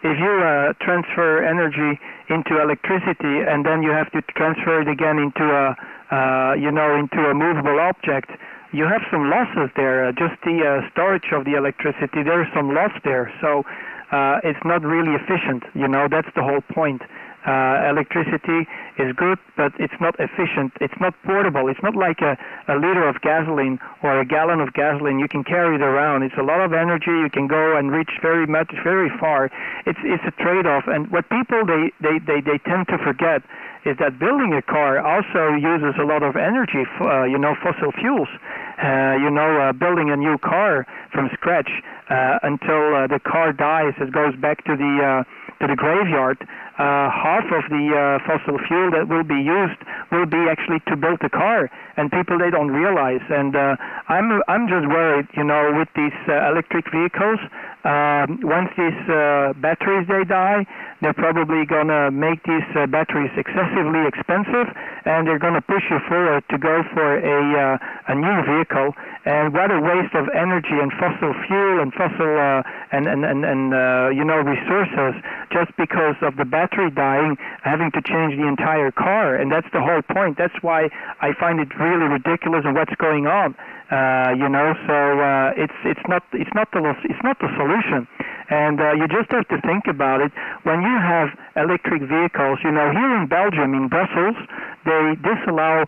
if you transfer energy into electricity and then you have to transfer it again into a movable object, you have some losses there. Just the storage of the electricity, there's some loss there. So it's not really efficient. That's the whole point. Electricity is good, but it's not efficient. It's not portable. It's not like a liter of gasoline or a gallon of gasoline. You can carry it around. It's a lot of energy. You can go and reach very far. It's a trade-off. And what people they tend to forget is that building a car also uses a lot of energy. Fossil fuels. Building a new car from scratch until the car dies, it goes back to the graveyard. Half of the fossil fuel that will be used will be actually to build the car, and people they don't realize. And I'm just worried, with these electric vehicles. Once these batteries they die, they're probably gonna make these batteries excessively expensive, and they're gonna push you forward to go for a new vehicle. And what a waste of energy and fossil fuel and fossil resources just because of the battery dying, having to change the entire car. And that's the whole point. That's why I find it really ridiculous and what's going on. So it's not the solution. And you just have to think about it. When you have electric vehicles, here in Belgium, in Brussels, they disallow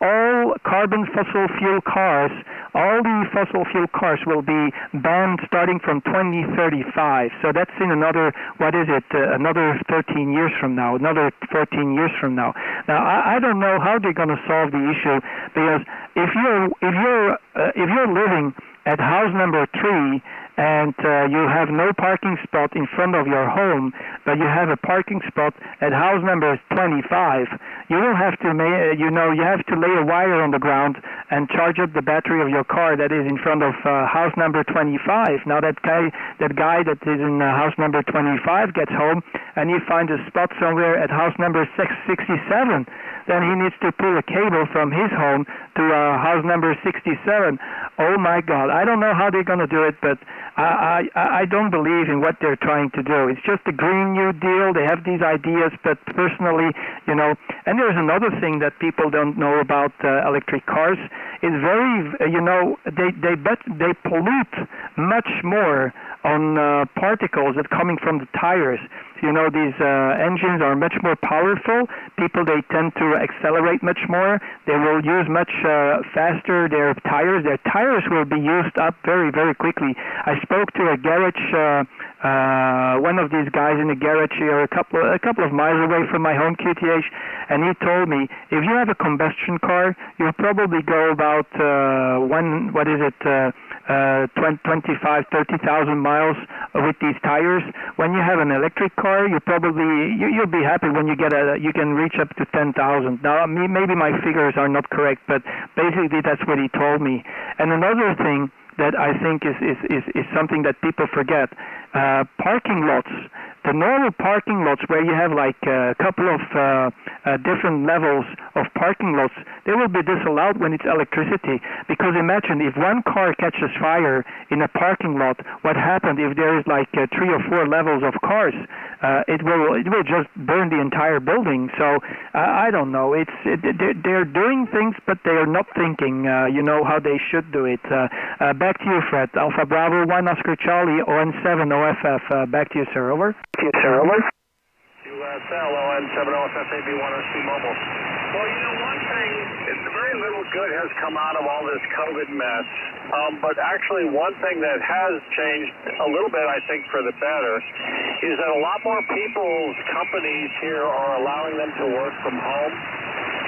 all carbon fossil fuel cars. All the fossil fuel cars will be banned starting from 2035. So that's in another, another 13 years from now, another 14 years from now. Now, I don't know how they're going to solve the issue, because if you're living at house number 3 and you have no parking spot in front of your home, but you have a parking spot at house number 25, you will have to, you have to lay a wire on the ground and charge up the battery of your car that is in front of house number 25. Now that guy that is in house number 25 gets home and he finds a spot somewhere at house number 667, then he needs to pull a cable from his home to house number 67. Oh my God, I don't know how they're going to do it, but I don't believe in what they're trying to do. It's just a Green New Deal. They have these ideas, but personally, and there's another thing that people don't know about electric cars. It's very, they pollute much more on particles that coming from the tires. These engines are much more powerful. People, they tend to accelerate much more. They will use much faster their tires. Their tires will be used up very, very quickly. I spoke to a garage, one of these guys in the garage here, a couple of miles away from my home, QTH, and he told me, if you have a combustion car, you'll probably go about 25, 30,000 miles with these tires. When you have an electric car, you'll be happy when you can reach up to 10,000. Now, maybe my figures are not correct, but basically that's what he told me. And another thing that I think is something that people forget, parking lots. The normal parking lots where you have like a couple of different levels of parking lots, they will be disallowed when it's electricity. Because imagine if one car catches fire in a parking lot, what happened if there is like 3 or 4 levels of cars? It will just burn the entire building. So I don't know. They're doing things, but they are not thinking, how they should do it. Back to you, Fred. Alpha Bravo 1 Oscar Charlie ON7 OFF. Back to you, sir. Over. Yes, sir. Over. USL ON7 OFF AB102 Mobile. Well, one thing, very little good has come out of all this COVID mess. But actually, one thing that has changed a little bit, I think, for the better, is that a lot more people's companies here are allowing them to work from home.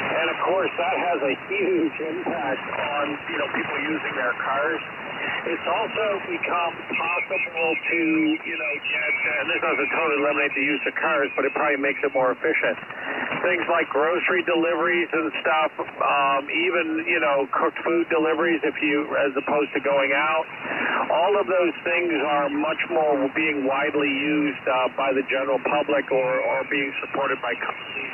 And, of course, that has a huge impact on, people using their cars. It's also become possible to, get, and this doesn't totally eliminate the use of cars, but it probably makes it more efficient. Things like grocery deliveries and stuff, even, cooked food deliveries as opposed to going out. All of those things are much more being widely used by the general public or being supported by companies.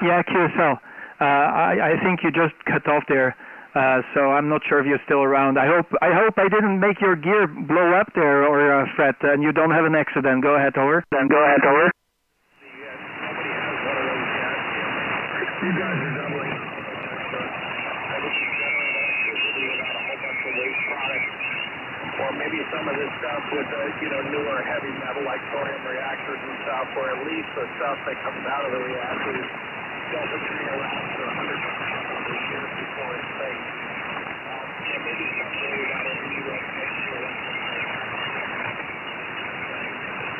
Yeah, QSL. I think you just cut off there, so I'm not sure if you're still around. I hope I didn't make your gear blow up there, or Fred, and you don't have an accident. Go ahead, over. Then go ahead, over. You guys are doubling. Or maybe some of this stuff with newer heavy metal like thorium reactors and stuff, or at least the stuff that comes out of the reactors doesn't be around for 100 years before it's safe. Maybe someday we got to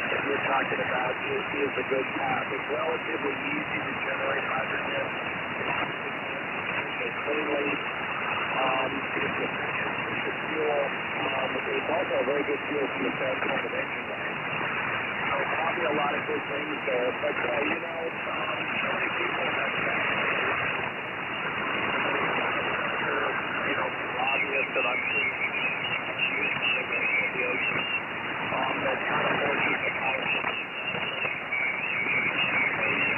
if you're talking about is a good path. It's relatively easy to generate hydrogen. It's cleanly. It's a fuel. It's also a very good fuel from the standpoint of engine life. So probably a lot of good things there. But, so many people have lobbyists that I'm seeing the ocean that kind of forces the politics.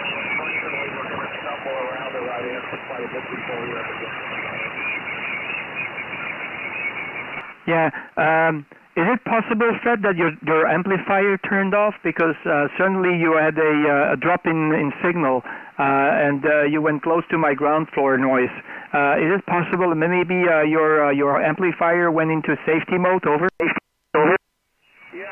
Unfortunately, we're going to stumble around the right answer quite a bit before we ever get to Yeah. Is it possible, Fred, that your amplifier turned off? Because certainly you had a drop in signal, and you went close to my ground floor noise. Is it possible maybe your amplifier went into safety mode? Over. Over. Yes.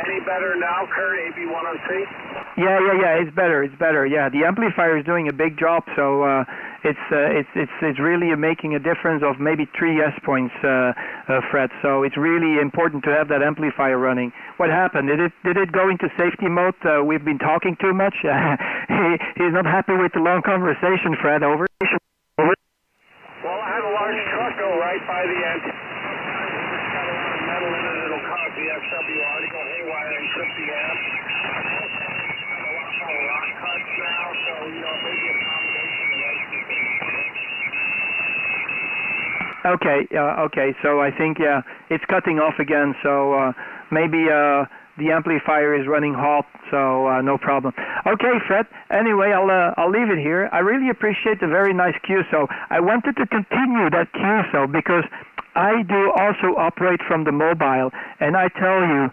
Any better now, Kurt? AB102. Yeah. It's better. Yeah, the amplifier is doing a big job, so it's really making a difference of maybe 3 S points, Fred. So it's really important to have that amplifier running. What happened? Did it go into safety mode? We've been talking too much. He's not happy with the long conversation, Fred. Over. Well, I had a large truck go right by the end. Metal in it, it'll cause the SWR to go haywire and trip the amp. A lot more rock cuts now, so maybe a combination of those two things. Okay, okay. So I think it's cutting off again. So maybe the amplifier is running hot. So no problem. Okay, Fred. Anyway, I'll leave it here. I really appreciate the very nice QSO. I wanted to continue that QSO because I do also operate from the mobile, and I tell you,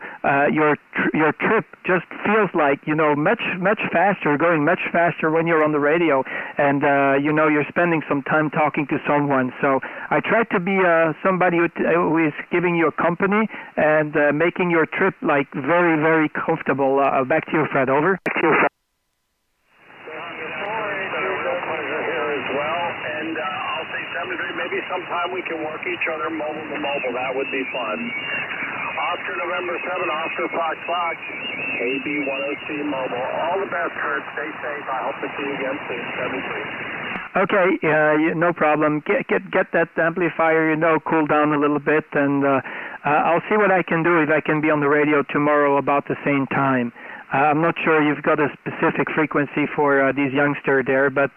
your trip just feels like, much faster, going much faster when you're on the radio, and you're spending some time talking to someone. So I try to be somebody who is giving you a company and making your trip like very, very comfortable. Back to you, Fred. Over. Maybe sometime we can work each other mobile to mobile. That would be fun. Oscar November 7, Oscar Fox Fox, AB 10C mobile. All the best, Kurt. Stay safe. I hope to see you again soon. 7-3. Okay, no problem. Get that amplifier, cool down a little bit, and I'll see what I can do if I can be on the radio tomorrow about the same time. I'm not sure you've got a specific frequency for these youngsters there, but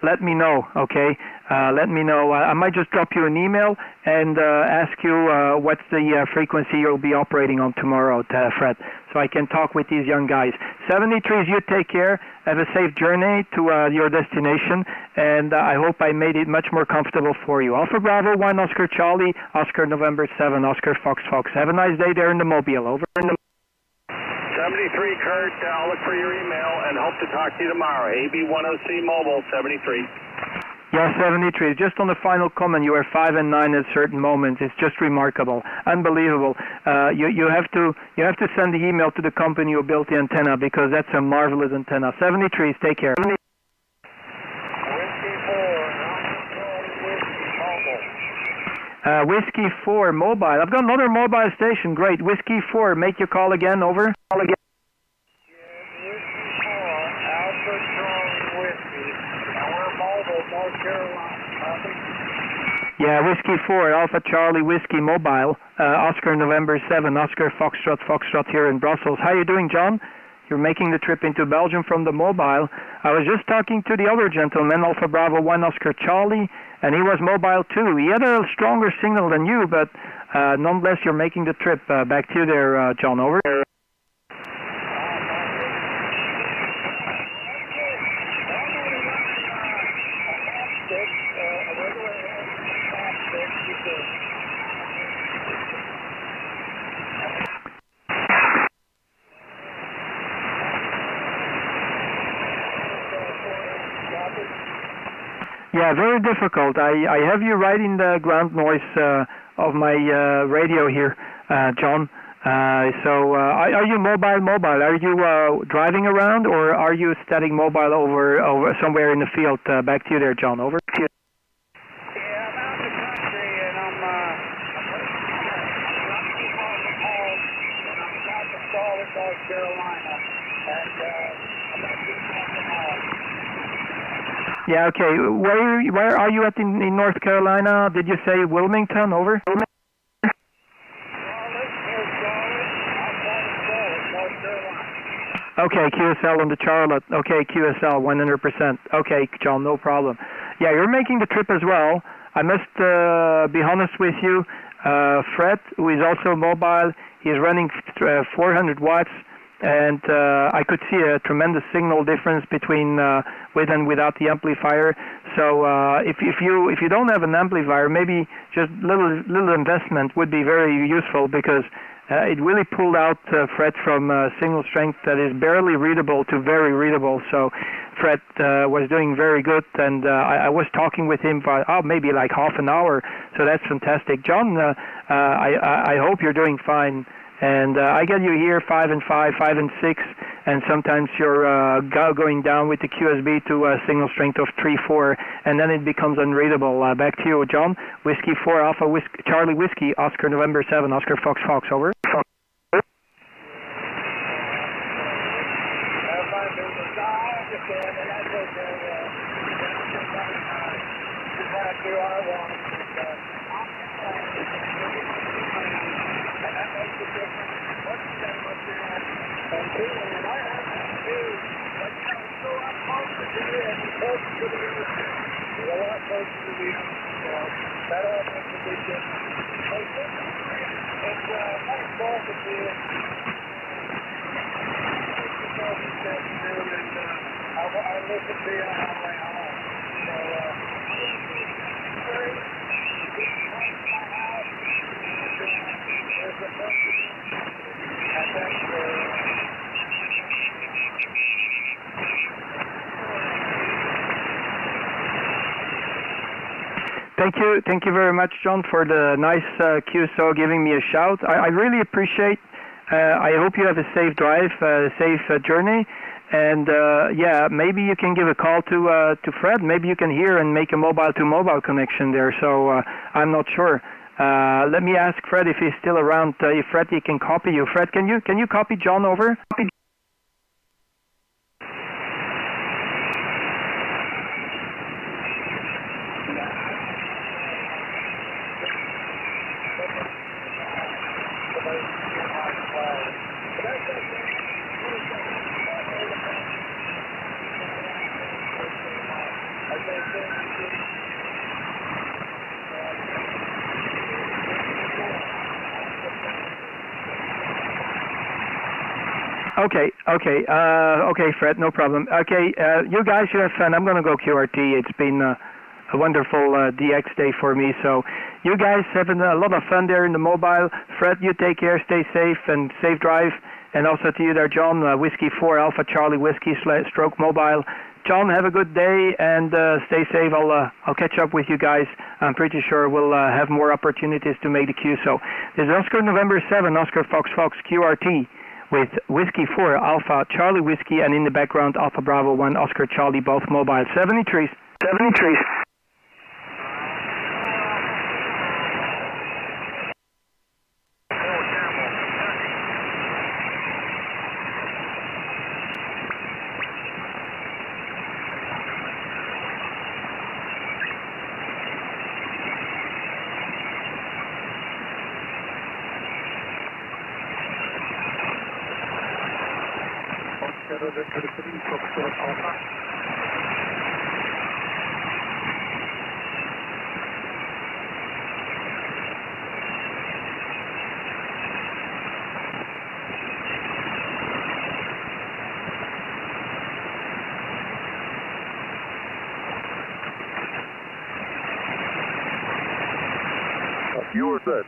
let me know, okay? Let me know. I might just drop you an email and ask you what's the frequency you'll be operating on tomorrow, Fred, so I can talk with these young guys. 73s, you take care. Have a safe journey to your destination, and I hope I made it much more comfortable for you. Alpha Bravo 1, Oscar Charlie, Oscar November 7, Oscar Fox Fox. Have a nice day there in the Mobile. Over. 73, Kurt. I'll look for your email and hope to talk to you tomorrow. AB10C Mobile, 73. Yeah, 73. Just on the final comment, you are 5 and 9 at certain moments. It's just remarkable, unbelievable. You have to send the email to the company who built the antenna because that's a marvelous antenna. 73. Take care. Whiskey 4 mobile. I've got another mobile station. Great. Whiskey 4. Make your call again. Over. Call again. Yeah, Whiskey 4, Alpha Charlie Whiskey Mobile, Oscar November 7, Oscar Foxtrot here in Brussels. How you doing, John? You're making the trip into Belgium from the mobile. I was just talking to the other gentleman, Alpha Bravo 1, Oscar Charlie, and he was mobile too. He had a stronger signal than you, but nonetheless, you're making the trip. Back to you there, John. Over. Yeah, very difficult. I have you right in the ground noise of my radio here, John. So are you mobile? Are you driving around, or are you static mobile over somewhere in the field? Back to you there, John. Over. Yeah, I'm out in the country, and I'm about to Charlotte, North Carolina, and I'm not doing nothing else. Yeah, okay. Where are you at in North Carolina? Did you say Wilmington? Over. Okay, QSL on the Charlotte. Okay, QSL 100%. Okay, John, no problem. Yeah, you're making the trip as well. I must be honest with you. Fred, who is also mobile, he's running 400 watts. And I could see a tremendous signal difference between with and without the amplifier. So if you don't have an amplifier, maybe just little investment would be very useful, because it really pulled out Fred from signal strength that is barely readable to very readable. So Fred was doing very good, and I was talking with him for maybe like half an hour. So that's fantastic, John. I hope you're doing fine. And I get you here 5 and 5, 5 and 6, and sometimes you're going down with the QSB to a signal strength of 3-4, and then it becomes unreadable. Back to you, John. Whiskey 4, Alpha Charlie Whiskey, Oscar November 7, Oscar Fox Fox. Over. a lot closer to the that all makes a big difference. It's nice talking to you. I listen to you on my way home. So, Thank you very much, John, for the nice QSO giving me a shout. I really appreciate. I hope you have a safe drive, safe journey, and yeah, maybe you can give a call to Fred. Maybe you can hear and make a mobile-to-mobile connection there. So I'm not sure. Let me ask Fred if he's still around. If Fred, he can copy you. Fred, can you copy John over? Okay, Fred, no problem. Okay, you guys, you have fun. I'm going to go QRT. It's been a wonderful DX day for me. So you guys having a lot of fun there in the mobile. Fred, you take care, stay safe, and safe drive. And also to you there, John, Whiskey 4 Alpha Charlie Whiskey Stroke Mobile. John, have a good day and stay safe. I'll catch up with you guys. I'm pretty sure we'll have more opportunities to make the queue. So this is Oscar November 7, Oscar Fox QRT. With Whiskey 4 Alpha Charlie Whiskey, and in the background Alpha Bravo 1 Oscar Charlie, both mobile. 73. You were good.